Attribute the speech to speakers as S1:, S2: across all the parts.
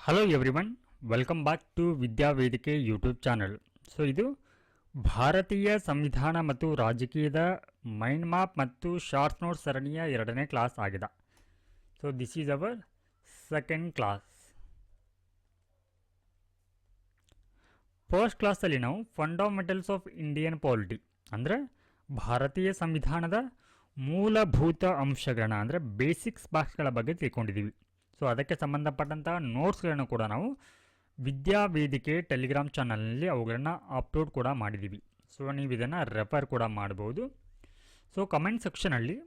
S1: Hello everyone, welcome back to Vidya Vedike YouTube channel. So ಇದು ಭಾರತೀಯ ಸಂವಿಧಾನ ಮತ್ತು ರಾಜಕೀಯದ ಮೈಂಡ್ ಮ್ಯಾಪ್ ಮತ್ತು ಶಾರ್ಟ್ ನೋಟ್ ಸರಣಿಯ 2ನೇ ಕ್ಲಾಸ್ ಆಗಿದೆ. So this is our second class. First ಕ್ಲಾಸಲ್ಲಿ ನಾವು ಫಂಡಮೆಂಟಲ್ಸ್ ಆಫ್ ಇಂಡಿಯನ್ ಪಾಲಿಟಿ ಅಂದರೆ ಭಾರತೀಯ ಸಂವಿಧಾನದ ಮೂಲಭೂತ ಅಂಶಗಳನ್ನ ಅಂದರೆ ಬೇಸಿಕ್ಸ್ ಬಾಕ್ಸ್ಗಳ ಬಗ್ಗೆ ತಿಳ್ಕೊಂಡಿದ್ದೀವಿ. ಸೊ ಅದಕ್ಕೆ ಸಂಬಂಧಪಟ್ಟಂತಹ ನೋಟ್ಸ್ಗಳನ್ನು ಕೂಡ ನಾವು ವಿದ್ಯಾ ವೇದಿಕೆ ಟೆಲಿಗ್ರಾಮ್ ಚಾನಲ್ನಲ್ಲಿ ಅವುಗಳನ್ನು ಅಪ್ಲೋಡ್ ಕೂಡ ಮಾಡಿದ್ದೀವಿ. ಸೊ ನೀವು ಇದನ್ನು ರೆಫರ್ ಕೂಡ ಮಾಡ್ಬೋದು. ಸೊ ಕಮೆಂಟ್ ಸೆಕ್ಷನಲ್ಲಿ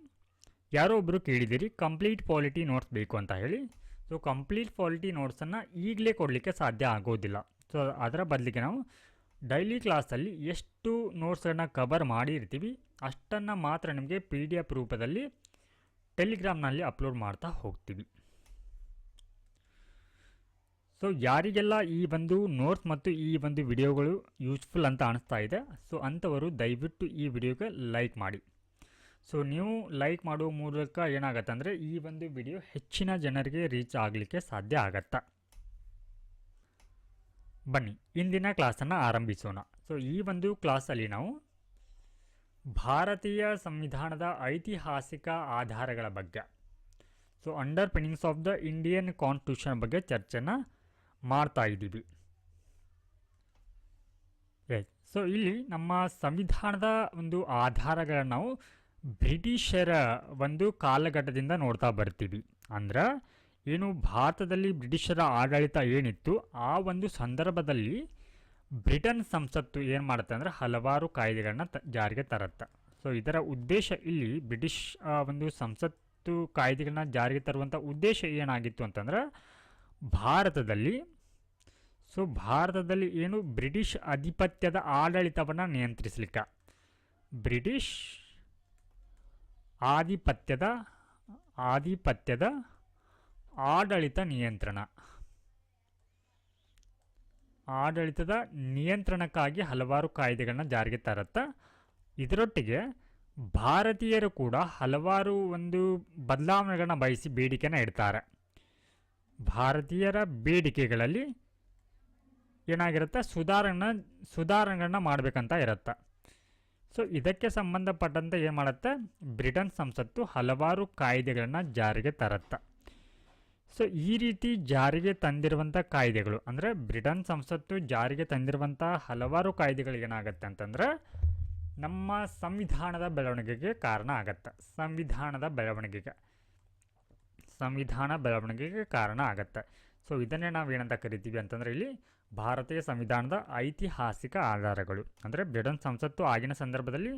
S1: ಯಾರೋ ಒಬ್ಬರು ಕೇಳಿದ್ದೀರಿ ಕಂಪ್ಲೀಟ್ ಪಾಲಿಟಿ ನೋಟ್ಸ್ ಬೇಕು ಅಂತ ಹೇಳಿ. ಸೊ ಕಂಪ್ಲೀಟ್ ಪಾಲಿಟಿ ನೋಟ್ಸನ್ನು ಈಗಲೇ ಕೊಡಲಿಕ್ಕೆ ಸಾಧ್ಯ ಆಗೋದಿಲ್ಲ. ಸೊ ಅದರ ಬದಲಿಗೆ ನಾವು ಡೈಲಿ ಕ್ಲಾಸಲ್ಲಿ ಎಷ್ಟು ನೋಟ್ಸನ್ನು ಕವರ್ ಮಾಡಿರ್ತೀವಿ ಅಷ್ಟನ್ನು ಮಾತ್ರ ನಿಮಗೆ PDF ರೂಪದಲ್ಲಿ ಟೆಲಿಗ್ರಾಮ್ನಲ್ಲಿ ಅಪ್ಲೋಡ್ ಮಾಡ್ತಾ ಹೋಗ್ತೀವಿ. ಸೊ ಯಾರಿಗೆಲ್ಲ ಈ ಒಂದು ನೋಟ್ಸ್ ಮತ್ತು ಈ ಒಂದು ವಿಡಿಯೋಗಳು ಯೂಸ್ಫುಲ್ ಅಂತ ಅನಿಸ್ತಾ ಇದೆ, ಸೊ ಅಂಥವರು ದಯವಿಟ್ಟು ಈ ವಿಡಿಯೋಗೆ ಲೈಕ್ ಮಾಡಿ. ಸೊ ನೀವು ಲೈಕ್ ಮಾಡುವ ಮೂಲಕ ಏನಾಗತ್ತೆ ಅಂದರೆ ಈ ಒಂದು ವಿಡಿಯೋ ಹೆಚ್ಚಿನ ಜನರಿಗೆ ರೀಚ್ ಆಗಲಿಕ್ಕೆ ಸಾಧ್ಯ ಆಗತ್ತೆ. ಬನ್ನಿ ಇಂದಿನ ಕ್ಲಾಸನ್ನು ಆರಂಭಿಸೋಣ. ಸೊ ಈ ಒಂದು ಕ್ಲಾಸಲ್ಲಿ ನಾವು ಭಾರತೀಯ ಸಂವಿಧಾನದ ಐತಿಹಾಸಿಕ ಆಧಾರಗಳ ಬಗ್ಗೆ, so underpinnings of the Indian constitution ಬಗ್ಗೆ ಚರ್ಚೆನ ಮಾಡ್ತಾ ಇದ್ದೀವಿ. ಸೊ ಇಲ್ಲಿ ನಮ್ಮ ಸಂವಿಧಾನದ ಒಂದು ಆಧಾರಗಳನ್ನು ನಾವು ಬ್ರಿಟಿಷರ ಒಂದು ಕಾಲಘಟ್ಟದಿಂದ ನೋಡ್ತಾ ಬರ್ತೀವಿ. ಅಂದ್ರೆ ಏನು ಭಾರತದಲ್ಲಿ ಬ್ರಿಟಿಷರ ಆಡಳಿತ ಏನಿತ್ತು ಆ ಒಂದು ಸಂದರ್ಭದಲ್ಲಿ ಬ್ರಿಟನ್ ಸಂಸತ್ತು ಏನು ಮಾಡುತ್ತೆ ಅಂದರೆ ಹಲವಾರು ಕಾಯ್ದೆಗಳನ್ನ ಜಾರಿಗೆ ತರುತ್ತೆ. ಸೊ ಇದರ ಉದ್ದೇಶ ಇಲ್ಲಿ ಬ್ರಿಟಿಷ್ ಒಂದು ಸಂಸತ್ತು ಕಾಯ್ದೆಗಳನ್ನ ಜಾರಿಗೆ ತರುವಂಥ ಉದ್ದೇಶ ಏನಾಗಿತ್ತು ಅಂತಂದ್ರೆ ಭಾರತದಲ್ಲಿ ಏನು ಬ್ರಿಟಿಷ್ ಆಧಿಪತ್ಯದ ಆಡಳಿತವನ್ನು ನಿಯಂತ್ರಿಸಲಿಕ್ಕೆ, ಬ್ರಿಟಿಷ್ ಆಧಿಪತ್ಯದ ಆಡಳಿತದ ನಿಯಂತ್ರಣಕ್ಕಾಗಿ ಹಲವಾರು ಕಾಯ್ದೆಗಳನ್ನ ಜಾರಿಗೆ ತರುತ್ತೆ. ಇದರೊಟ್ಟಿಗೆ ಭಾರತೀಯರು ಕೂಡ ಹಲವಾರು ಒಂದು ಬದಲಾವಣೆಗಳನ್ನ ಬಯಸಿ ಬೇಡಿಕೆನ ಇಡ್ತಾರೆ. ಭಾರತೀಯರ ಬೇಡಿಕೆಗಳಲ್ಲಿ ಏನಾಗಿರುತ್ತೆ, ಸುಧಾರಣೆಗಳನ್ನ ಮಾಡಬೇಕಂತ ಇರುತ್ತೆ. ಸೊ ಇದಕ್ಕೆ ಸಂಬಂಧಪಟ್ಟಂತೆ ಏನು ಮಾಡುತ್ತೆ, ಬ್ರಿಟನ್ ಸಂಸತ್ತು ಹಲವಾರು ಕಾಯ್ದೆಗಳನ್ನ ಜಾರಿಗೆ ತರುತ್ತೆ. ಸೊ ಈ ರೀತಿ ಜಾರಿಗೆ ತಂದಿರುವಂಥ ಕಾಯ್ದೆಗಳು ಅಂದರೆ ಬ್ರಿಟನ್ ಸಂಸತ್ತು ಜಾರಿಗೆ ತಂದಿರುವಂಥ ಹಲವಾರು ಕಾಯ್ದೆಗಳು ಏನಾಗುತ್ತೆ ಅಂತಂದರೆ ನಮ್ಮ ಸಂವಿಧಾನದ ಬೆಳವಣಿಗೆಗೆ ಕಾರಣ ಆಗತ್ತೆ. ಸಂವಿಧಾನ ಬೆಳವಣಿಗೆಗೆ ಕಾರಣ ಆಗತ್ತೆ. ಸೊ ಇದನ್ನೇ ನಾವು ಏನಂತ ಕರಿತೀವಿ ಅಂತಂದರೆ ಇಲ್ಲಿ ಭಾರತೀಯ ಸಂವಿಧಾನದ ಐತಿಹಾಸಿಕ ಆಧಾರಗಳು. ಅಂದರೆ ಬ್ರಿಟನ್ ಸಂಸತ್ತು ಆಗಿನ ಸಂದರ್ಭದಲ್ಲಿ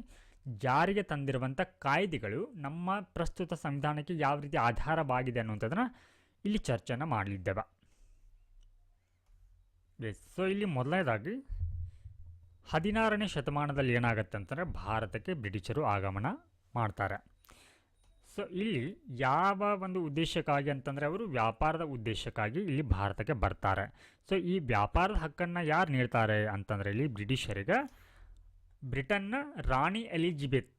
S1: ಜಾರಿಗೆ ತಂದಿರುವಂಥ ಕಾಯ್ದೆಗಳು ನಮ್ಮ ಪ್ರಸ್ತುತ ಸಂವಿಧಾನಕ್ಕೆ ಯಾವ ರೀತಿ ಆಧಾರವಾಗಿದೆ ಅನ್ನುವಂಥದ್ದನ್ನು ಇಲ್ಲಿ ಚರ್ಚೆನ ಮಾಡಲಿದ್ದೇವೆ. ಸೊ ಇಲ್ಲಿ ಮೊದಲನೇದಾಗಿ 16ನೇ ಶತಮಾನದಲ್ಲಿ ಏನಾಗುತ್ತೆ ಅಂತಂದರೆ ಭಾರತಕ್ಕೆ ಬ್ರಿಟಿಷರು ಆಗಮನ ಮಾಡ್ತಾರೆ. ಸೊ ಇಲ್ಲಿ ಯಾವ ಒಂದು ಉದ್ದೇಶಕ್ಕಾಗಿ ಅಂತಂದರೆ ಅವರು ವ್ಯಾಪಾರದ ಉದ್ದೇಶಕ್ಕಾಗಿ ಇಲ್ಲಿ ಭಾರತಕ್ಕೆ ಬರ್ತಾರೆ. ಸೊ ಈ ವ್ಯಾಪಾರದ ಹಕ್ಕನ್ನು ಯಾರು ನೀಡ್ತಾರೆ ಅಂತಂದರೆ ಇಲ್ಲಿ ಬ್ರಿಟಿಷರಿಗೆ ಬ್ರಿಟನ್ನ ರಾಣಿ ಎಲಿಜಬೆತ್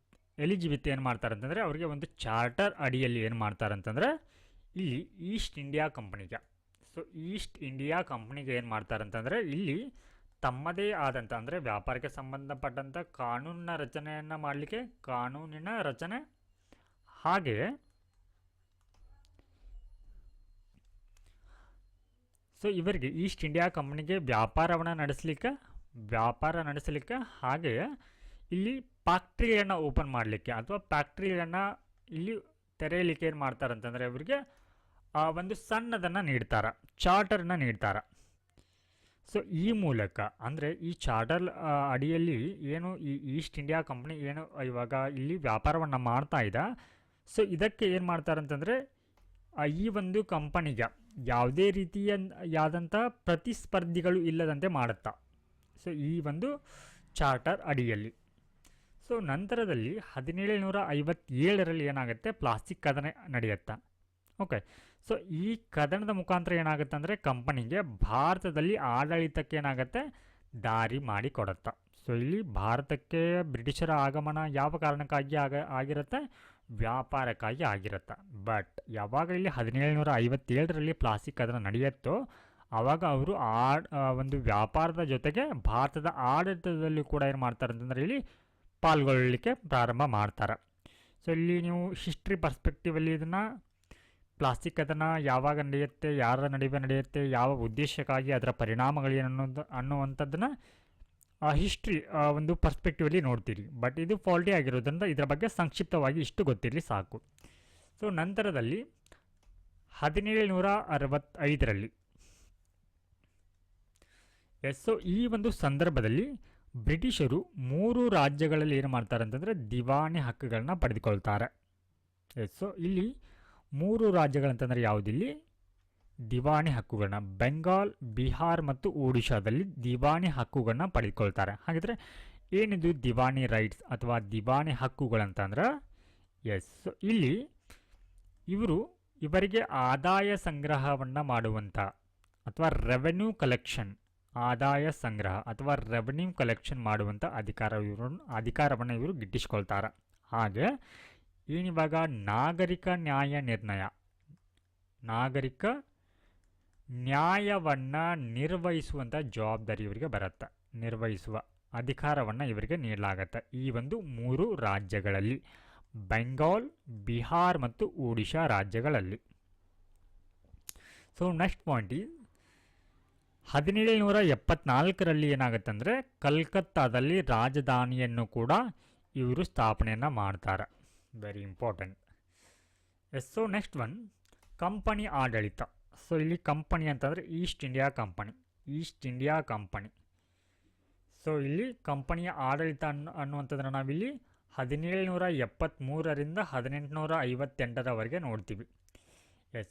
S1: ಏನು ಮಾಡ್ತಾರೆ ಅಂತಂದರೆ ಅವರಿಗೆ ಒಂದು ಚಾರ್ಟರ್ ಅಡಿಯಲ್ಲಿ ಏನು ಮಾಡ್ತಾರೆ ಅಂತಂದರೆ ಇಲ್ಲಿ ಈಸ್ಟ್ ಇಂಡಿಯಾ ಕಂಪ್ನಿಗೆ ಏನು ಮಾಡ್ತಾರೆ ಅಂತಂದರೆ ಇಲ್ಲಿ ತಮ್ಮದೇ ಆದಂಥ ಅಂದರೆ ವ್ಯಾಪಾರಕ್ಕೆ ಸಂಬಂಧಪಟ್ಟಂಥ ಕಾನೂನಿನ ರಚನೆ ಹಾಗೆಯೇ ಸೊ ಇವರಿಗೆ ಈಸ್ಟ್ ಇಂಡಿಯಾ ಕಂಪ್ನಿಗೆ ವ್ಯಾಪಾರ ನಡೆಸಲಿಕ್ಕೆ ಹಾಗೆಯೇ ಇಲ್ಲಿ ಫ್ಯಾಕ್ಟ್ರಿಗಳನ್ನು ಓಪನ್ ಮಾಡಲಿಕ್ಕೆ ಅಥವಾ ಫ್ಯಾಕ್ಟ್ರಿಗಳನ್ನು ಇಲ್ಲಿ ತೆರೆಯಲಿಕ್ಕೆ ಏನು ಮಾಡ್ತಾರೆ ಅಂತಂದರೆ ಇವರಿಗೆ ಒಂದು ಸಣ್ಣದನ್ನು ನೀಡ್ತಾರೆ, ಚಾರ್ಟರ್ನ ನೀಡ್ತಾರೆ. ಸೊ ಈ ಮೂಲಕ ಅಂದರೆ ಈ ಚಾರ್ಟರ್ ಅಡಿಯಲ್ಲಿ ಏನು ಈ ಈಸ್ಟ್ ಇಂಡಿಯಾ ಕಂಪ್ನಿ ಏನು ಇವಾಗ ಇಲ್ಲಿ ವ್ಯಾಪಾರವನ್ನು ಮಾಡ್ತಾ ಇದೆ, ಸೊ ಇದಕ್ಕೆ ಏನು ಮಾಡ್ತಾರೆ ಅಂತಂದರೆ ಈ ಒಂದು ಕಂಪನಿಗೆ ಯಾವುದೇ ರೀತಿಯಾದಂಥ ಪ್ರತಿಸ್ಪರ್ಧಿಗಳು ಇಲ್ಲದಂತೆ ಮಾಡುತ್ತಾ. ಸೊ ಈ ಒಂದು ಚಾರ್ಟರ್ ಅಡಿಯಲ್ಲಿ ಸೊ ನಂತರದಲ್ಲಿ 1757ರಲ್ಲಿ ಏನಾಗುತ್ತೆ, ಪ್ಲಾಸ್ಟಿಕ್ ಕದನ ನಡೆಯುತ್ತೆ. ಓಕೆ, ಸೊ ಈ ಕದನದ ಮುಖಾಂತರ ಏನಾಗುತ್ತೆ ಅಂದರೆ ಕಂಪನಿಗೆ ಭಾರತದಲ್ಲಿ ಆಡಳಿತಕ್ಕೆ ಏನಾಗುತ್ತೆ, ದಾರಿ ಮಾಡಿ ಕೊಡುತ್ತೆ. ಸೊ ಇಲ್ಲಿ ಭಾರತಕ್ಕೆ ಬ್ರಿಟಿಷರ ಆಗಮನ ಯಾವ ಕಾರಣಕ್ಕಾಗಿ ಆಗಿರುತ್ತೆ, ವ್ಯಾಪಾರಕ್ಕಾಗಿ ಆಗಿರುತ್ತೆ. ಬಟ್ ಯಾವಾಗ ಇಲ್ಲಿ 1757ರಲ್ಲಿ ಪ್ಲಾಸ್ಟಿಕ್ ಕದನ ನಡೆಯುತ್ತೋ ಆವಾಗ ಅವರು ಒಂದು ವ್ಯಾಪಾರದ ಜೊತೆಗೆ ಭಾರತದ ಆಡಳಿತದಲ್ಲಿ ಕೂಡ ಏನು ಮಾಡ್ತಾರೆ ಅಂತಂದರೆ ಇಲ್ಲಿ ಪಾಲ್ಗೊಳ್ಳಲಿಕ್ಕೆ ಪ್ರಾರಂಭ ಮಾಡ್ತಾರೆ. ಸೊ ಇಲ್ಲಿ ನೀವು ಹಿಸ್ಟ್ರಿ ಪರ್ಸ್ಪೆಕ್ಟಿವಲ್ಲಿ ಇದನ್ನು ಪ್ಲಾಸ್ಟಿಕ್ ಅದನ್ನು ಯಾವಾಗ ನಡೆಯುತ್ತೆ, ಯಾರ ನಡುವೆ ನಡೆಯುತ್ತೆ, ಯಾವ ಉದ್ದೇಶಕ್ಕಾಗಿ, ಅದರ ಪರಿಣಾಮಗಳೇನು ಅನ್ನುವಂಥದ್ದನ್ನು ಹಿಸ್ಟ್ರಿ ಒಂದು ಪರ್ಸ್ಪೆಕ್ಟಿವಲ್ಲಿ ನೋಡ್ತೀರಿ. ಬಟ್ ಇದು ಫಾಲ್ಟಿ ಆಗಿರೋದ್ರಿಂದ ಇದರ ಬಗ್ಗೆ ಸಂಕ್ಷಿಪ್ತವಾಗಿ ಇಷ್ಟು ಗೊತ್ತಿರಲಿ ಸಾಕು. ಸೊ ನಂತರದಲ್ಲಿ 1765ರಲ್ಲಿ ಸೊ ಈ ಒಂದು ಸಂದರ್ಭದಲ್ಲಿ ಬ್ರಿಟಿಷರು 3 ರಾಜ್ಯಗಳಲ್ಲಿ ಏನು ಮಾಡ್ತಾರೆ ಅಂತಂದರೆ ದಿವಾಣಿ ಹಕ್ಕುಗಳನ್ನ ಪಡೆದುಕೊಳ್ತಾರೆ. ಸೊ ಇಲ್ಲಿ 3 ರಾಜ್ಯಗಳಂತಂದರೆ ಯಾವುದಿಲ್ಲಿ ದಿವಾಣಿ ಹಕ್ಕುಗಳನ್ನ ಬೆಂಗಾಲ್, ಬಿಹಾರ್ ಮತ್ತು ಒಡಿಶಾದಲ್ಲಿ ದಿವಾಣಿ ಹಕ್ಕುಗಳನ್ನ ಪಡೆದುಕೊಳ್ತಾರೆ. ಹಾಗಿದ್ರೆ ಏನಿದು ದಿವಾಣಿ ರೈಟ್ಸ್ ಅಥವಾ ದಿವಾಣಿ ಹಕ್ಕುಗಳಂತಂದ್ರೆ ಸೊ ಇಲ್ಲಿ ಇವರಿಗೆ ಆದಾಯ ಸಂಗ್ರಹವನ್ನು ಮಾಡುವಂಥ ಅಥವಾ ರೆವೆನ್ಯೂ ಕಲೆಕ್ಷನ್, ಆದಾಯ ಸಂಗ್ರಹ ಅಥವಾ ರೆವೆನ್ಯೂ ಕಲೆಕ್ಷನ್ ಮಾಡುವಂಥ ಅಧಿಕಾರವನ್ನು ಇವರು ಗಿಟ್ಟಿಸ್ಕೊಳ್ತಾರೆ. ಹಾಗೆ ಏನಿವಾಗ ನಾಗರಿಕ ನ್ಯಾಯವನ್ನು ನಿರ್ವಹಿಸುವಂಥ ಜವಾಬ್ದಾರಿ ಇವರಿಗೆ ಬರುತ್ತೆ, ನಿರ್ವಹಿಸುವ ಅಧಿಕಾರವನ್ನು ಇವರಿಗೆ ನೀಡಲಾಗತ್ತೆ ಈ ಒಂದು 3 ರಾಜ್ಯಗಳಲ್ಲಿ, ಬೆಂಗಾಲ್, ಬಿಹಾರ್ ಮತ್ತು ಒಡಿಶಾ ರಾಜ್ಯಗಳಲ್ಲಿ. ಸೊ ನೆಕ್ಸ್ಟ್ ಪಾಯಿಂಟ್ 1774ರಲ್ಲಿ ಏನಾಗುತ್ತೆ ಅಂದರೆ ಕಲ್ಕತ್ತಾದಲ್ಲಿ ರಾಜಧಾನಿಯನ್ನು ಕೂಡ ಇವರು ಸ್ಥಾಪನೆಯನ್ನು ಮಾಡ್ತಾರೆ. Very important. So next one company ಆಡಳಿತ. ಸೊ ಇಲ್ಲಿ ಕಂಪನಿ ಅಂತಂದರೆ ಈಸ್ಟ್ ಇಂಡಿಯಾ ಕಂಪನಿ. ಸೊ ಇಲ್ಲಿ ಕಂಪನಿಯ ಆಡಳಿತ ಅನ್ನುವಂಥದ್ದನ್ನು ನಾವಿಲ್ಲಿ 1773ರಿಂದ 1858ರವರೆಗೆ ನೋಡ್ತೀವಿ.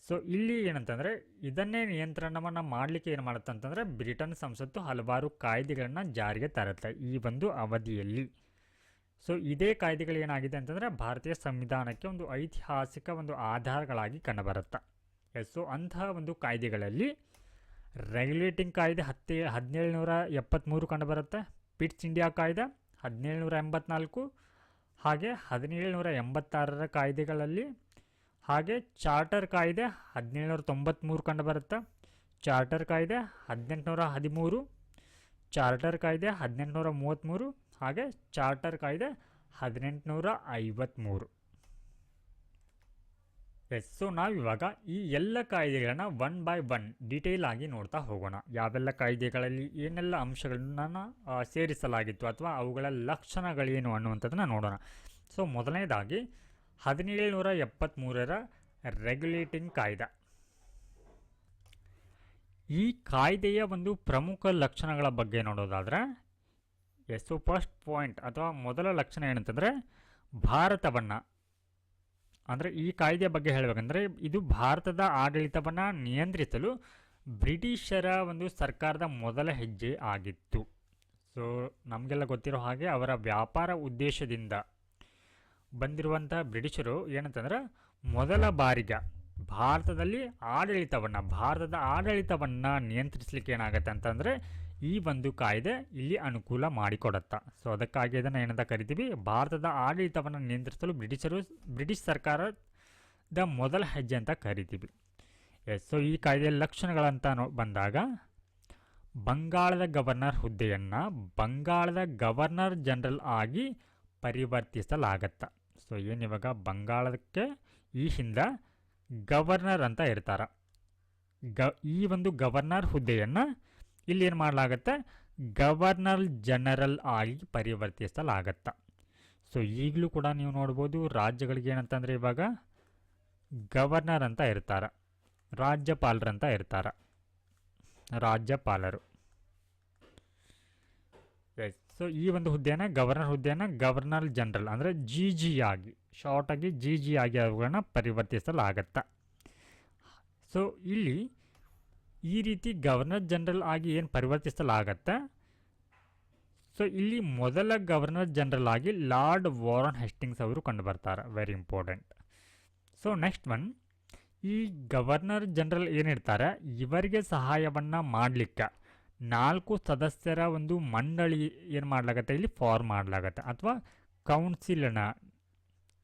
S1: ಸೊ ಇಲ್ಲಿ ಏನಂತಂದರೆ ಇದನ್ನೇ ನಿಯಂತ್ರಣವನ್ನು ಮಾಡಲಿಕ್ಕೆ ಏನು ಮಾಡುತ್ತೆ ಅಂತಂದರೆ ಬ್ರಿಟನ್ ಸಂಸತ್ತು ಹಲವಾರು ಕಾಯ್ದೆಗಳನ್ನು ಜಾರಿಗೆ ತರುತ್ತೆ ಈ ಒಂದು ಅವಧಿಯಲ್ಲಿ. ಸೊ ಇದೇ ಕಾಯ್ದೆಗಳು ಏನಾಗಿದೆ ಅಂತಂದರೆ ಭಾರತೀಯ ಸಂವಿಧಾನಕ್ಕೆ ಒಂದು ಐತಿಹಾಸಿಕ ಒಂದು ಆಧಾರಗಳಾಗಿ ಕಂಡುಬರುತ್ತೆ. ಸೊ ಅಂತಹ ಒಂದು ಕಾಯ್ದೆಗಳಲ್ಲಿ ರೆಗ್ಯುಲೇಟಿಂಗ್ ಕಾಯ್ದೆ 1773 ಕಂಡುಬರುತ್ತೆ, ಪಿಟ್ಸ್ ಇಂಡಿಯಾ ಕಾಯ್ದೆ 1784, ಹಾಗೆ 1786ರ ಕಾಯ್ದೆಗಳಲ್ಲಿ, ಹಾಗೆ ಚಾರ್ಟರ್ ಕಾಯ್ದೆ 1793 ಕಂಡುಬರುತ್ತೆ, ಚಾರ್ಟರ್ ಕಾಯ್ದೆ 1813, ಚಾರ್ಟರ್ ಕಾಯ್ದೆ 1833, ಹಾಗೆ ಚಾರ್ಟರ್ ಕಾಯ್ದೆ 1853. ಸೊ ನಾವಿವಾಗ ಈ ಎಲ್ಲ ಕಾಯ್ದೆಗಳನ್ನು 1 by 1 ಡೀಟೇಲ್ ಆಗಿ ನೋಡ್ತಾ ಹೋಗೋಣ. ಯಾವೆಲ್ಲ ಕಾಯ್ದೆಗಳಲ್ಲಿ ಏನೆಲ್ಲ ಅಂಶಗಳನ್ನು ಸೇರಿಸಲಾಗಿತ್ತು ಅಥವಾ ಅವುಗಳ ಲಕ್ಷಣಗಳೇನು ಅನ್ನುವಂಥದ್ದನ್ನು ನೋಡೋಣ. ಸೊ ಮೊದಲನೇದಾಗಿ 1773ರ ರೆಗ್ಯುಲೇಟಿಂಗ್ ಕಾಯ್ದೆ. ಈ ಕಾಯ್ದೆಯ ಒಂದು ಪ್ರಮುಖ ಲಕ್ಷಣಗಳ ಬಗ್ಗೆ ನೋಡೋದಾದರೆ ಸೊ ಫಸ್ಟ್ ಪಾಯಿಂಟ್ ಅಥವಾ ಮೊದಲ ಲಕ್ಷಣ ಏನಂತಂದರೆ ಭಾರತವನ್ನು, ಅಂದರೆ ಈ ಕಾಯ್ದೆಯ ಬಗ್ಗೆ ಹೇಳಬೇಕಂದ್ರೆ ಇದು ಭಾರತದ ಆಡಳಿತವನ್ನು ನಿಯಂತ್ರಿಸಲು ಬ್ರಿಟಿಷರ ಒಂದು ಸರ್ಕಾರದ ಮೊದಲ ಹೆಜ್ಜೆ ಆಗಿತ್ತು. ಸೊ ನಮಗೆಲ್ಲ ಗೊತ್ತಿರೋ ಹಾಗೆ ಅವರ ವ್ಯಾಪಾರ ಉದ್ದೇಶದಿಂದ ಬಂದಿರುವಂಥ ಬ್ರಿಟಿಷರು ಏನಂತಂದ್ರೆ ಮೊದಲ ಬಾರಿಗೆ ಭಾರತದ ಆಡಳಿತವನ್ನು ನಿಯಂತ್ರಿಸಲಿಕ್ಕೆ ಏನಾಗುತ್ತೆ ಅಂತಂದರೆ ಈ ಒಂದು ಕಾಯ್ದೆ ಇಲ್ಲಿ ಅನುಕೂಲ ಮಾಡಿಕೊಡುತ್ತಾ. ಸೊ ಅದಕ್ಕಾಗಿ ಇದನ್ನು ಏನಂತ ಕರಿತೀವಿ, ಭಾರತದ ಆಡಳಿತವನ್ನು ನಿಯಂತ್ರಿಸಲು ಬ್ರಿಟಿಷ್ ಸರ್ಕಾರದ ಮೊದಲ ಹೆಜ್ಜೆ ಅಂತ ಕರಿತೀವಿ. ಸೊ ಈ ಕಾಯ್ದೆಯ ಲಕ್ಷಣಗಳಂತ ಬಂದಾಗ ಬಂಗಾಳದ ಗವರ್ನರ್ ಹುದ್ದೆಯನ್ನು ಬಂಗಾಳದ ಗವರ್ನರ್ ಜನರಲ್ ಆಗಿ ಪರಿವರ್ತಿಸಲಾಗತ್ತೆ. ಸೊ ಏನಿವಾಗ ಬಂಗಾಳಕ್ಕೆ ಈ ಹಿಂದೆ ಗವರ್ನರ್ ಅಂತ ಇರ್ತಾರೆ, ಈ ಒಂದು ಗವರ್ನರ್ ಹುದ್ದೆಯನ್ನು ಇಲ್ಲಿ ಏನು ಮಾಡಲಾಗತ್ತೆ, ಗವರ್ನರ್ ಜನರಲ್ ಆಗಿ ಪರಿವರ್ತಿಸಲಾಗತ್ತೆ. ಸೊ ಈಗಲೂ ಕೂಡ ನೀವು ನೋಡ್ಬೋದು ರಾಜ್ಯಗಳಿಗೆ ಏನಂತಂದರೆ ಇವಾಗ ಗವರ್ನರ್ ಅಂತ ಇರ್ತಾರೆ, ರಾಜ್ಯಪಾಲರಂತ ಇರ್ತಾರೆ, ರಾಜ್ಯಪಾಲರು. ಸೊ ಈ ಒಂದು ಹುದ್ದೆಯನ್ನು ಗವರ್ನರ್ ಜನರಲ್ ಅಂದರೆ GG ಆಗಿ, ಶಾರ್ಟಾಗಿ GG ಆಗಿ ಅವುಗಳನ್ನ ಪರಿವರ್ತಿಸಲಾಗತ್ತೆ. ಸೊ ಇಲ್ಲಿ ಈ ರೀತಿ ಗವರ್ನರ್ ಜನರಲ್ ಆಗಿ ಏನು ಪರಿವರ್ತಿಸಲಾಗತ್ತೆ, ಸೊ ಇಲ್ಲಿ ಮೊದಲ ಗವರ್ನರ್ ಜನರಲ್ ಆಗಿ ಲಾರ್ಡ್ ವಾರನ್ ಹೆಸ್ಟಿಂಗ್ಸ್ ಅವರು ಕಂಡುಬರ್ತಾರೆ. Very important. So next one, ಈ ಗವರ್ನರ್ ಜನರಲ್ ಏನಿರ್ತಾರೆ ಇವರಿಗೆ ಸಹಾಯವನ್ನು ಮಾಡಲಿಕ್ಕೆ 4 ಸದಸ್ಯರ ಒಂದು ಮಂಡಳಿ ಏನು ಮಾಡಲಾಗತ್ತೆ, ಇಲ್ಲಿ ಫಾರ್ಮ್ ಮಾಡಲಾಗತ್ತೆ, ಅಥವಾ ಕೌನ್ಸಿಲನ್ನ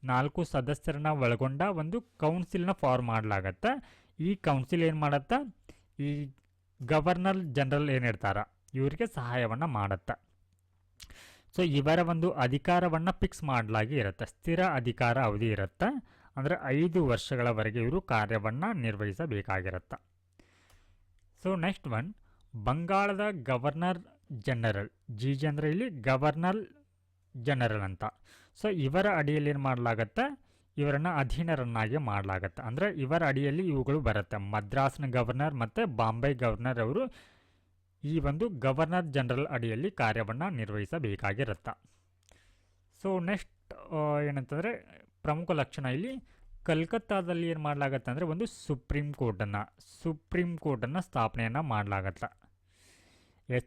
S1: 4 ಸದಸ್ಯರನ್ನ ಒಳಗೊಂಡ ಒಂದು ಕೌನ್ಸಿಲ್ನ ಫಾರ್ಮ್ ಮಾಡಲಾಗತ್ತೆ. ಈ ಕೌನ್ಸಿಲ್ ಏನು ಮಾಡುತ್ತೆ, ಈ ಗವರ್ನರ್ ಜನರಲ್ ಏನಿರ್ತಾರ ಇವರಿಗೆ ಸಹಾಯವನ್ನು ಮಾಡುತ್ತೆ. ಸೊ ಇವರ ಒಂದು ಅಧಿಕಾರವನ್ನು ಫಿಕ್ಸ್ ಮಾಡಲಾಗಿ ಇರುತ್ತೆ, ಸ್ಥಿರ ಅಧಿಕಾರ ಅವಧಿ ಇರುತ್ತೆ. ಅಂದರೆ 5 ವರ್ಷಗಳವರೆಗೆ ಇವರು ಕಾರ್ಯವನ್ನು ನಿರ್ವಹಿಸಬೇಕಾಗಿರುತ್ತೆ. ಸೊ ನೆಕ್ಸ್ಟ್ ಒನ್, ಬಂಗಾಳದ ಗವರ್ನರ್ ಜನರಲ್, ಜಿ ಜಿ ಅಂದರೆ ಇಲ್ಲಿ ಗವರ್ನರ್ ಜನರಲ್ ಅಂತ. ಸೊ ಇವರ ಅಡಿಯಲ್ಲಿ ಏನು ಮಾಡಲಾಗತ್ತೆ, ಇವರನ್ನು ಅಧೀನರನ್ನಾಗಿ ಮಾಡಲಾಗತ್ತೆ. ಅಂದರೆ ಇವರ ಅಡಿಯಲ್ಲಿ ಇವುಗಳು ಬರುತ್ತೆ. ಮದ್ರಾಸ್ನ ಗವರ್ನರ್ ಮತ್ತು ಬಾಂಬೆ ಗವರ್ನರ್ ಅವರು ಈ ಒಂದು ಗವರ್ನರ್ ಜನರಲ್ ಅಡಿಯಲ್ಲಿ ಕಾರ್ಯವನ್ನು ನಿರ್ವಹಿಸಬೇಕಾಗಿರುತ್ತೆ. ಸೊ ನೆಕ್ಸ್ಟ್ ಏನಂತಂದರೆ ಪ್ರಮುಖ ಲಕ್ಷಣ ಇಲ್ಲಿ ಕಲ್ಕತ್ತಾದಲ್ಲಿ ಏನು ಮಾಡಲಾಗತ್ತೆ ಅಂದರೆ ಒಂದು ಸುಪ್ರೀಂ ಕೋರ್ಟನ್ನು ಸ್ಥಾಪನೆಯನ್ನು ಮಾಡಲಾಗತ್ತೆ.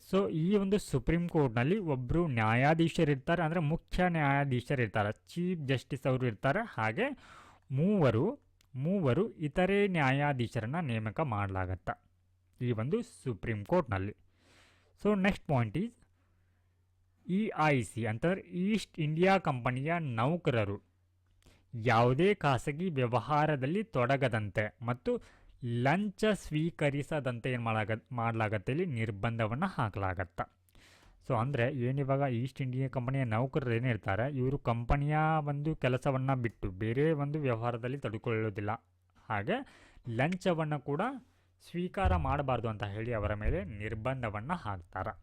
S1: ಸೊ ಈ ಒಂದು ಸುಪ್ರೀಂ ಕೋರ್ಟ್ನಲ್ಲಿ ಒಬ್ಬರು ನ್ಯಾಯಾಧೀಶರಿರ್ತಾರೆ, ಅಂದರೆ ಮುಖ್ಯ ನ್ಯಾಯಾಧೀಶರಿರ್ತಾರೆ, ಚೀಫ್ ಜಸ್ಟಿಸ್ ಅವರು ಇರ್ತಾರೆ. ಹಾಗೆ ಮೂವರು ಇತರೆ ನ್ಯಾಯಾಧೀಶರನ್ನು ನೇಮಕ ಮಾಡಲಾಗತ್ತೆ ಈ ಒಂದು ಸುಪ್ರೀಂ ಕೋರ್ಟ್ನಲ್ಲಿ. So next point is EIC ಅಂತಂದರೆ ಈಸ್ಟ್ ಇಂಡಿಯಾ ಕಂಪನಿಯ ನೌಕರರು ಯಾವುದೇ ಖಾಸಗಿ ವ್ಯವಹಾರದಲ್ಲಿ ತೊಡಗದಂತೆ ಮತ್ತು ಲಂಚ ಸ್ವೀಕರಿಸದಂತೆ ಏನು ಮಾಡಲಾಗತ್ತೆ, ಇಲ್ಲಿ ನಿರ್ಬಂಧವನ್ನು ಹಾಕಲಾಗತ್ತೆ. ಸೊ ಅಂದರೆ ಏನಿವಾಗ ಈಸ್ಟ್ ಇಂಡಿಯಾ ಕಂಪನಿಯ ನೌಕರರು ಏನಿರ್ತಾರೆ ಇವರು ಕಂಪನಿಯ ಒಂದು ಕೆಲಸವನ್ನು ಬಿಟ್ಟು ಬೇರೆ ಒಂದು ವ್ಯವಹಾರದಲ್ಲಿ ತೊಡಕೊಳ್ಳೋದಿಲ್ಲ. ಹಾಗೆ ಲಂಚವನ್ನು ಕೂಡ ಸ್ವೀಕಾರ ಮಾಡಬಾರ್ದು ಅಂತ ಹೇಳಿ ಅವರ ಮೇಲೆ ನಿರ್ಬಂಧವನ್ನು ಹಾಕ್ತಾರೆ.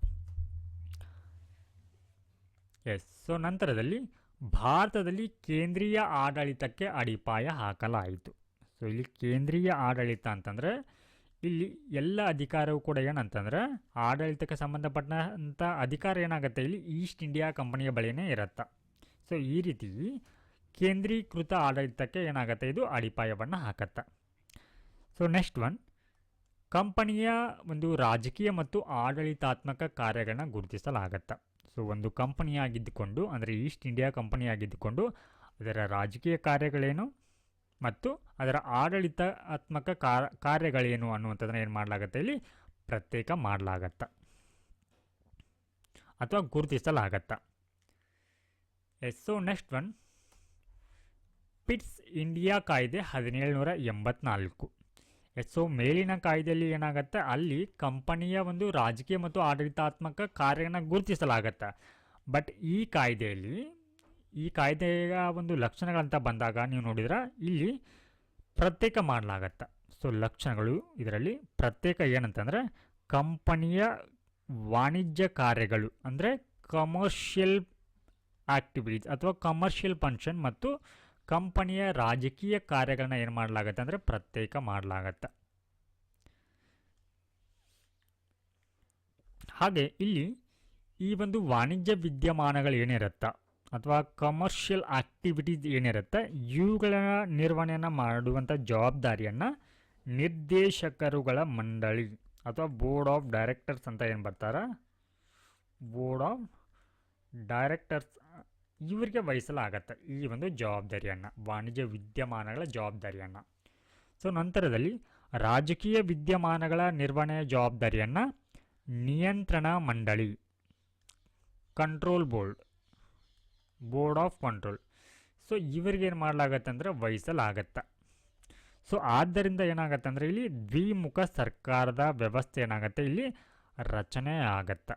S1: ಸೊ ನಂತರದಲ್ಲಿ ಭಾರತದಲ್ಲಿ ಕೇಂದ್ರೀಯ ಆಡಳಿತಕ್ಕೆ ಅಡಿಪಾಯ ಹಾಕಲಾಯಿತು. ಸೊ ಇಲ್ಲಿ ಕೇಂದ್ರೀಯ ಆಡಳಿತ ಅಂತಂದರೆ ಇಲ್ಲಿ ಎಲ್ಲ ಅಧಿಕಾರವೂ ಕೂಡ ಏನಂತಂದರೆ ಆಡಳಿತಕ್ಕೆ ಸಂಬಂಧಪಟ್ಟಂಥ ಅಧಿಕಾರ ಏನಾಗುತ್ತೆ ಇಲ್ಲಿ ಈಸ್ಟ್ ಇಂಡಿಯಾ ಕಂಪನಿಯ ಬಳಿಯೇ ಇರುತ್ತೆ. ಸೊ ಈ ರೀತಿ ಕೇಂದ್ರೀಕೃತ ಆಡಳಿತಕ್ಕೆ ಏನಾಗುತ್ತೆ, ಇದು ಅಡಿಪಾಯವನ್ನು ಹಾಕತ್ತೆ. ಸೊ ನೆಕ್ಸ್ಟ್ ಒನ್, ಕಂಪನಿಯ ಒಂದು ರಾಜಕೀಯ ಮತ್ತು ಆಡಳಿತಾತ್ಮಕ ಕಾರ್ಯಗಳನ್ನ ಗುರುತಿಸಲಾಗತ್ತೆ. ಸೊ ಒಂದು ಕಂಪನಿಯಾಗಿದ್ದುಕೊಂಡು ಅಂದರೆ ಈಸ್ಟ್ ಇಂಡಿಯಾ ಕಂಪನಿಯಾಗಿದ್ದುಕೊಂಡು ಅದರ ರಾಜಕೀಯ ಕಾರ್ಯಗಳೇನು ಮತ್ತು ಅದರ ಆಡಳಿತಾತ್ಮಕ ಕಾರ್ಯಗಳೇನು ಅನ್ನುವಂಥದ್ದನ್ನು ಏನು ಮಾಡಲಾಗತ್ತೆ, ಇಲ್ಲಿ ಪ್ರತ್ಯೇಕ ಮಾಡಲಾಗತ್ತೆ ಅಥವಾ ಗುರುತಿಸಲಾಗತ್ತೆ. So next one, Pitt's India ಕಾಯ್ದೆ 1784. ಸೊ ಮೇಲಿನ ಕಾಯ್ದೆಯಲ್ಲಿ ಏನಾಗುತ್ತೆ, ಅಲ್ಲಿ ಕಂಪನಿಯ ಒಂದು ರಾಜಕೀಯ ಮತ್ತು ಆಡಳಿತಾತ್ಮಕ ಕಾರ್ಯನ ಗುರುತಿಸಲಾಗತ್ತೆ. ಬಟ್ ಈ ಕಾಯ್ದೆಯ ಒಂದು ಲಕ್ಷಣಗಳಂತ ಬಂದಾಗ ನೀವು ನೋಡಿದ್ರೆ ಇಲ್ಲಿ ಪ್ರತ್ಯೇಕ ಮಾಡಲಾಗತ್ತೆ. ಸೊ ಲಕ್ಷಣಗಳು ಇದರಲ್ಲಿ ಪ್ರತ್ಯೇಕ ಏನಂತಂದರೆ ಕಂಪನಿಯ ವಾಣಿಜ್ಯ ಕಾರ್ಯಗಳು ಅಂದರೆ ಕಮರ್ಷಿಯಲ್ ಆಕ್ಟಿವಿಟೀಸ್ ಅಥವಾ ಕಮರ್ಷಿಯಲ್ ಫಂಕ್ಷನ್ ಮತ್ತು ಕಂಪನಿಯ ರಾಜಕೀಯ ಕಾರ್ಯಗಳನ್ನ ಏನು ಮಾಡಲಾಗತ್ತೆ ಅಂದರೆ ಪ್ರತ್ಯೇಕ ಮಾಡಲಾಗತ್ತೆ. ಹಾಗೆ ಇಲ್ಲಿ ಈ ಒಂದು ವಾಣಿಜ್ಯ ವಿದ್ಯಮಾನಗಳು ಏನಿರುತ್ತೆ ಅಥವಾ ಕಮರ್ಷಿಯಲ್ ಆಕ್ಟಿವಿಟೀಸ್ ಏನಿರುತ್ತೆ ಇವುಗಳ ನಿರ್ವಹಣೆಯನ್ನು ಮಾಡುವಂಥ ಜವಾಬ್ದಾರಿಯನ್ನು ನಿರ್ದೇಶಕರುಗಳ ಮಂಡಳಿ ಅಥವಾ ಬೋರ್ಡ್ ಆಫ್ ಡೈರೆಕ್ಟರ್ಸ್ ಅಂತ ಏನು ಬರ್ತಾರೆ, ಬೋರ್ಡ್ ಆಫ್ ಡೈರೆಕ್ಟರ್ಸ್ ಇವರಿಗೆ ವಹಿಸಲಾಗತ್ತೆ ಈ ಒಂದು ಜವಾಬ್ದಾರಿಯನ್ನು, ವಾಣಿಜ್ಯ ವಿದ್ಯಮಾನಗಳ ಜವಾಬ್ದಾರಿಯನ್ನು. ಸೊ ನಂತರದಲ್ಲಿ ರಾಜಕೀಯ ವಿದ್ಯಮಾನಗಳ ನಿರ್ವಹಣೆಯ ಜವಾಬ್ದಾರಿಯನ್ನು ನಿಯಂತ್ರಣ ಮಂಡಳಿ, control board of control, so ಇವರಿಗೆ ಏನು ಮಾಡಲಾಗತ್ತೆ ಅಂದರೆ ವಹಿಸಲಾಗತ್ತೆ. ಸೊ ಆದ್ದರಿಂದ ಏನಾಗತ್ತೆ ಅಂದರೆ ಇಲ್ಲಿ ದ್ವಿಮುಖ ಸರ್ಕಾರದ ವ್ಯವಸ್ಥೆ ಏನಾಗುತ್ತೆ ಇಲ್ಲಿ ರಚನೆ ಆಗತ್ತೆ.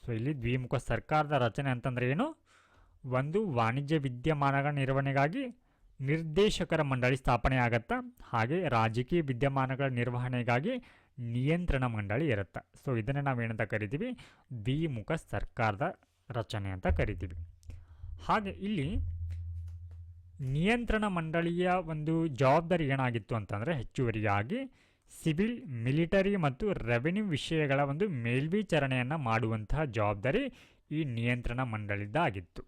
S1: ಸೊ ಇಲ್ಲಿ ದ್ವಿಮುಖ ಸರ್ಕಾರದ ರಚನೆ ಅಂತಂದರೆ ಏನು, ಒಂದು ವಾಣಿಜ್ಯ ವಿದ್ಯಮಾನಗಳ ನಿರ್ವಹಣೆಗಾಗಿ ನಿರ್ದೇಶಕರ ಮಂಡಳಿ ಸ್ಥಾಪನೆ ಆಗತ್ತೆ. ಹಾಗೆ ರಾಜಕೀಯ ವಿದ್ಯಮಾನಗಳ ನಿರ್ವಹಣೆಗಾಗಿ ನಿಯಂತ್ರಣ ಮಂಡಳಿ ಇರುತ್ತೆ. ಸೊ ಇದನ್ನು ನಾವೇನಂತ ಕರಿತೀವಿ, ದ್ವಿಮುಖ ಸರ್ಕಾರದ ರಚನೆ ಅಂತ ಕರಿತೀವಿ. ಹಾಗೆ ಇಲ್ಲಿ ನಿಯಂತ್ರಣ ಮಂಡಳಿಯ ಒಂದು ಜವಾಬ್ದಾರಿ ಏನಾಗಿತ್ತು ಅಂತಂದರೆ ಹೆಚ್ಚುವರಿಯಾಗಿ ಸಿವಿಲ್, ಮಿಲಿಟರಿ ಮತ್ತು ರೆವೆನ್ಯೂ ವಿಷಯಗಳ ಒಂದು ಮೇಲ್ವಿಚಾರಣೆಯನ್ನು ಮಾಡುವಂತಹ ಜವಾಬ್ದಾರಿ ಈ ನಿಯಂತ್ರಣ ಮಂಡಳಿದಾಗಿತ್ತು.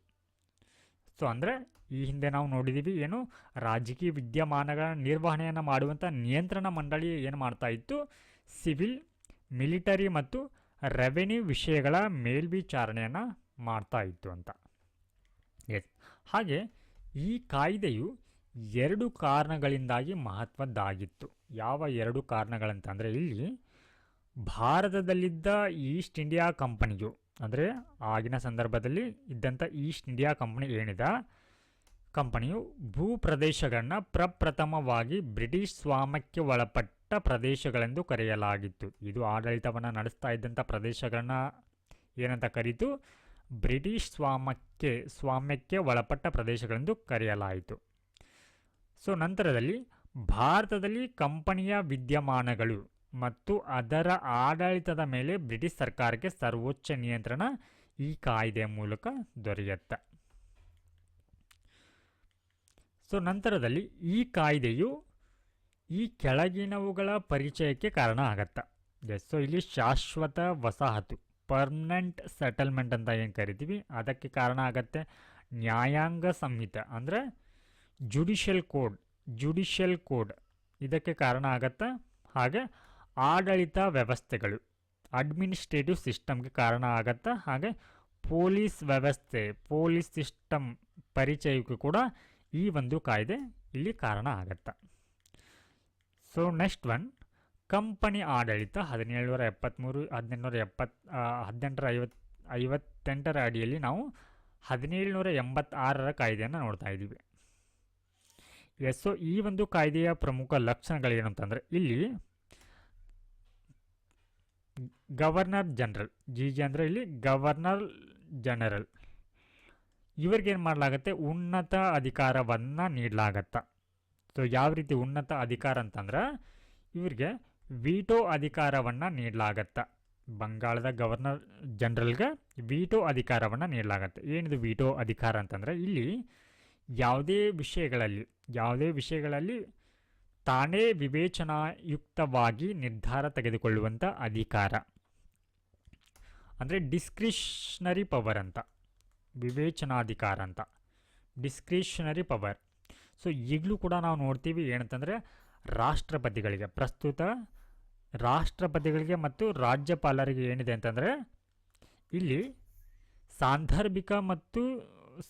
S1: ಸೊ ಅಂದರೆ ಈ ಹಿಂದೆ ನಾವು ನೋಡಿದ್ದೀವಿ ಏನು, ರಾಜಕೀಯ ವಿದ್ಯಮಾನಗಳ ನಿರ್ವಹಣೆಯನ್ನು ಮಾಡುವಂಥ ನಿಯಂತ್ರಣ ಮಂಡಳಿ ಏನು ಮಾಡ್ತಾ ಇತ್ತು, ಸಿವಿಲ್, ಮಿಲಿಟರಿ ಮತ್ತು ರೆವೆನ್ಯೂ ವಿಷಯಗಳ ಮೇಲ್ವಿಚಾರಣೆಯನ್ನು ಮಾಡ್ತಾ ಇತ್ತು ಅಂತ. ಎಸ್, ಹಾಗೆ ಈ ಕಾಯ್ದೆಯು 2 ಕಾರಣಗಳಿಂದಾಗಿ ಮಹತ್ವದ್ದಾಗಿತ್ತು. ಯಾವ 2 ಕಾರಣಗಳಂತಂದರೆ ಇಲ್ಲಿ ಭಾರತದಲ್ಲಿದ್ದ ಈಸ್ಟ್ ಇಂಡಿಯಾ ಕಂಪನಿಯು ಅಂದರೆ ಆಗಿನ ಸಂದರ್ಭದಲ್ಲಿ ಇದ್ದಂಥ ಈಸ್ಟ್ ಇಂಡಿಯಾ ಕಂಪನಿ ಏನಿದೆ ಕಂಪನಿಯು ಭೂ ಪ್ರದೇಶಗಳನ್ನು ಪ್ರಪ್ರಥಮವಾಗಿ ಬ್ರಿಟಿಷ್ ಸ್ವಾಮ್ಯಕ್ಕೆ ಒಳಪಟ್ಟ ಒಳಪಟ್ಟ ಪ್ರದೇಶಗಳೆಂದು ಕರೆಯಲಾಗಿತ್ತು. ಇದು ಆಡಳಿತವನ್ನು ನಡೆಸ್ತಾ ಇದ್ದಂಥ ಪ್ರದೇಶಗಳನ್ನ ಏನಂತ ಕರೀತು? ಬ್ರಿಟಿಷ್ ಸ್ವಾಮ್ಯಕ್ಕೆ ಒಳಪಟ್ಟ ಪ್ರದೇಶಗಳೆಂದು ಕರೆಯಲಾಯಿತು. ಸೊ ನಂತರದಲ್ಲಿ ಭಾರತದಲ್ಲಿ ಕಂಪನಿಯ ವಿದ್ಯಮಾನಗಳು ಮತ್ತು ಅದರ ಆಡಳಿತದ ಮೇಲೆ ಬ್ರಿಟಿಷ್ ಸರ್ಕಾರಕ್ಕೆ ಸರ್ವೋಚ್ಚ ನಿಯಂತ್ರಣ ಈ ಕಾಯ್ದೆಯ ಮೂಲಕ ದೊರೆಯುತ್ತೆ. ಸೊ ನಂತರದಲ್ಲಿ ಈ ಕಾಯ್ದೆಯು ಈ ಕೆಳಗಿನವುಗಳ ಪರಿಚಯಕ್ಕೆ ಕಾರಣ ಆಗತ್ತೆ. ಸೊ ಇಲ್ಲಿ ಶಾಶ್ವತ ವಸಾಹತು, ಪರ್ಮನೆಂಟ್ ಸೆಟಲ್ಮೆಂಟ್ ಅಂತ ಏನು ಕರಿತೀವಿ, ಅದಕ್ಕೆ ಕಾರಣ ಆಗತ್ತೆ. ನ್ಯಾಯಾಂಗ ಸಂಹಿತೆ ಅಂದರೆ ಜುಡಿಷಿಯಲ್ ಕೋಡ್ ಇದಕ್ಕೆ ಕಾರಣ ಆಗತ್ತೆ. ಹಾಗೆ ಆಡಳಿತ ವ್ಯವಸ್ಥೆಗಳು, ಅಡ್ಮಿನಿಸ್ಟ್ರೇಟಿವ್ ಸಿಸ್ಟಮ್ಗೆ ಕಾರಣ ಆಗತ್ತೆ. ಹಾಗೆ ಪೊಲೀಸ್ ವ್ಯವಸ್ಥೆ, ಪೊಲೀಸ್ ಸಿಸ್ಟಮ್ ಪರಿಚಯಕ್ಕೂ ಕೂಡ ಈ ಒಂದು ಕಾಯ್ದೆ ಇಲ್ಲಿ ಕಾರಣ ಆಗತ್ತೆ. ಸೊ ನೆಕ್ಸ್ಟ್ ಒನ್, ಕಂಪನಿ ಆಡಳಿತ 1858 ಅಡಿಯಲ್ಲಿ ನಾವು 1786 ಕಾಯ್ದೆಯನ್ನು ನೋಡ್ತಾ ಇದ್ದೀವಿ. ಸೊ ಈ ಒಂದು ಕಾಯ್ದೆಯ ಪ್ರಮುಖ ಲಕ್ಷಣಗಳೇನು ಅಂತಂದರೆ, ಇಲ್ಲಿ ಗವರ್ನರ್ ಜನರಲ್, ಜಿ ಅಂದರೆ ಇಲ್ಲಿ ಗವರ್ನರ್ ಜನರಲ್, ಇವ್ರಿಗೇನು ಮಾಡಲಾಗತ್ತೆ? ಉನ್ನತ ಅಧಿಕಾರವನ್ನು ನೀಡಲಾಗತ್ತೆ. ಸೊ ಯಾವ ರೀತಿ ಉನ್ನತ ಅಧಿಕಾರ ಅಂತಂದ್ರೆ, ಇವ್ರಿಗೆ ವೀಟೋ ಅಧಿಕಾರವನ್ನು ನೀಡಲಾಗತ್ತೆ. ಬಂಗಾಳದ ಗವರ್ನರ್ ಜನರಲ್ಗೆ ವೀಟೋ ಅಧಿಕಾರವನ್ನು ನೀಡಲಾಗತ್ತೆ. ಏನಿದು ವೀಟೋ ಅಧಿಕಾರ ಅಂತಂದರೆ, ಇಲ್ಲಿ ಯಾವುದೇ ವಿಷಯಗಳಲ್ಲಿ ತಾನೇ ವಿವೇಚನಾಯುಕ್ತವಾಗಿ ನಿರ್ಧಾರ ತೆಗೆದುಕೊಳ್ಳುವಂಥ ಅಧಿಕಾರ ಅಂದರೆ ಡಿಸ್ಕ್ರಿಷನರಿ ಪವರ್ ಅಂತ, ವಿವೇಚನಾಧಿಕಾರ ಅಂತ, ಡಿಸ್ಕ್ರಿಷನರಿ ಪವರ್. ಸೊ ಈಗಲೂ ಕೂಡ ನಾವು ನೋಡ್ತೀವಿ ಏನಂತಂದರೆ, ರಾಷ್ಟ್ರಪತಿಗಳಿಗೆ ಮತ್ತು ರಾಜ್ಯಪಾಲರಿಗೆ ಏನಿದೆ ಅಂತಂದರೆ, ಇಲ್ಲಿ ಸಾಂದರ್ಭಿಕ ಮತ್ತು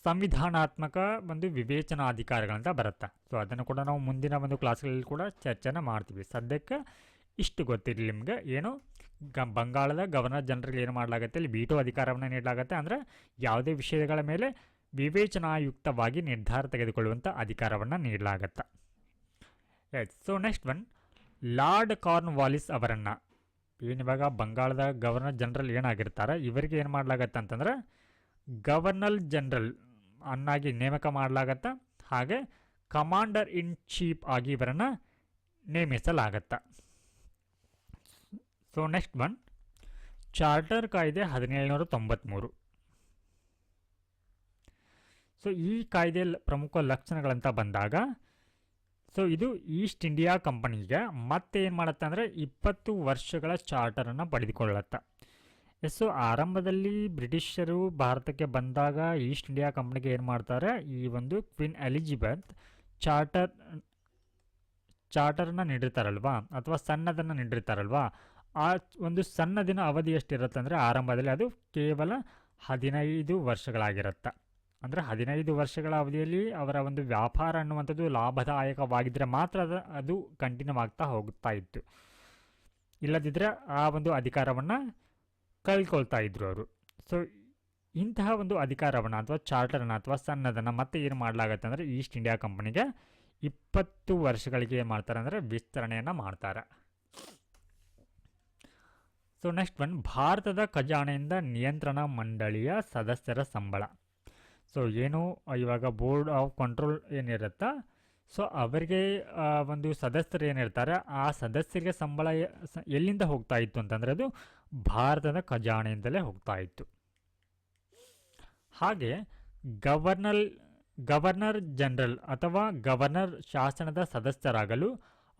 S1: ಸಂವಿಧಾನಾತ್ಮಕ ಒಂದು ವಿವೇಚನಾಧಿಕಾರಗಳಂತ ಬರುತ್ತೆ. ಸೊ ಅದನ್ನು ಕೂಡ ನಾವು ಮುಂದಿನ ಒಂದು ಕ್ಲಾಸ್ಗಳಲ್ಲಿ ಕೂಡ ಚರ್ಚೆನ ಮಾಡ್ತೀವಿ. ಸದ್ಯಕ್ಕೆ ಇಷ್ಟು ಗೊತ್ತಿರಲಿ ನಿಮಗೆ, ಏನು ಬಂಗಾಳದ ಗವರ್ನರ್ ಜನರಲ್ಗೆ ಏನು ಮಾಡಲಾಗುತ್ತೆ? ಇಲ್ಲಿ ವೀಟೋ ಅಧಿಕಾರವನ್ನು ನೀಡಲಾಗುತ್ತೆ. ಅಂದರೆ ಯಾವುದೇ ವಿಷಯಗಳ ಮೇಲೆ ವಿವೇಚನಾಯುಕ್ತವಾಗಿ ನಿರ್ಧಾರ ತೆಗೆದುಕೊಳ್ಳುವಂಥ ಅಧಿಕಾರವನ್ನು ನೀಡಲಾಗತ್ತೆ. So next one, lord Cornwallis ಅವರನ್ನು, ಏನಿವಾಗ ಬಂಗಾಳದ ಗವರ್ನರ್ ಜನರಲ್ ಏನಾಗಿರ್ತಾರೆ, ಇವರಿಗೆ ಏನು ಮಾಡಲಾಗತ್ತೆ ಅಂತಂದ್ರೆ ಗವರ್ನರ್ ಜನರಲ್ ಅನ್ನಾಗಿ ನೇಮಕ ಮಾಡಲಾಗತ್ತೆ. ಹಾಗೆ ಕಮಾಂಡರ್ ಇನ್ ಚೀಫ್ ಆಗಿ ಇವರನ್ನು ನೇಮಿಸಲಾಗತ್ತೆ. ಸೊ ನೆಕ್ಸ್ಟ್ ಒನ್, ಚಾರ್ಟರ್ ಕಾಯ್ದೆ 1793. ಸೊ ಈ ಕಾಯ್ದೆ ಪ್ರಮುಖ ಲಕ್ಷಣಗಳಂತ ಬಂದಾಗ, ಸೊ ಇದು ಈಸ್ಟ್ ಇಂಡಿಯಾ ಕಂಪನಿಗೆ ಮತ್ತೆ ಏನು ಮಾಡುತ್ತೆ ಅಂದರೆ 20 ವರ್ಷಗಳ ಚಾರ್ಟರನ್ನು ಪಡೆದುಕೊಳ್ಳುತ್ತೆ. ಸೊ ಆರಂಭದಲ್ಲಿ ಬ್ರಿಟಿಷರು ಭಾರತಕ್ಕೆ ಬಂದಾಗ ಈಸ್ಟ್ ಇಂಡಿಯಾ ಕಂಪನಿಗೆ ಏನು ಮಾಡ್ತಾರೆ, ಈ ಒಂದು ಕ್ವೀನ್ ಎಲಿಜಬೆತ್ ಚಾರ್ಟರನ್ನು ನೀಡಿರ್ತಾರಲ್ವಾ, ಅಥವಾ ಸನ್ನದನ್ನು ನೀಡಿರ್ತಾರಲ್ವಾ, ಆ ಒಂದು ಸನ್ನದಿನ ಅವಧಿ ಎಷ್ಟಿರುತ್ತೆ ಅಂದರೆ ಆರಂಭದಲ್ಲಿ ಅದು ಕೇವಲ 15 ವರ್ಷಗಳಾಗಿರುತ್ತೆ. ಅಂದರೆ 15 ವರ್ಷಗಳ ಅವಧಿಯಲ್ಲಿ ಅವರ ಒಂದು ವ್ಯಾಪಾರ ಅನ್ನುವಂಥದ್ದು ಲಾಭದಾಯಕವಾಗಿದ್ದರೆ ಮಾತ್ರ ಅದು ಕಂಟಿನ್ಯೂ ಆಗ್ತಾ ಹೋಗ್ತಾ ಇತ್ತು. ಇಲ್ಲದಿದ್ದರೆ ಆ ಒಂದು ಅಧಿಕಾರವನ್ನು ಕಳ್ಕೊಳ್ತಾ ಇದ್ರು ಅವರು. ಸೊ ಇಂತಹ ಒಂದು ಅಧಿಕಾರವನ್ನು ಅಥವಾ ಚಾರ್ಟರನ್ನು ಅಥವಾ ಸನ್ನದನ್ನು ಮತ್ತೆ ಏನು ಮಾಡಲಾಗತ್ತೆ ಅಂದರೆ ಈಸ್ಟ್ ಇಂಡಿಯಾ ಕಂಪನಿಗೆ 20 ವರ್ಷಗಳಿಗೆ ಏನು ಮಾಡ್ತಾರೆ ಅಂದರೆ ವಿಸ್ತರಣೆಯನ್ನು ಮಾಡ್ತಾರೆ. ಸೊ ನೆಕ್ಸ್ಟ್ ಒನ್, ಭಾರತದ ಖಜಾನೆಯಿಂದ ನಿಯಂತ್ರಣ ಮಂಡಳಿಯ ಸದಸ್ಯರ ಸಂಬಳ. ಸೊ ಏನು ಇವಾಗ ಬೋರ್ಡ್ ಆಫ್ ಕಂಟ್ರೋಲ್ ಏನಿರುತ್ತಾ, ಸೊ ಅವರಿಗೆ ಒಂದು ಸದಸ್ಯರು ಏನಿರ್ತಾರೆ, ಆ ಸದಸ್ಯರಿಗೆ ಸಂಬಳ ಎಲ್ಲಿಂದ ಹೋಗ್ತಾ ಇತ್ತು ಅಂತಂದರೆ ಅದು ಭಾರತದ ಖಜಾನೆಯಿಂದಲೇ ಹೋಗ್ತಾ ಇತ್ತು. ಹಾಗೆ ಗವರ್ನರ್ ಜನರಲ್ ಅಥವಾ ಗವರ್ನರ್ ಶಾಸನದ ಸದಸ್ಯರಾಗಲು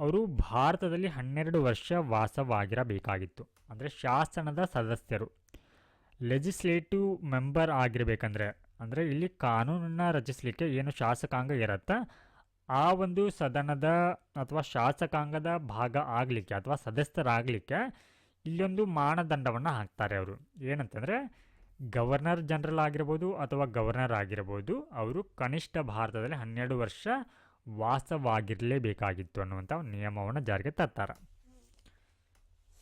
S1: ಅವರು ಭಾರತದಲ್ಲಿ 12 ವರ್ಷ ವಾಸವಾಗಿರಬೇಕಾಗಿತ್ತು. ಅಂದರೆ ಶಾಸನದ ಸದಸ್ಯರು ಲೆಜಿಸ್ಲೇಟಿವ್ ಮೆಂಬರ್ ಆಗಿರಬೇಕಂದ್ರೆ, ಅಂದರೆ ಇಲ್ಲಿ ಕಾನೂನನ್ನು ರಚಿಸಲಿಕ್ಕೆ ಏನು ಶಾಸಕಾಂಗ ಇರುತ್ತೆ, ಆ ಒಂದು ಸದನದ ಅಥವಾ ಶಾಸಕಾಂಗದ ಭಾಗ ಆಗಲಿಕ್ಕೆ ಅಥವಾ ಸದಸ್ಯರಾಗಲಿಕ್ಕೆ ಇಲ್ಲೊಂದು ಮಾನದಂಡವನ್ನು ಹಾಕ್ತಾರೆ ಅವರು. ಏನಂತಂದರೆ ಗವರ್ನರ್ ಜನರಲ್ ಆಗಿರ್ಬೋದು ಅಥವಾ ಗವರ್ನರ್ ಆಗಿರ್ಬೋದು, ಅವರು ಕನಿಷ್ಠ ಭಾರತದಲ್ಲಿ 12 ವರ್ಷ ವಾಸವಾಗಿರಲೇಬೇಕಾಗಿತ್ತು ಅನ್ನುವಂಥ ನಿಯಮವನ್ನು ಜಾರಿಗೆ ತರ್ತಾರೆ.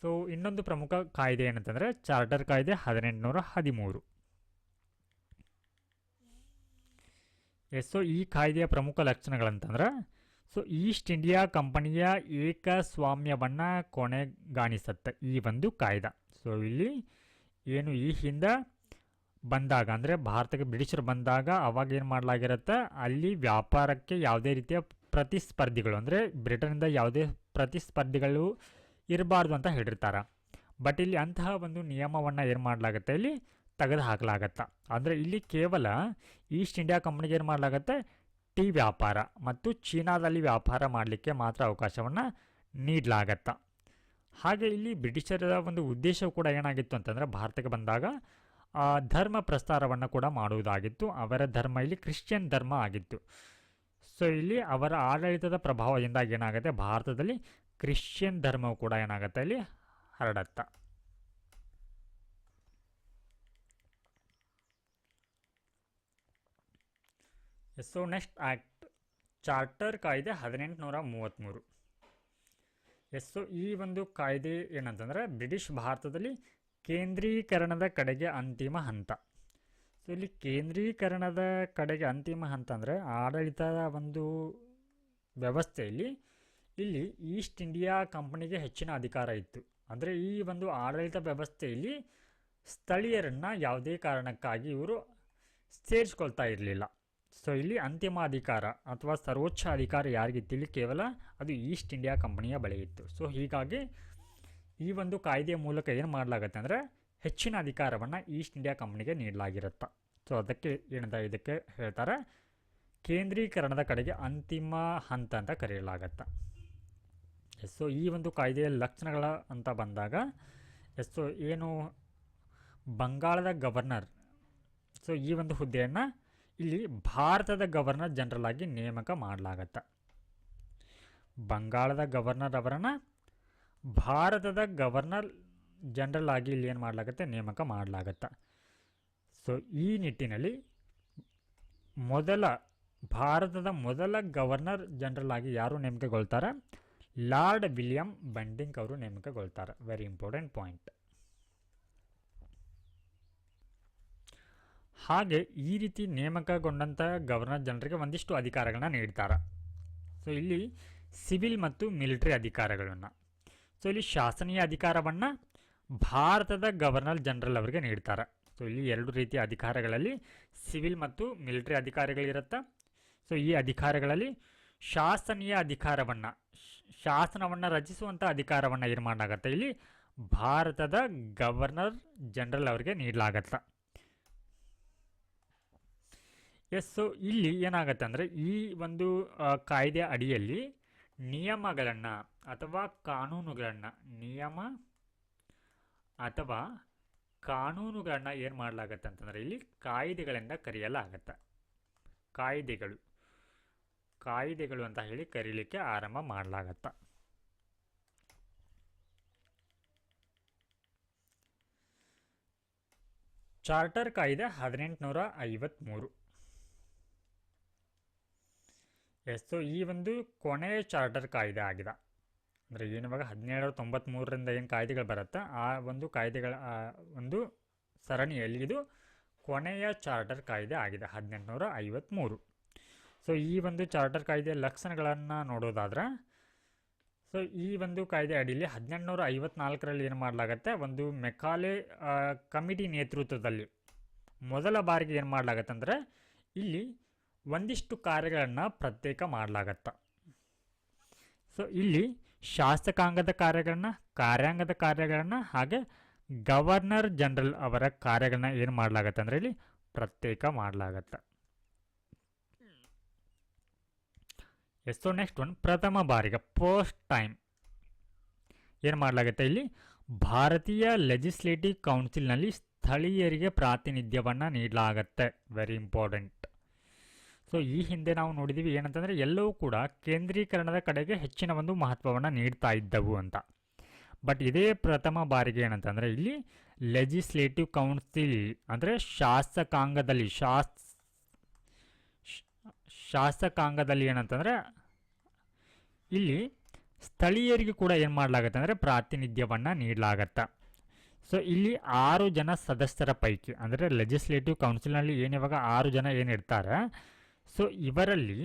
S1: ಸೊ ಇನ್ನೊಂದು ಪ್ರಮುಖ ಕಾಯ್ದೆ ಏನಂತಂದರೆ ಚಾರ್ಟರ್ ಕಾಯ್ದೆ 1813. ಸೊ ಈ ಕಾಯ್ದೆಯ ಪ್ರಮುಖ ಲಕ್ಷಣಗಳಂತಂದ್ರೆ, ಸೊ ಈಸ್ಟ್ ಇಂಡಿಯಾ ಕಂಪನಿಯ ಏಕಸ್ವಾಮ್ಯವನ್ನು ಕೊನೆಗಾಣಿಸುತ್ತೆ ಈ ಒಂದು ಕಾಯ್ದೆ. ಸೊ ಇಲ್ಲಿ ಏನು ಈ ಹಿಂದೆ ಬಂದಾಗ ಅಂದರೆ ಭಾರತಕ್ಕೆ ಬ್ರಿಟಿಷರು ಬಂದಾಗ ಅವಾಗ ಏನು ಮಾಡಲಾಗಿರುತ್ತೆ, ಅಲ್ಲಿ ವ್ಯಾಪಾರಕ್ಕೆ ಯಾವುದೇ ರೀತಿಯ ಪ್ರತಿಸ್ಪರ್ಧಿಗಳು ಅಂದರೆ ಬ್ರಿಟನ್ನಿಂದ ಯಾವುದೇ ಪ್ರತಿಸ್ಪರ್ಧಿಗಳು ಇರಬಾರ್ದು ಅಂತ ಹೇಳಿರ್ತಾರೆ. ಬಟ್ ಇಲ್ಲಿ ಅಂತಹ ಒಂದು ನಿಯಮವನ್ನು ಏನು ಮಾಡಲಾಗುತ್ತೆ, ಇಲ್ಲಿ ತೆಗೆದು ಹಾಕಲಾಗತ್ತೆ. ಅಂದರೆ ಇಲ್ಲಿ ಕೇವಲ ಈಸ್ಟ್ ಇಂಡಿಯಾ ಕಂಪ್ನಿಗೆ ಏನು ಮಾಡಲಾಗತ್ತೆ, ಟೀ ವ್ಯಾಪಾರ ಮತ್ತು ಚೀನಾದಲ್ಲಿ ವ್ಯಾಪಾರ ಮಾಡಲಿಕ್ಕೆ ಮಾತ್ರ ಅವಕಾಶವನ್ನು ನೀಡಲಾಗತ್ತೆ. ಹಾಗೆ ಇಲ್ಲಿ ಬ್ರಿಟಿಷರ ಒಂದು ಉದ್ದೇಶ ಕೂಡ ಏನಾಗಿತ್ತು ಅಂತಂದರೆ ಭಾರತಕ್ಕೆ ಬಂದಾಗ ಧರ್ಮ ಪ್ರಸ್ತಾರವನ್ನು ಕೂಡ ಮಾಡುವುದಾಗಿತ್ತು. ಅವರ ಧರ್ಮ ಇಲ್ಲಿ ಕ್ರಿಶ್ಚಿಯನ್ ಧರ್ಮ ಆಗಿತ್ತು. ಸೊ ಇಲ್ಲಿ ಅವರ ಆಡಳಿತದ ಪ್ರಭಾವದಿಂದಾಗಿ ಏನಾಗುತ್ತೆ, ಭಾರತದಲ್ಲಿ ಕ್ರಿಶ್ಚಿಯನ್ ಧರ್ಮವು ಕೂಡ ಏನಾಗುತ್ತೆ ಇಲ್ಲಿ ಹರಡತ್ತ. ಸೊ ನೆಕ್ಸ್ಟ್ ಆ್ಯಕ್ಟ್ ಚಾರ್ಟರ್ ಕಾಯ್ದೆ 1833. ಸೊ ಈ ಒಂದು ಕಾಯ್ದೆ ಏನಂತಂದರೆ ಬ್ರಿಟಿಷ್ ಭಾರತದಲ್ಲಿ ಕೇಂದ್ರೀಕರಣದ ಕಡೆಗೆ ಅಂತಿಮ ಹಂತ. ಸೊ ಇಲ್ಲಿ ಕೇಂದ್ರೀಕರಣದ ಕಡೆಗೆ ಅಂತಿಮ ಹಂತ ಅಂದರೆ ಆಡಳಿತದ ಒಂದು ವ್ಯವಸ್ಥೆಯಲ್ಲಿ ಇಲ್ಲಿ ಈಸ್ಟ್ ಇಂಡಿಯಾ ಕಂಪನಿಗೆ ಹೆಚ್ಚಿನ ಅಧಿಕಾರ ಇತ್ತು. ಅಂದರೆ ಈ ಒಂದು ಆಡಳಿತ ವ್ಯವಸ್ಥೆಯಲ್ಲಿ ಸ್ಥಳೀಯರನ್ನು ಯಾವುದೇ ಕಾರಣಕ್ಕಾಗಿ ಇವರು ಸೇರಿಸ್ಕೊಳ್ತಾ ಇರಲಿಲ್ಲ. ಸೊ ಇಲ್ಲಿ ಅಂತಿಮ ಅಧಿಕಾರ ಅಥವಾ ಸರ್ವೋಚ್ಚ ಅಧಿಕಾರ ಯಾರಿಗಿತ್ತು, ಇಲ್ಲಿ ಕೇವಲ ಅದು ಈಸ್ಟ್ ಇಂಡಿಯಾ ಕಂಪನಿಯ ಬಳಿ ಇತ್ತು. ಸೊ ಹೀಗಾಗಿ ಈ ಒಂದು ಕಾಯ್ದೆಯ ಮೂಲಕ ಏನು ಮಾಡಲಾಗತ್ತೆ ಅಂದರೆ ಹೆಚ್ಚಿನ ಅಧಿಕಾರವನ್ನು ಈಸ್ಟ್ ಇಂಡಿಯಾ ಕಂಪನಿಗೆ ನೀಡಲಾಗಿರುತ್ತೆ. ಸೊ ಅದಕ್ಕೆ ಇದಕ್ಕೆ ಹೇಳ್ತಾರೆ ಕೇಂದ್ರೀಕರಣದ ಕಡೆಗೆ ಅಂತಿಮ ಹಂತ ಅಂತ ಕರೆಯಲಾಗತ್ತೆ. ಸೊ ಈ ಒಂದು ಕಾಯ್ದೆಯ ಲಕ್ಷಣಗಳ ಅಂತ ಬಂದಾಗ ಸೊ ಏನು ಬಂಗಾಳದ ಗವರ್ನರ್, ಸೊ ಈ ಒಂದು ಹುದ್ದೆಯನ್ನು ಇಲ್ಲಿ ಭಾರತದ ಗವರ್ನರ್ ಜನರಲ್ ಆಗಿ ನೇಮಕ ಮಾಡಲಾಗತ್ತೆ. ಬಂಗಾಳದ ಗವರ್ನರ್ ಅವರನ್ನು ಭಾರತದ ಗವರ್ನರ್ ಜನರಲ್ ಆಗಿ ಇಲ್ಲಿ ಏನು ಮಾಡಲಾಗುತ್ತೆ, ನೇಮಕ ಮಾಡಲಾಗತ್ತೆ. ಸೊ ಈ ನಿಟ್ಟಿನಲ್ಲಿ ಭಾರತದ ಮೊದಲ ಗವರ್ನರ್ ಜನರಲ್ ಆಗಿ ಯಾರು ನೇಮಕಗೊಳ್ತಾರೆ, ಲಾರ್ಡ್ ವಿಲಿಯಂ ಬೆಂಟಿಂಕ್ ಅವರು ನೇಮಕಗೊಳ್ತಾರೆ. Very important point. ಹಾಗೆ ಈ ರೀತಿ ನೇಮಕಗೊಂಡಂಥ ಗವರ್ನರ್ ಜನರಿಗೆ ಒಂದಿಷ್ಟು ಅಧಿಕಾರಗಳನ್ನ ನೀಡ್ತಾರೆ. ಸೊ ಇಲ್ಲಿ ಸಿವಿಲ್ ಮತ್ತು ಮಿಲಿಟರಿ ಅಧಿಕಾರಗಳನ್ನು, ಸೊ ಇಲ್ಲಿ ಶಾಸನೀಯ ಅಧಿಕಾರವನ್ನು ಭಾರತದ ಗವರ್ನರ್ ಜನರಲ್ ಅವರಿಗೆ ನೀಡ್ತಾರೆ. ಸೊ ಇಲ್ಲಿ ಎರಡು ರೀತಿಯ ಅಧಿಕಾರಗಳಲ್ಲಿ ಸಿವಿಲ್ ಮತ್ತು ಮಿಲಿಟರಿ ಅಧಿಕಾರಿಗಳಿರುತ್ತೆ. ಸೊ ಈ ಅಧಿಕಾರಗಳಲ್ಲಿ ಶಾಸನೀಯ ಅಧಿಕಾರವನ್ನು, ಶಾಸನವನ್ನು ರಚಿಸುವಂಥ ಅಧಿಕಾರವನ್ನು ಏನು ಮಾಡಲಾಗತ್ತೆ, ಇಲ್ಲಿ ಭಾರತದ ಗವರ್ನರ್ ಜನರಲ್ ಅವರಿಗೆ ನೀಡಲಾಗತ್ತೆ. ಸೊ ಇಲ್ಲಿ ಏನಾಗುತ್ತೆ ಅಂದರೆ ಈ ಒಂದು ಕಾಯ್ದೆ ಅಡಿಯಲ್ಲಿ ನಿಯಮಗಳನ್ನು ಅಥವಾ ಕಾನೂನುಗಳನ್ನು ಏನು ಮಾಡಲಾಗತ್ತೆ ಅಂತಂದರೆ ಇಲ್ಲಿ ಕಾಯ್ದೆಗಳಿಂದ ಕರೆಯಲಾಗತ್ತೆ. ಕಾಯ್ದೆಗಳು ಅಂತ ಹೇಳಿ ಕರೀಲಿಕ್ಕೆ ಆರಂಭ ಮಾಡಲಾಗತ್ತೆ. ಚಾರ್ಟರ್ ಕಾಯ್ದೆ 1853. ಸೊ ಈ ಒಂದು ಕೊನೆಯ ಚಾರ್ಟರ್ ಕಾಯ್ದೆ ಆಗಿದೆ. ಅಂದರೆ ಏನಿವಾಗ 1793ರಿಂದ ಏನು ಕಾಯ್ದೆಗಳು ಬರುತ್ತೆ ಆ ಒಂದು ಕಾಯ್ದೆಗಳ ಒಂದು ಸರಣಿಯಲ್ಲಿ ಇದು ಕೊನೆಯ ಚಾರ್ಟರ್ ಕಾಯ್ದೆ ಆಗಿದೆ 1853. ಸೊ ಈ ಒಂದು ಚಾರ್ಟರ್ ಕಾಯ್ದೆಯ ಲಕ್ಷಣಗಳನ್ನು ನೋಡೋದಾದ್ರೆ, ಸೊ ಈ ಒಂದು ಕಾಯ್ದೆ ಅಡಿಯಲ್ಲಿ 1854ರಲ್ಲಿ ಏನು ಮಾಡಲಾಗತ್ತೆ, ಒಂದು ಮೆಕಾಲೆ ಕಮಿಟಿ ನೇತೃತ್ವದಲ್ಲಿ ಮೊದಲ ಬಾರಿಗೆ ಏನು ಮಾಡಲಾಗತ್ತೆ ಅಂದರೆ ಇಲ್ಲಿ ಒಂದಿಷ್ಟು ಕಾರ್ಯಗಳನ್ನು ಪ್ರತ್ಯೇಕ ಮಾಡಲಾಗತ್ತೆ. ಸೊ ಇಲ್ಲಿ ಶಾಸಕಾಂಗದ ಕಾರ್ಯಗಳನ್ನ, ಕಾರ್ಯಾಂಗದ ಕಾರ್ಯಗಳನ್ನು ಹಾಗೆ ಗವರ್ನರ್ ಜನರಲ್ ಅವರ ಕಾರ್ಯಗಳನ್ನ ಏನು ಮಾಡಲಾಗತ್ತೆ ಅಂದರೆ ಇಲ್ಲಿ ಪ್ರತ್ಯೇಕ ಮಾಡಲಾಗತ್ತೆ. ಸೊ ನೆಕ್ಸ್ಟ್ ಒನ್, ಪ್ರಥಮ ಬಾರಿಗೆ ಫಸ್ಟ್ ಟೈಮ್ ಏನು ಮಾಡಲಾಗುತ್ತೆ, ಇಲ್ಲಿ ಭಾರತೀಯ ಲೆಜಿಸ್ಲೇಟಿವ್ ಕೌನ್ಸಿಲ್ನಲ್ಲಿ ಸ್ಥಳೀಯರಿಗೆ ಪ್ರಾತಿನಿಧ್ಯವನ್ನು ನೀಡಲಾಗತ್ತೆ. Very important. ಸೊ ಈ ಹಿಂದೆ ನಾವು ನೋಡಿದ್ದೀವಿ ಏನಂತಂದರೆ ಎಲ್ಲವೂ ಕೂಡ ಕೇಂದ್ರೀಕರಣದ ಕಡೆಗೆ ಹೆಚ್ಚಿನ ಒಂದು ಮಹತ್ವವನ್ನು ನೀಡ್ತಾ ಇದ್ದವು ಅಂತ. ಬಟ್ ಇದೇ ಪ್ರಥಮ ಬಾರಿಗೆ ಏನಂತಂದರೆ ಇಲ್ಲಿ ಲೆಜಿಸ್ಲೇಟಿವ್ ಕೌನ್ಸಿಲ್ ಅಂದರೆ ಶಾಸಕಾಂಗದಲ್ಲಿ ಏನಂತಂದರೆ ಇಲ್ಲಿ ಸ್ಥಳೀಯರಿಗೆ ಕೂಡ ಏನು ಮಾಡಲಾಗತ್ತೆ ಅಂದರೆ ಪ್ರಾತಿನಿಧ್ಯವನ್ನು ನೀಡಲಾಗತ್ತೆ. ಸೊ ಇಲ್ಲಿ 6 ಜನ ಸದಸ್ಯರ ಪೈಕಿ ಅಂದರೆ ಲೆಜಿಸ್ಲೇಟಿವ್ ಕೌನ್ಸಿಲ್ನಲ್ಲಿ ಏನಿವಾಗ 6 ಜನ ಏನಿರ್ತಾರೆ, ಸೊ ಇವರಲ್ಲಿ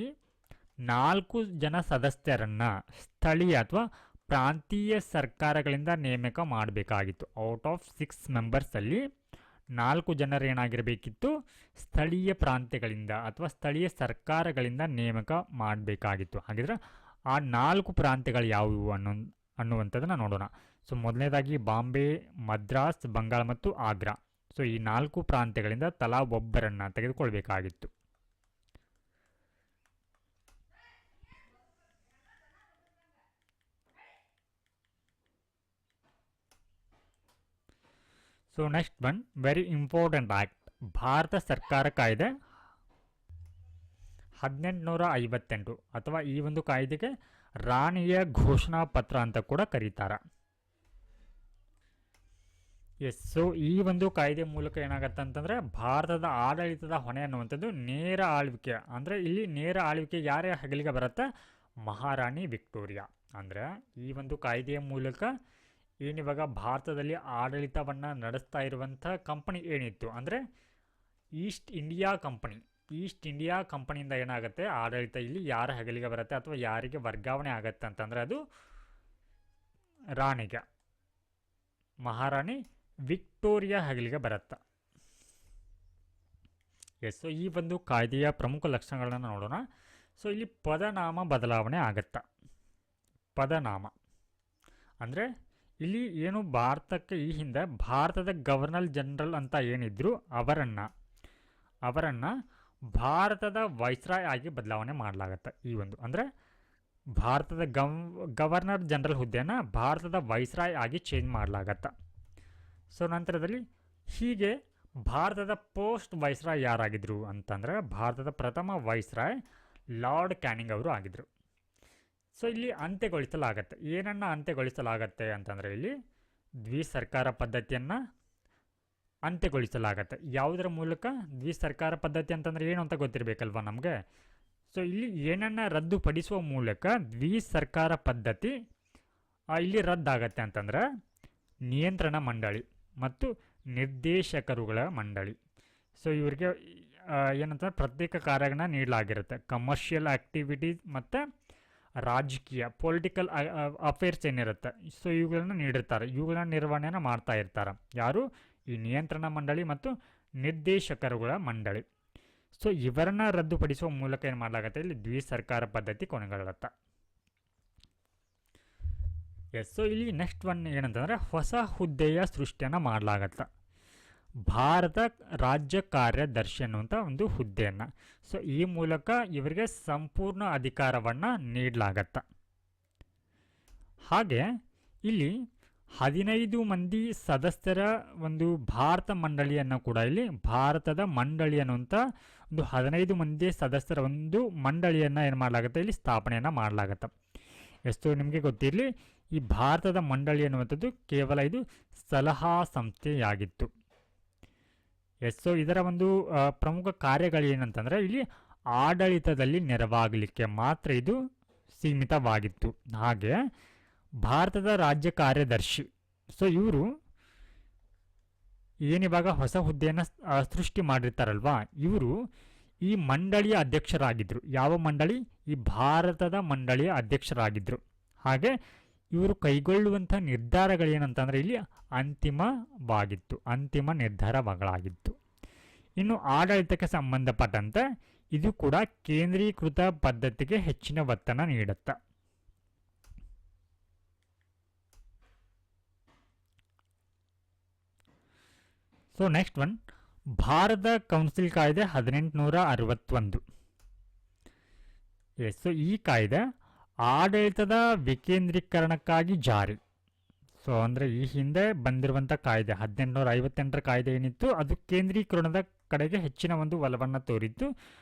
S1: 4 ಜನ ಸದಸ್ಯರನ್ನು ಸ್ಥಳೀಯ ಅಥವಾ ಪ್ರಾಂತೀಯ ಸರ್ಕಾರಗಳಿಂದ ನೇಮಕ ಮಾಡಬೇಕಾಗಿತ್ತು. ಔಟ್ ಆಫ್ 6 ಮೆಂಬರ್ಸಲ್ಲಿ 4 ಜನರು ಏನಾಗಿರಬೇಕಿತ್ತು, ಸ್ಥಳೀಯ ಪ್ರಾಂತ್ಯಗಳಿಂದ ಅಥವಾ ಸ್ಥಳೀಯ ಸರ್ಕಾರಗಳಿಂದ ನೇಮಕ ಮಾಡಬೇಕಾಗಿತ್ತು. ಹಾಗಿದ್ರೆ ಆ 4 ಪ್ರಾಂತ್ಯಗಳು ಯಾವುವು ಅನ್ನುವಂಥದ್ದನ್ನು ನೋಡೋಣ. ಸೊ ಮೊದಲನೇದಾಗಿ ಬಾಂಬೆ, ಮದ್ರಾಸ್, ಬಂಗಾಳ ಮತ್ತು ಆಗ್ರಾ. ಸೊ ಈ 4 ಪ್ರಾಂತ್ಯಗಳಿಂದ ತಲಾ ಒಬ್ಬರನ್ನು ತೆಗೆದುಕೊಳ್ಬೇಕಾಗಿತ್ತು. So next one very important act, ಭಾರತ ಸರ್ಕಾರ ಕಾಯ್ದೆ 1858 ಅಥವಾ ಈ ಒಂದು ಕಾಯ್ದೆಗೆ ರಾಣಿಯ ಘೋಷಣಾ ಪತ್ರ ಅಂತ ಕೂಡ ಕರೀತಾರೆ. ಎಸ್, ಸೊ ಈ ಒಂದು ಕಾಯ್ದೆ ಮೂಲಕ ಏನಾಗುತ್ತೆ ಅಂತಂದರೆ ಭಾರತದ ಆಡಳಿತದ ಹೊಣೆ ಅನ್ನುವಂಥದ್ದು ನೇರ ಆಳ್ವಿಕೆ, ಅಂದರೆ ಇಲ್ಲಿ ನೇರ ಆಳ್ವಿಕೆ ಯಾರೇ ಹೆಗಲಿಗೆ ಬರುತ್ತೆ, ಮಹಾರಾಣಿ ವಿಕ್ಟೋರಿಯಾ. ಅಂದರೆ ಈ ಒಂದು ಕಾಯ್ದೆಯ ಮೂಲಕ ಏನಿವಾಗ ಭಾರತದಲ್ಲಿ ಆಡಳಿತವನ್ನು ನಡೆಸ್ತಾ ಇರುವಂಥ ಕಂಪನಿ ಏನಿತ್ತು ಅಂದರೆ ಈಸ್ಟ್ ಇಂಡಿಯಾ ಕಂಪನಿಯಿಂದ ಏನಾಗುತ್ತೆ ಆಡಳಿತ ಇಲ್ಲಿ ಯಾರ ಹೆಗಲಿಗೆ ಬರುತ್ತೆ ಅಥವಾ ಯಾರಿಗೆ ವರ್ಗಾವಣೆ ಆಗುತ್ತೆ ಅಂತಂದರೆ ಅದು ರಾಣಿಗೆ, ಮಹಾರಾಣಿ ವಿಕ್ಟೋರಿಯಾ ಹೆಗಲಿಗೆ ಬರುತ್ತೆ. ಎಸ್, ಸೊ ಈ ಒಂದು ಕಾಯ್ದೆಯ ಪ್ರಮುಖ ಲಕ್ಷಣಗಳನ್ನು ನೋಡೋಣ. ಸೊ ಇಲ್ಲಿ ಪದನಾಮ ಬದಲಾವಣೆ ಆಗುತ್ತೆ. ಪದನಾಮ ಅಂದರೆ ಇಲ್ಲಿ ಏನು ಭಾರತಕ್ಕೆ ಈ ಹಿಂದೆ ಭಾರತದ ಗವರ್ನರ್ ಜನರಲ್ ಅಂತ ಏನಿದ್ರು ಅವರನ್ನು ಭಾರತದ ವೈಸ್ರಾಯ್ ಆಗಿ ಬದಲಾವಣೆ ಮಾಡಲಾಗತ್ತೆ. ಈ ಒಂದು ಅಂದರೆ ಭಾರತದ ಗವರ್ನರ್ ಜನರಲ್ ಹುದ್ದೆಯನ್ನು ಭಾರತದ ವೈಸ್ರಾಯ್ ಆಗಿ ಚೇಂಜ್ ಮಾಡಲಾಗತ್ತೆ. ಸೊ ನಂತರದಲ್ಲಿ ಹೀಗೆ ಭಾರತದ ಪೋಸ್ಟ್ ವೈಸ್ರಾಯ್ ಯಾರಾಗಿದ್ದರು ಅಂತಂದರೆ ಭಾರತದ ಪ್ರಥಮ ವೈಸ್ರಾಯ್ ಲಾರ್ಡ್ ಕ್ಯಾನಿಂಗ್ ಅವರು ಆಗಿದ್ದರು. ಸೊ ಇಲ್ಲಿ ಅಂತ್ಯಗೊಳಿಸಲಾಗತ್ತೆ. ಏನನ್ನು ಅಂತ್ಯಗೊಳಿಸಲಾಗತ್ತೆ ಅಂತಂದರೆ ಇಲ್ಲಿ ದ್ವಿಸರ್ಕಾರ ಪದ್ಧತಿಯನ್ನು ಅಂತ್ಯಗೊಳಿಸಲಾಗತ್ತೆ. ಯಾವುದರ ಮೂಲಕ? ದ್ವಿಸರ್ಕಾರ ಪದ್ಧತಿ ಅಂತಂದರೆ ಏನು ಅಂತ ಗೊತ್ತಿರಬೇಕಲ್ವ ನಮಗೆ. ಸೊ ಇಲ್ಲಿ ಏನನ್ನು ರದ್ದುಪಡಿಸುವ ಮೂಲಕ ದ್ವಿಸರ್ಕಾರ ಪದ್ಧತಿ ಇಲ್ಲಿ ರದ್ದಾಗತ್ತೆ ಅಂತಂದರೆ ನಿಯಂತ್ರಣ ಮಂಡಳಿ ಮತ್ತು ನಿರ್ದೇಶಕರುಗಳ ಮಂಡಳಿ. ಸೊ ಇವರಿಗೆ ಏನಂತಂದ್ರೆ ಪ್ರತ್ಯೇಕ ಕಾರ್ಯಗಳನ್ನ ನೀಡಲಾಗಿರುತ್ತೆ. ಕಮರ್ಷಿಯಲ್ ಆ್ಯಕ್ಟಿವಿಟೀಸ್ ಮತ್ತು ರಾಜಕೀಯ ಪೊಲಿಟಿಕಲ್ ಅಫೇರ್ಸ್ ಏನಿರುತ್ತೆ, ಸೊ ಇವುಗಳನ್ನ ನೀಡಿರ್ತಾರೆ. ಇವುಗಳನ್ನ ನಿರ್ವಹಣೆಯನ್ನು ಮಾಡ್ತಾ ಇರ್ತಾರೆ ಯಾರು? ಈ ನಿಯಂತ್ರಣ ಮಂಡಳಿ ಮತ್ತು ನಿರ್ದೇಶಕರುಗಳ ಮಂಡಳಿ. ಸೊ ಇವರನ್ನ ರದ್ದುಪಡಿಸುವ ಮೂಲಕ ಏನು ಮಾಡಲಾಗುತ್ತೆ, ಇಲ್ಲಿ ದ್ವಿಸರ್ಕಾರ ಪದ್ಧತಿ ಕೊನೆಗೊಳ್ಳುತ್ತೆ. ಎಸ್, ಸೊ ಇಲ್ಲಿ ನೆಕ್ಸ್ಟ್ ಒನ್ ಏನಂತಂದರೆ ಹೊಸ ಹುದ್ದೆಯ ಸೃಷ್ಟಿಯನ್ನು ಮಾಡಲಾಗತ್ತೆ. ಭಾರತ ರಾಜ್ಯ ಕಾರ್ಯದರ್ಶಿ ಅನ್ನುವಂಥ ಒಂದು ಹುದ್ದೆಯನ್ನು. ಸೊ ಈ ಮೂಲಕ ಇವರಿಗೆ ಸಂಪೂರ್ಣ ಅಧಿಕಾರವನ್ನು ನೀಡಲಾಗತ್ತೆ. ಹಾಗೆ ಇಲ್ಲಿ 15 ಮಂದಿ ಸದಸ್ಯರ ಒಂದು ಭಾರತ ಮಂಡಳಿಯನ್ನು ಕೂಡ ಇಲ್ಲಿ ಭಾರತದ ಮಂಡಳಿ ಅನ್ನುವಂಥ ಒಂದು 15 ಮಂದಿ ಸದಸ್ಯರ ಒಂದು ಮಂಡಳಿಯನ್ನು ಏನು ಮಾಡಲಾಗುತ್ತೆ, ಇಲ್ಲಿ ಸ್ಥಾಪನೆಯನ್ನು ಮಾಡಲಾಗತ್ತೆ. ಎಷ್ಟು ನಿಮಗೆ ಗೊತ್ತಿರಲಿ, ಈ ಭಾರತದ ಮಂಡಳಿ ಅನ್ನುವಂಥದ್ದು ಕೇವಲ ಇದು ಸಲಹಾ ಸಂಸ್ಥೆಯಾಗಿತ್ತು. ಎಸ್, ಸೊ ಇದರ ಒಂದು ಪ್ರಮುಖ ಕಾರ್ಯಗಳು ಏನಂತಂದರೆ ಇಲ್ಲಿ ಆಡಳಿತದಲ್ಲಿ ನೆರವಾಗಲಿಕ್ಕೆ ಮಾತ್ರ ಇದು ಸೀಮಿತವಾಗಿತ್ತು. ಹಾಗೆ ಭಾರತದ ರಾಜ್ಯ ಕಾರ್ಯದರ್ಶಿ, ಸೊ ಇವರು ಏನಿವಾಗ ಹೊಸ ಹುದ್ದೆಯನ್ನು ಸೃಷ್ಟಿ ಮಾಡಿರ್ತಾರಲ್ವಾ, ಇವರು ಈ ಮಂಡಳಿಯ ಅಧ್ಯಕ್ಷರಾಗಿದ್ದರು. ಯಾವ ಮಂಡಳಿ? ಈ ಭಾರತದ ಮಂಡಳಿಯ ಅಧ್ಯಕ್ಷರಾಗಿದ್ದರು. ಹಾಗೆ ಇವರು ಕೈಗೊಳ್ಳುವಂಥ ನಿರ್ಧಾರಗಳೇನಂತಂದರೆ ಇಲ್ಲಿ ಅಂತಿಮವಾಗಿತ್ತು, ಅಂತಿಮ ನಿರ್ಧಾರಗಳಾಗಿತ್ತು. ಇನ್ನು ಆಡಳಿತಕ್ಕೆ ಸಂಬಂಧಪಟ್ಟಂತೆ ಇದು ಕೂಡ ಕೇಂದ್ರೀಕೃತ ಪದ್ಧತಿಗೆ ಹೆಚ್ಚಿನ ಒತ್ತನ್ನು ನೀಡುತ್ತೆ. So next one Bharat council ಕಾಯ್ದೆ 1861. ಎಸ್, ಸೊ ಈ ಕಾಯ್ದೆ ಆಡಳಿತದ ವಿಕೇಂದ್ರೀಕರಣಕ್ಕಾಗಿ ಜಾರಿ. ಸೊ ಅಂದರೆ ಈ ಹಿಂದೆ ಬಂದಿರುವಂಥ ಕಾಯ್ದೆ 1858ರ ಕಾಯ್ದೆ ಏನಿತ್ತು ಅದು ಕೇಂದ್ರೀಕರಣದ ಕಡೆಗೆ ಹೆಚ್ಚಿನ ಒಂದು ಒಲವನ್ನು ತೋರಿತ್ತು.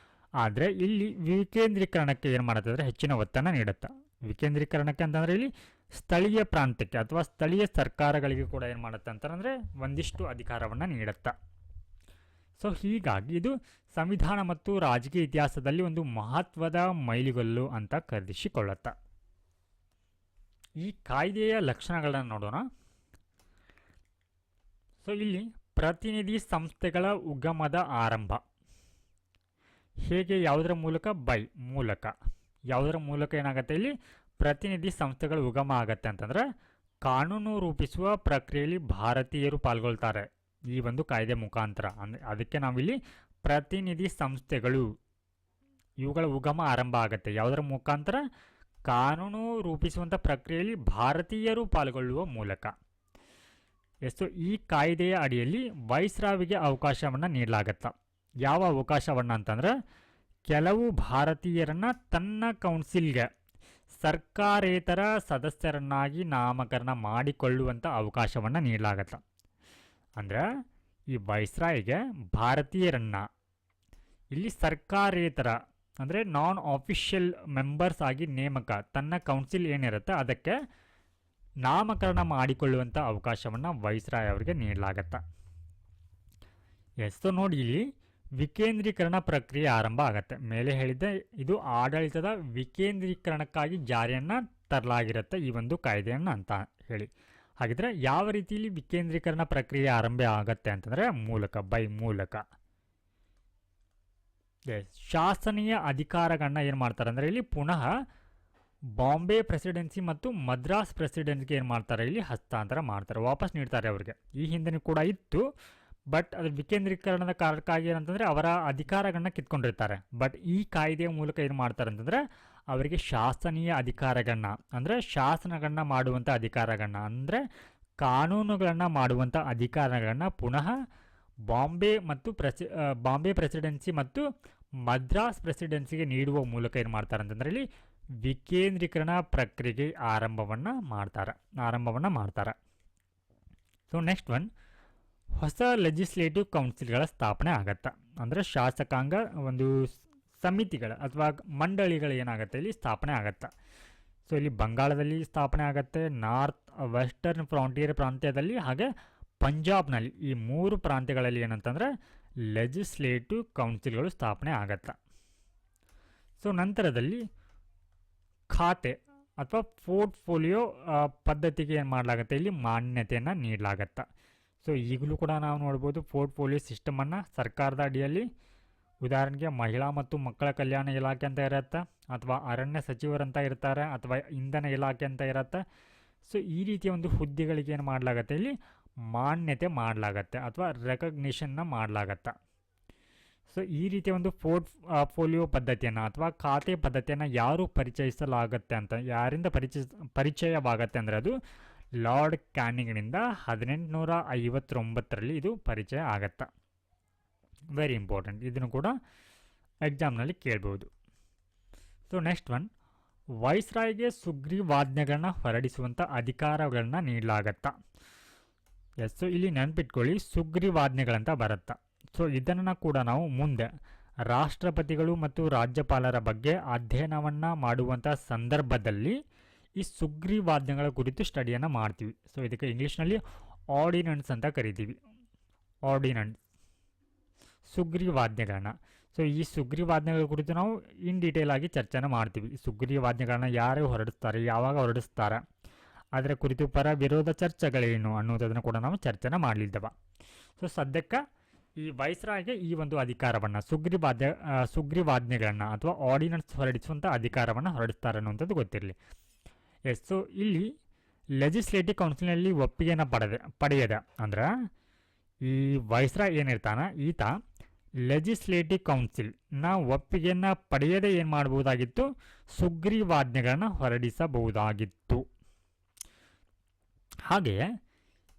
S1: ಆದರೆ ಇಲ್ಲಿ ವಿಕೇಂದ್ರೀಕರಣಕ್ಕೆ ಏನು ಮಾಡುತ್ತೆ ಅಂದರೆ ಹೆಚ್ಚಿನ ಒತ್ತನ್ನು ನೀಡುತ್ತೆ. ವಿಕೇಂದ್ರೀಕರಣಕ್ಕೆ ಅಂತಂದರೆ ಇಲ್ಲಿ ಸ್ಥಳೀಯ ಪ್ರಾಂತ್ಯಕ್ಕೆ ಅಥವಾ ಸ್ಥಳೀಯ ಸರ್ಕಾರಗಳಿಗೆ ಕೂಡ ಏನು ಮಾಡುತ್ತೆ ಅಂತಂದರೆ ಒಂದಿಷ್ಟು ಅಧಿಕಾರವನ್ನು ನೀಡುತ್ತೆ. ಸೊ ಹೀಗಾಗಿ ಇದು ಸಂವಿಧಾನ ಮತ್ತು ರಾಜಕೀಯ ಇತಿಹಾಸದಲ್ಲಿ ಒಂದು ಮಹತ್ವದ ಮೈಲಿಗಲ್ಲು ಅಂತ ಕರೆಸಿಕೊಳ್ಳುತ್ತೆ. ಈ ಕಾಯ್ದೆಯ ಲಕ್ಷಣಗಳನ್ನು ನೋಡೋಣ. ಸೊ ಇಲ್ಲಿ ಪ್ರತಿನಿಧಿ ಸಂಸ್ಥೆಗಳ ಉಗಮದ ಆರಂಭ ಹೇಗೆ, ಯಾವುದರ ಮೂಲಕ? ಮೂಲಕ. ಯಾವುದರ ಮೂಲಕ ಏನಾಗುತ್ತೆ ಇಲ್ಲಿ ಪ್ರತಿನಿಧಿ ಸಂಸ್ಥೆಗಳು ಉಗಮ ಆಗತ್ತೆ ಅಂತಂದರೆ ಕಾನೂನು ರೂಪಿಸುವ ಪ್ರಕ್ರಿಯೆಯಲ್ಲಿ ಭಾರತೀಯರು ಪಾಲ್ಗೊಳ್ತಾರೆ ಈ ಒಂದು ಕಾಯ್ದೆ ಮುಖಾಂತರ. ಅದಕ್ಕೆ ನಾವಿಲ್ಲಿ ಪ್ರತಿನಿಧಿ ಸಂಸ್ಥೆಗಳು ಇವುಗಳ ಉಗಮ ಆರಂಭ ಆಗುತ್ತೆ ಯಾವುದರ ಮುಖಾಂತರ ಕಾನೂನು ರೂಪಿಸುವಂಥ ಪ್ರಕ್ರಿಯೆಯಲ್ಲಿ ಭಾರತೀಯರು ಪಾಲ್ಗೊಳ್ಳುವ ಮೂಲಕ. ಎಷ್ಟು ಈ ಕಾಯ್ದೆಯ ಅಡಿಯಲ್ಲಿ ವೈಸ್ರಾಯ್ಗೆ ಅವಕಾಶವನ್ನು ನೀಡಲಾಗತ್ತೆ. ಯಾವ ಅವಕಾಶವನ್ನು ಅಂತಂದರೆ ಕೆಲವು ಭಾರತೀಯರನ್ನು ತನ್ನ ಕೌನ್ಸಿಲ್ಗೆ ಸರ್ಕಾರೇತರ ಸದಸ್ಯರನ್ನಾಗಿ ನಾಮಕರಣ ಮಾಡಿಕೊಳ್ಳುವಂಥ ಅವಕಾಶವನ್ನು ನೀಡಲಾಗತ್ತೆ. ಅಂದರೆ ಈ ವೈಸ್ರಾಯ್ಗೆ ಭಾರತೀಯರನ್ನು ಇಲ್ಲಿ ಸರ್ಕಾರೇತರ ಅಂದರೆ ನಾನ್ ಆಫಿಷಿಯಲ್ ಮೆಂಬರ್ಸ್ ಆಗಿ ನೇಮಕ ತನ್ನ ಕೌನ್ಸಿಲ್ ಏನಿರುತ್ತೆ ಅದಕ್ಕೆ ನಾಮಕರಣ ಮಾಡಿಕೊಳ್ಳುವಂಥ ಅವಕಾಶವನ್ನು ವೈಸ್ರಾಯ್ ಅವರಿಗೆ ನೀಡಲಾಗತ್ತೆ. ಸೊ ನೋಡಿ ಇಲ್ಲಿ ವಿಕೇಂದ್ರೀಕರಣ ಪ್ರಕ್ರಿಯೆ ಆರಂಭ ಆಗುತ್ತೆ. ಮೇಲೆ ಹೇಳಿದ್ದೆ ಇದು ಆಡಳಿತದ ವಿಕೇಂದ್ರೀಕರಣಕ್ಕಾಗಿ ಜಾರಿಯನ್ನು ತರಲಾಗಿರುತ್ತೆ ಈ ಒಂದು ಕಾಯ್ದೆಯನ್ನು ಅಂತ ಹೇಳಿ. ಹಾಗಿದ್ರೆ ಯಾವ ರೀತಿಯಲ್ಲಿ ವಿಕೇಂದ್ರೀಕರಣ ಪ್ರಕ್ರಿಯೆ ಆರಂಭ ಆಗುತ್ತೆ ಅಂತಂದರೆ ಮೂಲಕ ಶಾಸನೀಯ ಅಧಿಕಾರಗಳನ್ನ ಏನು ಮಾಡ್ತಾರೆ ಅಂದರೆ ಇಲ್ಲಿ ಪುನಃ ಬಾಂಬೆ ಪ್ರೆಸಿಡೆನ್ಸಿ ಮತ್ತು ಮದ್ರಾಸ್ ಪ್ರೆಸಿಡೆನ್ಸಿಗೆ ಏನು ಮಾಡ್ತಾರೆ ಇಲ್ಲಿ ಹಸ್ತಾಂತರ ಮಾಡ್ತಾರೆ, ವಾಪಸ್ ನೀಡ್ತಾರೆ ಅವರಿಗೆ. ಈ ಹಿಂದೆ ಕೂಡ ಇತ್ತು, ಬಟ್ ಅದು ವಿಕೇಂದ್ರೀಕರಣದ ಕಾರಣಕ್ಕಾಗಿ ಏನಂತಂದರೆ ಅವರ ಅಧಿಕಾರಗಳನ್ನ ಕಿತ್ಕೊಂಡಿರ್ತಾರೆ. ಬಟ್ ಈ ಕಾಯ್ದೆಯ ಮೂಲಕ ಏನು ಮಾಡ್ತಾರೆ ಅಂತಂದರೆ ಅವರಿಗೆ ಶಾಸನೀಯ ಅಧಿಕಾರಗಳನ್ನ ಅಂದರೆ ಶಾಸನಗಳನ್ನ ಮಾಡುವಂಥ ಅಧಿಕಾರಗಳನ್ನ ಅಂದರೆ ಕಾನೂನುಗಳನ್ನು ಮಾಡುವಂಥ ಅಧಿಕಾರಗಳನ್ನ ಪುನಃ ಬಾಂಬೆ ಪ್ರೆಸಿಡೆನ್ಸಿ ಮತ್ತು ಮದ್ರಾಸ್ ಪ್ರೆಸಿಡೆನ್ಸಿಗೆ ನೀಡುವ ಮೂಲಕ ಏನು ಮಾಡ್ತಾರೆ ಅಂತಂದರೆ ಇಲ್ಲಿ ವಿಕೇಂದ್ರೀಕರಣ ಪ್ರಕ್ರಿಯೆಗೆ ಆರಂಭವನ್ನು ಮಾಡ್ತಾರೆ. ಸೊ ನೆಕ್ಸ್ಟ್ ಒನ್, ಹೊಸ ಲೆಜಿಸ್ಲೇಟಿವ್ ಕೌನ್ಸಿಲ್ಗಳ ಸ್ಥಾಪನೆ ಆಗತ್ತೆ. ಅಂದರೆ ಶಾಸಕಾಂಗ ಒಂದು ಸಮಿತಿಗಳ ಅಥವಾ ಮಂಡಳಿಗಳು ಏನಾಗುತ್ತೆ ಇಲ್ಲಿ ಸ್ಥಾಪನೆ ಆಗತ್ತೆ. ಸೊ ಇಲ್ಲಿ ಬಂಗಾಳದಲ್ಲಿ ಸ್ಥಾಪನೆ ಆಗುತ್ತೆ, ನಾರ್ತ್ ವೆಸ್ಟರ್ನ್ ಫ್ರಾಂಟಿಯರ್ ಪ್ರಾಂತ್ಯದಲ್ಲಿ ಹಾಗೆ ಪಂಜಾಬ್ನಲ್ಲಿ ಈ 3 ಪ್ರಾಂತ್ಯಗಳಲ್ಲಿ ಏನಂತಂದರೆ ಲೆಜಿಸ್ಲೇಟಿವ್ ಕೌನ್ಸಿಲ್ಗಳು ಸ್ಥಾಪನೆ ಆಗತ್ತೆ. ಸೊ ನಂತರದಲ್ಲಿ ಖಾತೆ ಅಥವಾ ಪೋರ್ಟ್ಫೋಲಿಯೋ ಪದ್ಧತಿಗೆ ಏನು ಮಾಡಲಾಗುತ್ತೆ ಇಲ್ಲಿ ಮಾನ್ಯತೆಯನ್ನು ನೀಡಲಾಗತ್ತೆ. ಸೊ ಈಗಲೂ ಕೂಡ ನಾವು ನೋಡ್ಬೋದು ಪೋರ್ಟ್ಫೋಲಿಯೋ ಸಿಸ್ಟಮನ್ನು ಸರ್ಕಾರದ ಅಡಿಯಲ್ಲಿ ಉದಾಹರಣೆಗೆ ಮಹಿಳಾ ಮತ್ತು ಮಕ್ಕಳ ಕಲ್ಯಾಣ ಇಲಾಖೆ ಅಂತ ಇರುತ್ತೆ, ಅಥವಾ ಅರಣ್ಯ ಸಚಿವರಂತ ಇರ್ತಾರೆ, ಅಥವಾ ಇಂಧನ ಇಲಾಖೆ ಅಂತ ಇರುತ್ತೆ. ಸೊ ಈ ರೀತಿಯ ಒಂದು ಹುದ್ದೆಗಳಿಗೆ ಏನು ಮಾಡಲಾಗತ್ತೆ ಇಲ್ಲಿ ಮಾನ್ಯತೆ ಮಾಡಲಾಗತ್ತೆ ಅಥವಾ ರೆಕಗ್ನಿಷನ್ನ ಮಾಡಲಾಗತ್ತೆ. ಸೊ ಈ ರೀತಿಯ ಒಂದು ಪೋರ್ಟ್ಫೋಲಿಯೋ ಪದ್ಧತಿಯನ್ನು ಅಥವಾ ಖಾತೆ ಪದ್ಧತಿಯನ್ನು ಯಾರಿಂದ ಪರಿಚಯವಾಗತ್ತೆ ಅಂದರೆ ಅದು ಲಾರ್ಡ್ ಕ್ಯಾನಿಂಗ್ನಿಂದ 1859ರಲ್ಲಿ ಇದು ಪರಿಚಯ ಆಗತ್ತೆ. ವೆರಿ ಇಂಪಾರ್ಟೆಂಟ್, ಇದನ್ನು ಕೂಡ ಎಕ್ಸಾಮ್ನಲ್ಲಿ ಕೇಳ್ಬೋದು. ಸೊ ನೆಕ್ಸ್ಟ್ ಒನ್, ವೈಸ್ರಾಯ್ಗೆ ಸುಗ್ರೀವಾಜ್ಞೆಗಳನ್ನ ಹೊರಡಿಸುವಂಥ ಅಧಿಕಾರಗಳನ್ನ ನೀಡಲಾಗತ್ತ. ಸೊ ಇಲ್ಲಿ ನೆನಪಿಟ್ಕೊಳ್ಳಿ ಸುಗ್ರೀವಾಜ್ಞೆಗಳಂತ ಬರುತ್ತೆ. ಸೊ ಇದನ್ನು ಕೂಡ ನಾವು ಮುಂದೆ ರಾಷ್ಟ್ರಪತಿಗಳು ಮತ್ತು ರಾಜ್ಯಪಾಲರ ಬಗ್ಗೆ ಅಧ್ಯಯನವನ್ನು ಮಾಡುವಂಥ ಸಂದರ್ಭದಲ್ಲಿ ಈ ಸುಗ್ರೀವಾಜ್ಞೆಗಳ ಕುರಿತು ಸ್ಟಡಿಯನ್ನು ಮಾಡ್ತೀವಿ. ಸೊ ಇದಕ್ಕೆ ಇಂಗ್ಲೀಷ್ನಲ್ಲಿ ಆರ್ಡಿನೆನ್ಸ್ ಅಂತ ಕರಿತೀವಿ. ಆರ್ಡಿನೆನ್ಸ್ ಸುಗ್ರೀವಾಜ್ಞೆಗಳನ್ನ. ಸೊ ಈ ಸುಗ್ರೀವಾಜ್ಞೆಗಳ ಕುರಿತು ನಾವು ಇನ್ ಡೀಟೇಲ್ ಆಗಿ ಚರ್ಚೆನ ಮಾಡ್ತೀವಿ. ಸುಗ್ರೀವಾಜ್ಞೆಗಳನ್ನ ಯಾರು ಹೊರಡಿಸ್ತಾರೆ, ಯಾವಾಗ ಹೊರಡಿಸ್ತಾರೆ, ಅದರ ಕುರಿತು ಪರ ವಿರೋಧ ಚರ್ಚೆಗಳೇನು ಅನ್ನೋದನ್ನು ಕೂಡ ನಾವು ಚರ್ಚೆನ ಮಾಡಲಿದ್ದೇವೆ. ಸೊ ಸದ್ಯಕ್ಕೆ ಈ ವೈಸ್ರಾಯ್ಗೆ ಈ ಒಂದು ಅಧಿಕಾರವನ್ನು ಸುಗ್ರೀವಾಜ್ಞೆಗಳನ್ನು ಅಥವಾ ಆರ್ಡಿನೆನ್ಸ್ ಹೊರಡಿಸುವಂಥ ಅಧಿಕಾರವನ್ನು ಹೊರಡಿಸ್ತಾರೆ ಅನ್ನುವಂಥದ್ದು ಗೊತ್ತಿರಲಿ. ಸೊ ಇಲ್ಲಿ ಲೆಜಿಸ್ಲೇಟಿವ್ ಕೌನ್ಸಿಲ್ನಲ್ಲಿ ಒಪ್ಪಿಗೆಯನ್ನು ಪಡೆಯದ ಅಂದ್ರೆ ಈ ವೈಸ್ರಾಯ್ ಏನಿರ್ತಾನೆ ಈತ ಲೆಜಿಸ್ಲೇಟಿವ್ ಕೌನ್ಸಿಲ್ನ ಒಪ್ಪಿಗೆಯನ್ನು ಪಡೆಯದೆ ಏನು ಮಾಡಬಹುದಾಗಿತ್ತು, ಸುಗ್ರೀವಾಜ್ಞೆಗಳನ್ನು ಹೊರಡಿಸಬಹುದಾಗಿತ್ತು. ಹಾಗೆಯೇ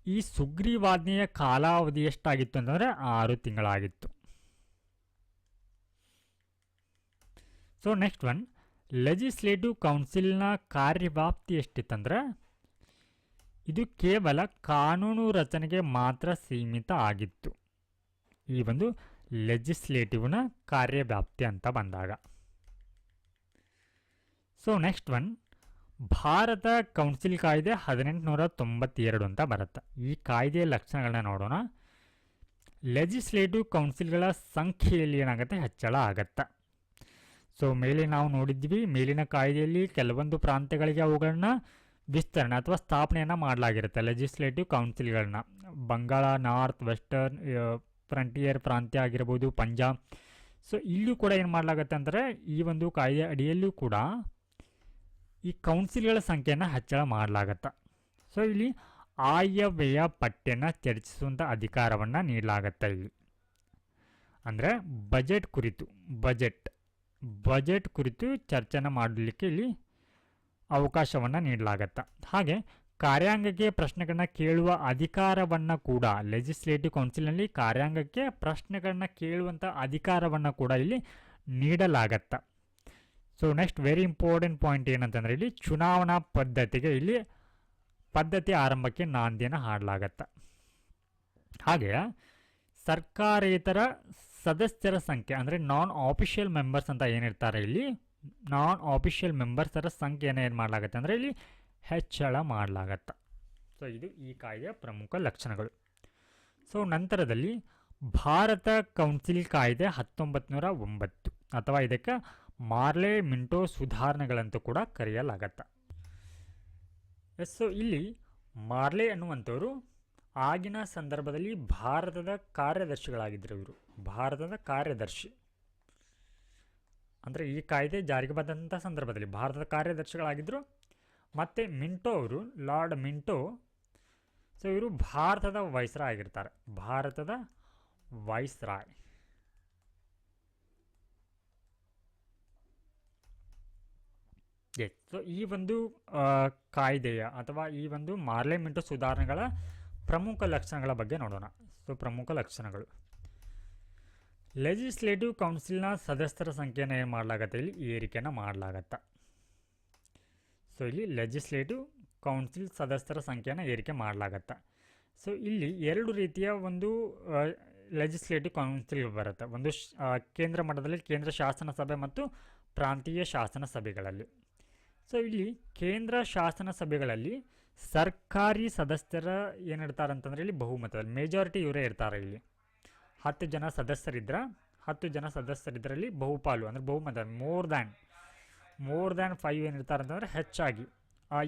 S1: ಈ ಸುಗ್ರೀವಾಜ್ಞೆಯ ಕಾಲಾವಧಿ ಎಷ್ಟಾಗಿತ್ತು ಅಂತಂದರೆ 6 ತಿಂಗಳಾಗಿತ್ತು. ಸೊ ನೆಕ್ಸ್ಟ್ ಒನ್, ಲೆಜಿಸ್ಲೇಟಿವ್ ಕೌನ್ಸಿಲ್ನ ಕಾರ್ಯವ್ಯಾಪ್ತಿ ಎಷ್ಟಿತ್ತಂದರೆ ಇದು ಕೇವಲ ಕಾನೂನು ರಚನೆಗೆ ಮಾತ್ರ ಸೀಮಿತ ಆಗಿತ್ತು. ಈ ಒಂದು ಲೆಜಿಸ್ಲೇಟಿವ್ನ ಕಾರ್ಯವ್ಯಾಪ್ತಿ ಅಂತ ಬಂದಾಗ. So next one, Bharat council ಕಾಯ್ದೆ 1892 ಅಂತ ಬರುತ್ತೆ. ಈ ಕಾಯ್ದೆಯ ಲಕ್ಷಣಗಳನ್ನ ನೋಡೋಣ. ಲೆಜಿಸ್ಲೇಟಿವ್ ಕೌನ್ಸಿಲ್ಗಳ ಸಂಖ್ಯೆಯಲ್ಲಿ ಏನಾಗುತ್ತೆ, ಹೆಚ್ಚಳ ಆಗತ್ತೆ. ಸೊ ಮೇಲೆ ನಾವು ನೋಡಿದ್ವಿ, ಮೇಲಿನ ಕಾಯ್ದೆಯಲ್ಲಿ ಕೆಲವೊಂದು ಪ್ರಾಂತ್ಯಗಳಿಗೆ ಅವುಗಳನ್ನ ವಿಸ್ತರಣೆ ಅಥವಾ ಸ್ಥಾಪನೆಯನ್ನು ಮಾಡಲಾಗಿರುತ್ತೆ. ಲೆಜಿಸ್ಲೇಟಿವ್ ಕೌನ್ಸಿಲ್ಗಳನ್ನ ಬಂಗಾಳ, ನಾರ್ತ್ ವೆಸ್ಟರ್ನ್ ಫ್ರಂಟಿಯರ್ ಪ್ರಾಂತ್ಯ ಆಗಿರ್ಬೋದು, ಪಂಜಾಬ್. ಸೊ ಇಲ್ಲೂ ಕೂಡ ಏನು ಮಾಡಲಾಗತ್ತೆ ಅಂದರೆ ಈ ಒಂದು ಕಾಯ್ದೆ ಅಡಿಯಲ್ಲೂ ಕೂಡ ಈ ಕೌನ್ಸಿಲ್ಗಳ ಸಂಖ್ಯೆಯನ್ನು ಹೆಚ್ಚಳ ಮಾಡಲಾಗತ್ತೆ. ಸೊ ಇಲ್ಲಿ ಆಯವ್ಯಯ ಪಟ್ಟಿಯನ್ನು ಚರ್ಚಿಸುವಂಥ ಅಧಿಕಾರವನ್ನು ನೀಡಲಾಗತ್ತೆ. ಇಲ್ಲಿ ಅಂದರೆ ಬಜೆಟ್ ಕುರಿತು ಚರ್ಚೆನ ಮಾಡಲಿಕ್ಕೆ ಇಲ್ಲಿ ಅವಕಾಶವನ್ನು ನೀಡಲಾಗತ್ತೆ. ಹಾಗೆ ಕಾರ್ಯಾಂಗಕ್ಕೆ ಪ್ರಶ್ನೆಗಳನ್ನ ಕೇಳುವ ಅಧಿಕಾರವನ್ನು ಕೂಡ ಲೆಜಿಸ್ಲೇಟಿವ್ ಕೌನ್ಸಿಲ್ನಲ್ಲಿ ಕಾರ್ಯಾಂಗಕ್ಕೆ ಪ್ರಶ್ನೆಗಳನ್ನ ಕೇಳುವಂಥ ಅಧಿಕಾರವನ್ನು ಕೂಡ ಇಲ್ಲಿ ನೀಡಲಾಗತ್ತೆ. So next very important point ಏನಂತಂದರೆ ಇಲ್ಲಿ ಚುನಾವಣಾ ಪದ್ಧತಿಗೆ ಇಲ್ಲಿ ಪದ್ಧತಿ ಆರಂಭಕ್ಕೆ ನಾಂದಿಯನ್ನು ಹಾಡಲಾಗತ್ತೆ. ಹಾಗೆ ಸರ್ಕಾರೇತರ ಸದಸ್ಯರ ಸಂಖ್ಯೆ ಅಂದರೆ ನಾನ್ ಆಫಿಷಿಯಲ್ ಮೆಂಬರ್ಸ್ ಅಂತ ಏನಿರ್ತಾರೆ ಇಲ್ಲಿ ನಾನ್ ಆಫಿಷಿಯಲ್ ಮೆಂಬರ್ಸರ ಸಂಖ್ಯೆಯನ್ನು ಏನು ಮಾಡಲಾಗತ್ತೆ ಅಂದರೆ ಇಲ್ಲಿ ಹೆಚ್ಚಳ ಮಾಡಲಾಗತ್ತೆ. ಸೊ ಇದು ಈ ಕಾಯ್ದೆಯ ಪ್ರಮುಖ ಲಕ್ಷಣಗಳು. ಸೊ ನಂತರದಲ್ಲಿ ಭಾರತ ಕೌನ್ಸಿಲ್ ಕಾಯ್ದೆ 1909 ಅಥವಾ ಇದಕ್ಕೆ ಮಾರ್ಲೆ ಮಿಂಟೋ ಸುಧಾರಣೆಗಳಂತೂ ಕೂಡ ಕರೆಯಲಾಗತ್ತೆ. ಸೊ ಇಲ್ಲಿ ಮಾರ್ಲೆ ಅನ್ನುವಂಥವರು ಆಗಿನ ಸಂದರ್ಭದಲ್ಲಿ ಭಾರತದ ಕಾರ್ಯದರ್ಶಿಗಳಾಗಿದ್ದರು. ಇವರು ಭಾರತದ ಕಾರ್ಯದರ್ಶಿ ಅಂದರೆ ಈ ಕಾಯ್ದೆ ಜಾರಿಗೆ ಬಂದಂಥ ಸಂದರ್ಭದಲ್ಲಿ ಭಾರತದ ಕಾರ್ಯದರ್ಶಿಗಳಾಗಿದ್ದರು. ಮತ್ತು ಮಿಂಟೋ ಅವರು ಲಾರ್ಡ್ ಮಿಂಟೋ, ಸೊ ಇವರು ಭಾರತದ ವೈಸ್ರಾಯ್ ಆಗಿರ್ತಾರೆ. ಭಾರತದ ವೈಸ್ರಾಯ್. ಎಸ್. ಸೊ ಈ ಒಂದು ಕಾಯ್ದೆಯ ಅಥವಾ ಈ ಒಂದು ಮಾರ್ಲೆ ಮಿಂಟೋ ಸುಧಾರಣೆಗಳ ಪ್ರಮುಖ ಲಕ್ಷಣಗಳ ಬಗ್ಗೆ ನೋಡೋಣ. ಸೊ ಪ್ರಮುಖ ಲಕ್ಷಣಗಳು, ಲೆಜಿಸ್ಲೇಟಿವ್ ಕೌನ್ಸಿಲ್ನ ಸದಸ್ಯರ ಸಂಖ್ಯೆಯನ್ನು ಏನು ಮಾಡಲಾಗತ್ತೆ ಇಲ್ಲಿ ಏರಿಕೆಯನ್ನು ಮಾಡಲಾಗತ್ತೆ. ಸೊ ಇಲ್ಲಿ ಲೆಜಿಸ್ಲೇಟಿವ್ ಕೌನ್ಸಿಲ್ ಸದಸ್ಯರ ಸಂಖ್ಯೆಯನ್ನು ಏರಿಕೆ ಮಾಡಲಾಗತ್ತೆ. ಸೊ ಇಲ್ಲಿ ಎರಡು ರೀತಿಯ ಒಂದು ಲೆಜಿಸ್ಲೇಟಿವ್ ಕೌನ್ಸಿಲ್ ಬರುತ್ತೆ. ಒಂದು ಕೇಂದ್ರ ಮಟ್ಟದಲ್ಲಿ ಕೇಂದ್ರ ಶಾಸನ ಸಭೆ ಮತ್ತು ಪ್ರಾಂತೀಯ ಶಾಸನ ಸಭೆಗಳಲ್ಲಿ. ಸೊ ಇಲ್ಲಿ ಕೇಂದ್ರ ಶಾಸನ ಸಭೆಗಳಲ್ಲಿ ಸರ್ಕಾರಿ ಸದಸ್ಯರ ಏನಿರ್ತಾರೆ ಅಂತಂದರೆ ಇಲ್ಲಿ ಬಹುಮತದಲ್ಲಿ ಮೇಜಾರಿಟಿ ಇವರೇ ಇರ್ತಾರೆ. ಇಲ್ಲಿ 10 ಜನ ಸದಸ್ಯರಿದ್ದರಲ್ಲಿ ಬಹುಪಾಲು ಅಂದರೆ ಬಹುಮತ ಮೋರ್ ದ್ಯಾನ್ 5 ಏನಿರ್ತಾರೆ ಅಂತಂದರೆ ಹೆಚ್ಚಾಗಿ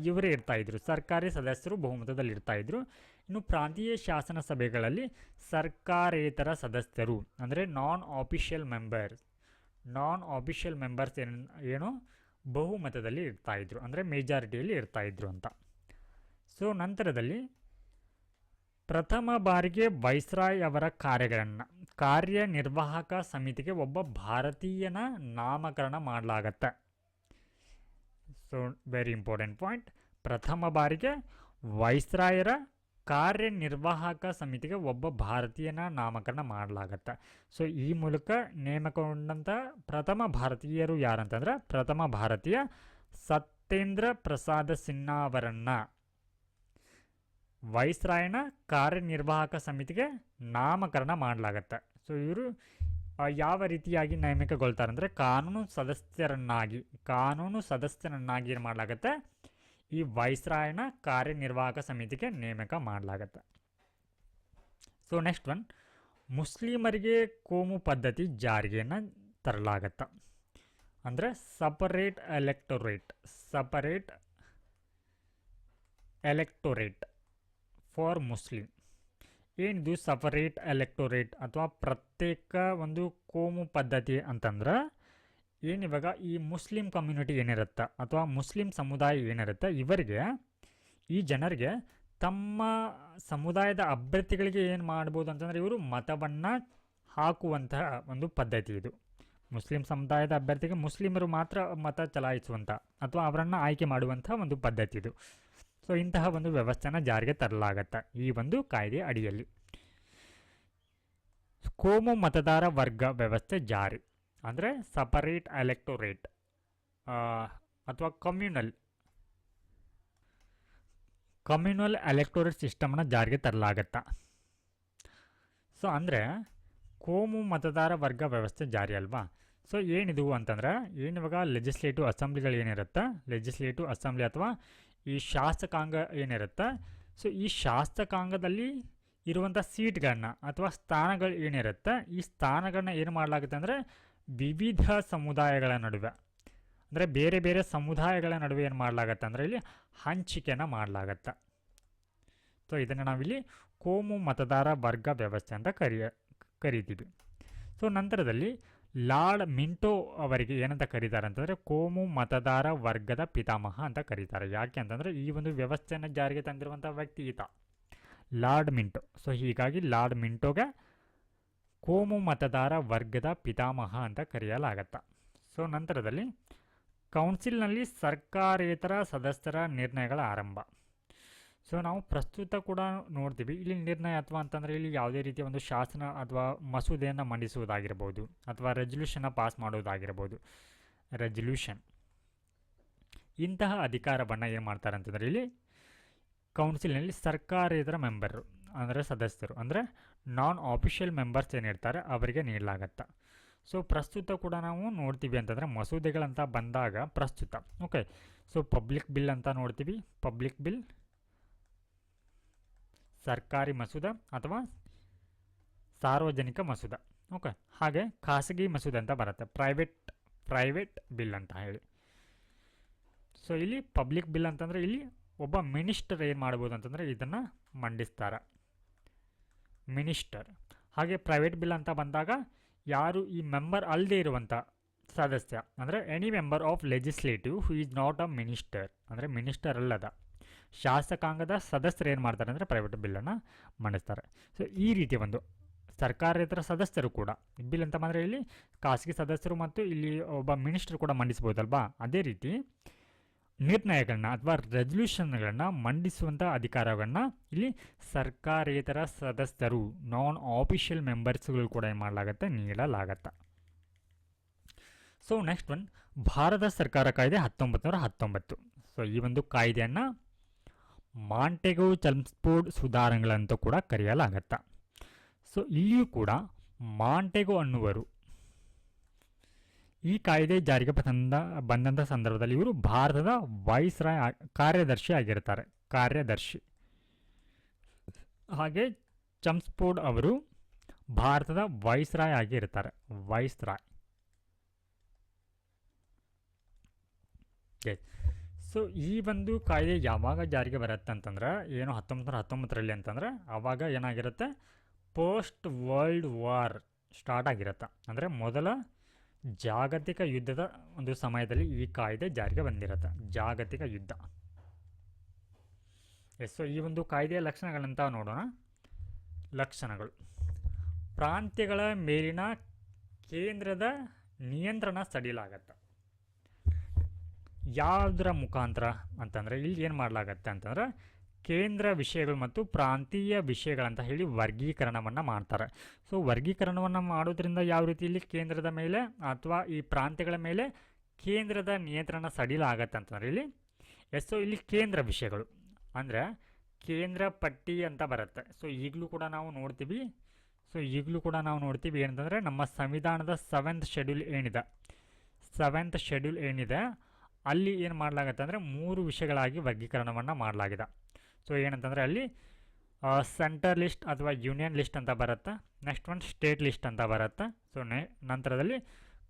S1: ಇವರೇ ಇರ್ತಾಯಿದ್ರು. ಸರ್ಕಾರಿ ಸದಸ್ಯರು ಬಹುಮತದಲ್ಲಿ ಇರ್ತಾಯಿದ್ರು. ಇನ್ನು ಪ್ರಾಂತೀಯ ಶಾಸನ ಸಭೆಗಳಲ್ಲಿ ಸರ್ಕಾರೇತರ ಸದಸ್ಯರು ಅಂದರೆ ನಾನ್ ಆಫಿಷಿಯಲ್ ಮೆಂಬರ್ಸ್ ಏನು ಬಹುಮತದಲ್ಲಿ ಇರ್ತಾಯಿದ್ರು, ಅಂದರೆ ಮೆಜಾರಿಟಿಯಲ್ಲಿ ಇರ್ತಾಯಿದ್ರು ಅಂತ. ಸೊ ನಂತರದಲ್ಲಿ ಪ್ರಥಮ ಬಾರಿಗೆ ವೈಸ್ರಾಯ್ ಅವರ ಕಾರ್ಯನಿರ್ವಾಹಕ ಸಮಿತಿಗೆ ಒಬ್ಬ ಭಾರತೀಯನ ನಾಮಕರಣ ಮಾಡಲಾಗತ್ತೆ. ಸೊ ವೆರಿ ಇಂಪಾರ್ಟೆಂಟ್ ಪಾಯಿಂಟ್, ಪ್ರಥಮ ಬಾರಿಗೆ ವೈಸ್ರಾಯರ ಕಾರ್ಯನಿರ್ವಾಹಕ ಸಮಿತಿಗೆ ಒಬ್ಬ ಭಾರತೀಯನ ನಾಮಕರಣ ಮಾಡಲಾಗತ್ತೆ. ಸೊ ಈ ಮೂಲಕ ನೇಮಕಗೊಂಡಂಥ ಪ್ರಥಮ ಭಾರತೀಯರು ಯಾರಂತಂದ್ರೆ ಪ್ರಥಮ ಭಾರತೀಯ ಸತ್ಯೇಂದ್ರ ಪ್ರಸಾದ ಸಿನ್ಹಾ ಅವರನ್ನು ವೈಸ್ರಾಯನ ಕಾರ್ಯನಿರ್ವಾಹಕ ಸಮಿತಿಗೆ ನಾಮಕರಣ ಮಾಡಲಾಗತ್ತೆ. ಸೊ ಇವರು ಯಾವ ರೀತಿಯಾಗಿ ನೇಮಕಗೊಳ್ತಾರೆ ಅಂದರೆ ಕಾನೂನು ಸದಸ್ಯರನ್ನಾಗಿ ಏನು ಮಾಡಲಾಗತ್ತೆ ಈ ವೈಸ್ರಾಯನ ಕಾರ್ಯನಿರ್ವಾಹಕ ಸಮಿತಿಗೆ ನೇಮಕ ಮಾಡಲಾಗತ್ತೆ. ಸೊ ನೆಕ್ಸ್ಟ್ ಒನ್, ಮುಸ್ಲಿಮರಿಗೆ ಕೋಮು ಪದ್ಧತಿ ಜಾರಿಗೆಯನ್ನು ತರಲಾಗತ್ತೆ. ಅಂದರೆ ಸಪರೇಟ್ ಎಲೆಕ್ಟೋರೇಟ್ ಫಾರ್ ಮುಸ್ಲಿಂ. ಏನಿದು ಸಪರೇಟ್ ಎಲೆಕ್ಟೋರೇಟ್ ಅಥವಾ ಪ್ರತ್ಯೇಕ ಒಂದು ಕೋಮು ಪದ್ಧತಿ ಅಂತಂದ್ರೆ ಏನಿವಾಗ ಈ ಮುಸ್ಲಿಂ ಕಮ್ಯುನಿಟಿ ಏನಿರುತ್ತೆ ಅಥವಾ ಮುಸ್ಲಿಂ ಸಮುದಾಯ ಏನಿರುತ್ತೆ ಇವರಿಗೆ ಈ ಜನರಿಗೆ ತಮ್ಮ ಸಮುದಾಯದ ಅಭ್ಯರ್ಥಿಗಳಿಗೆ ಏನು ಮಾಡ್ಬೋದು ಅಂತಂದರೆ ಇವರು ಮತವನ್ನು ಹಾಕುವಂತಹ ಒಂದು ಪದ್ಧತಿ ಇದು. ಮುಸ್ಲಿಂ ಸಮುದಾಯದ ಅಭ್ಯರ್ಥಿಗೆ ಮುಸ್ಲಿಮರು ಮಾತ್ರ ಮತ ಚಲಾಯಿಸುವಂಥ ಅಥವಾ ಅವರನ್ನು ಆಯ್ಕೆ ಮಾಡುವಂಥ ಒಂದು ಪದ್ಧತಿ ಇದು. ಸೊ ಇಂತಹ ಒಂದು ವ್ಯವಸ್ಥೆನ ಜಾರಿಗೆ ತರಲಾಗತ್ತೆ ಈ ಒಂದು ಕಾಯ್ದೆ ಅಡಿಯಲ್ಲಿ. ಕೋಮು ಮತದಾರ ವರ್ಗ ವ್ಯವಸ್ಥೆ ಜಾರಿ ಅಂದರೆ ಸಪರೇಟ್ ಎಲೆಕ್ಟೋರೇಟ್ ಅಥವಾ ಕಮ್ಯುನಲ್ ಎಲೆಕ್ಟೋರೇಟ್ ಸಿಸ್ಟಮ್ನ ಜಾರಿಗೆ ತರಲಾಗತ್ತೆ. ಸೊ ಅಂದರೆ ಕೋಮು ಮತದಾರ ವರ್ಗ ವ್ಯವಸ್ಥೆ ಜಾರಿ ಅಲ್ವಾ. ಸೊ ಏನಿದು ಅಂತಂದ್ರೆ ಏನಿವಾಗ ಲೆಜಿಸ್ಲೇಟಿವ್ ಅಸೆಂಬ್ಲಿಗಳು ಏನಿರುತ್ತೆ, ಲೆಜಿಸ್ಲೇಟಿವ್ ಅಸೆಂಬ್ಲಿ ಅಥವಾ ಈ ಶಾಸಕಾಂಗ ಏನಿರುತ್ತೆ, ಸೊ ಈ ಶಾಸಕಾಂಗದಲ್ಲಿ ಇರುವಂಥ ಸೀಟ್ಗಳನ್ನ ಅಥವಾ ಸ್ಥಾನಗಳು ಏನಿರುತ್ತೆ ಈ ಸ್ಥಾನಗಳನ್ನ ಏನು ಮಾಡಲಾಗುತ್ತೆ ಅಂದರೆ ವಿವಿಧ ಸಮುದಾಯಗಳ ನಡುವೆ ಅಂದರೆ ಬೇರೆ ಬೇರೆ ಸಮುದಾಯಗಳ ನಡುವೆ ಏನು ಮಾಡಲಾಗತ್ತೆ ಅಂದರೆ ಇಲ್ಲಿ ಹಂಚಿಕೆಯನ್ನು ಮಾಡಲಾಗತ್ತೆ. ಸೊ ಇದನ್ನು ನಾವಿಲ್ಲಿ ಕೋಮು ಮತದಾರ ವರ್ಗ ವ್ಯವಸ್ಥೆ ಅಂತ ಕರಿತೀವಿ. ಸೊ ನಂತರದಲ್ಲಿ ಲಾರ್ಡ್ ಮಿಂಟೋ ಅವರಿಗೆ ಏನಂತ ಕರೀತಾರೆ ಅಂತಂದರೆ ಕೋಮು ಮತದಾರ ವರ್ಗದ ಪಿತಾಮಹ ಅಂತ ಕರೀತಾರೆ. ಯಾಕೆ ಅಂತಂದರೆ ಈ ಒಂದು ವ್ಯವಸ್ಥೆಯನ್ನು ಜಾರಿಗೆ ತಂದಿರುವಂಥ ವ್ಯಕ್ತಿ ಈತ ಲಾರ್ಡ್ ಮಿಂಟೋ. ಸೊ ಹೀಗಾಗಿ ಲಾರ್ಡ್ ಮಿಂಟೋಗೆ ಕೋಮು ಮತದಾರ ವರ್ಗದ ಪಿತಾಮಹ ಅಂತ ಕರೆಯಲಾಗತ್ತೆ. ಸೊ ನಂತರದಲ್ಲಿ ಕೌನ್ಸಿಲ್ನಲ್ಲಿ ಸರ್ಕಾರೇತರ ಸದಸ್ಯರ ನಿರ್ಣಯಗಳ ಆರಂಭ. ಸೊ ನಾವು ಪ್ರಸ್ತುತ ಕೂಡ ನೋಡ್ತೀವಿ ಇಲ್ಲಿ ನಿರ್ಣಯ ಅಥವಾ ಅಂತಂದರೆ ಇಲ್ಲಿ ಯಾವುದೇ ರೀತಿಯ ಒಂದು ಶಾಸನ ಅಥವಾ ಮಸೂದೆಯನ್ನು ಮಂಡಿಸುವುದಾಗಿರ್ಬೋದು ಅಥವಾ ರೆಸಲ್ಯೂಷನ್ನ ಪಾಸ್ ಮಾಡೋದಾಗಿರ್ಬೋದು, ರೆಸಲ್ಯೂಷನ್ ಇಂತಹ ಅಧಿಕಾರವನ್ನು ಏನು ಮಾಡ್ತಾರೆ ಅಂತಂದರೆ ಇಲ್ಲಿ ಕೌನ್ಸಿಲ್ನಲ್ಲಿ ಸರ್ಕಾರೇತರ ಮೆಂಬರು ಅಂದರೆ ಸದಸ್ಯರು ಅಂದರೆ ನಾನ್ ಆಫಿಷಿಯಲ್ ಮೆಂಬರ್ಸ್ ಏನಿರ್ತಾರೆ ಅವರಿಗೆ ನೀಡಲಾಗತ್ತೆ. ಸೊ ಪ್ರಸ್ತುತ ಕೂಡ ನಾವು ನೋಡ್ತೀವಿ ಅಂತಂದರೆ ಮಸೂದೆಗಳಂತ ಬಂದಾಗ ಪ್ರಸ್ತುತ ಓಕೆ. ಸೊ ಪಬ್ಲಿಕ್ ಬಿಲ್ ಅಂತ ನೋಡ್ತೀವಿ, ಪಬ್ಲಿಕ್ ಬಿಲ್ ಸರ್ಕಾರಿ ಮಸೂದ ಅಥವಾ ಸಾರ್ವಜನಿಕ ಮಸೂದ ಓಕೆ. ಹಾಗೆ ಖಾಸಗಿ ಮಸೂದೆ ಅಂತ ಬರುತ್ತೆ, ಪ್ರೈವೇಟ್ ಬಿಲ್ ಅಂತ ಹೇಳಿ. ಸೊ ಇಲ್ಲಿ ಪಬ್ಲಿಕ್ ಬಿಲ್ ಅಂತಂದರೆ ಇಲ್ಲಿ ಒಬ್ಬ ಮಿನಿಸ್ಟರ್ ಏನು ಮಾಡ್ಬೋದು ಅಂತಂದರೆ ಇದನ್ನು ಮಂಡಿಸ್ತಾರೆ, ಮಿನಿಸ್ಟರ್. ಹಾಗೆ ಪ್ರೈವೇಟ್ ಬಿಲ್ ಅಂತ ಬಂದಾಗ ಯಾರು ಈ ಮೆಂಬರ್ ಅಲ್ಲದೆ ಇರುವಂಥ ಸದಸ್ಯ ಅಂದರೆ any member of legislative who is not a minister ಅಂದರೆ ಮಿನಿಸ್ಟರ್ ಅಲ್ಲದ ಶಾಸಕಾಂಗದ ಸದಸ್ಯರು ಏನು ಮಾಡ್ತಾರೆ ಅಂದರೆ ಪ್ರೈವೇಟ್ ಬಿಲ್ಲನ್ನು ಮಂಡಿಸ್ತಾರೆ. ಸೊ ಈ ರೀತಿಯ ಒಂದು ಸರ್ಕಾರೇತರ ಸದಸ್ಯರು ಕೂಡ ಬಿಲ್ ಅಂತ ಬಂದರೆ ಇಲ್ಲಿ ಖಾಸಗಿ ಸದಸ್ಯರು ಮತ್ತು ಇಲ್ಲಿ ಒಬ್ಬ ಮಿನಿಸ್ಟರ್ ಕೂಡ ಮಂಡಿಸ್ಬೋದಲ್ವಾ. ಅದೇ ರೀತಿ ನಿರ್ಣಯಗಳನ್ನ ಅಥವಾ ರೆಸಲ್ಯೂಷನ್ಗಳನ್ನು ಮಂಡಿಸುವಂಥ ಅಧಿಕಾರವನ್ನು ಇಲ್ಲಿ ಸರ್ಕಾರೇತರ ಸದಸ್ಯರು ನಾನ್ ಆಫಿಷಿಯಲ್ ಮೆಂಬರ್ಸ್ಗಳು ಕೂಡ ಏನು ಮಾಡಲಾಗತ್ತೆ, ನೀಡಲಾಗತ್ತೆ. ಸೊ ನೆಕ್ಸ್ಟ್ ಒನ್ ಭಾರತ ಸರ್ಕಾರ ಕಾಯ್ದೆ 1919. ಸೊ ಈ ಒಂದು ಕಾಯ್ದೆಯನ್ನು ಮಾಂಟೆಗೊ ಚಮ್ಸ್ಫೋರ್ಡ್ ಸುಧಾರಣೆಗಳಂತ ಕೂಡ ಕರೆಯಲಾಗತ್ತೆ. ಸೊ ಇಲ್ಲಿಯೂ ಕೂಡ ಮಾಂಟೆಗೊ ಅನ್ನುವರು ಈ ಕಾಯ್ದೆ ಜಾರಿಗೆ ಬಂದಂಥ ಸಂದರ್ಭದಲ್ಲಿ ಇವರು ಭಾರತದ ವೈಸ್ರಾಯ್ ಕಾರ್ಯದರ್ಶಿ ಆಗಿರ್ತಾರೆ, ಕಾರ್ಯದರ್ಶಿ. ಹಾಗೆ ಚಮ್ಸ್ಫೋರ್ಡ್ ಅವರು ಭಾರತದ ವೈಸ್ರಾಯ್ ಆಗಿರ್ತಾರೆ, ವೈಸ್ರಾಯ್. ಸೊ ಈ ಒಂದು ಕಾಯ್ದೆ ಯಾವಾಗ ಜಾರಿಗೆ ಬರುತ್ತೆ ಅಂತಂದ್ರೆ ಏನು 1919ರಲ್ಲಿ ಅಂತಂದರೆ ಆವಾಗ ಏನಾಗಿರುತ್ತೆ, ಪೋಸ್ಟ್ ವರ್ಲ್ಡ್ ವಾರ್ ಸ್ಟಾರ್ಟ್ ಆಗಿರುತ್ತೆ. ಅಂದರೆ ಮೊದಲ ಜಾಗತಿಕ ಯುದ್ಧದ ಒಂದು ಸಮಯದಲ್ಲಿ ಈ ಕಾಯ್ದೆ ಜಾರಿಗೆ ಬಂದಿರುತ್ತೆ, ಜಾಗತಿಕ ಯುದ್ಧ. ಸೊ ಈ ಒಂದು ಕಾಯ್ದೆಯ ಲಕ್ಷಣಗಳಂತ ನೋಡೋಣ. ಲಕ್ಷಣಗಳು: ಪ್ರಾಂತ್ಯಗಳ ಮೇಲಿನ ಕೇಂದ್ರದ ನಿಯಂತ್ರಣ ಸಡಿಲಾಗತ್ತೆ. ಯಾವುದರ ಮುಖಾಂತರ ಅಂತಂದರೆ ಇಲ್ಲಿ ಏನು ಮಾಡಲಾಗತ್ತೆ ಅಂತಂದರೆ ಕೇಂದ್ರ ವಿಷಯಗಳು ಮತ್ತು ಪ್ರಾಂತೀಯ ವಿಷಯಗಳಂತ ಹೇಳಿ ವರ್ಗೀಕರಣವನ್ನು ಮಾಡ್ತಾರೆ. ಸೊ ವರ್ಗೀಕರಣವನ್ನು ಮಾಡೋದ್ರಿಂದ ಯಾವ ರೀತಿ ಇಲ್ಲಿ ಕೇಂದ್ರದ ಮೇಲೆ ಅಥವಾ ಈ ಪ್ರಾಂತ್ಯಗಳ ಮೇಲೆ ಕೇಂದ್ರದ ನಿಯಂತ್ರಣ ಸಡಿಲ ಆಗತ್ತೆ ಅಂತಂದರೆ ಇಲ್ಲಿ ಸೊ ಇಲ್ಲಿ ಕೇಂದ್ರ ವಿಷಯಗಳು ಅಂದರೆ ಕೇಂದ್ರ ಪಟ್ಟಿ ಅಂತ ಬರುತ್ತೆ. ಸೊ ಈಗಲೂ ಕೂಡ ನಾವು ನೋಡ್ತೀವಿ ಏನಂತಂದರೆ ನಮ್ಮ ಸಂವಿಧಾನದ 7th ಶೆಡ್ಯೂಲ್ ಏನಿದೆ ಅಲ್ಲಿ ಏನು ಮಾಡಲಾಗತ್ತೆ ಅಂದರೆ 3 ವಿಷಯಗಳಾಗಿ ವರ್ಗೀಕರಣವನ್ನು ಮಾಡಲಾಗಿದೆ. ಸೊ ಏನಂತಂದರೆ ಅಲ್ಲಿ ಸೆಂಟರ್ ಲಿಸ್ಟ್ ಅಥವಾ ಯೂನಿಯನ್ ಲಿಸ್ಟ್ ಅಂತ ಬರುತ್ತೆ, ನೆಕ್ಸ್ಟ್ ಒನ್ ಸ್ಟೇಟ್ ಲಿಸ್ಟ್ ಅಂತ ಬರುತ್ತೆ. ಸೊ ನಂತರದಲ್ಲಿ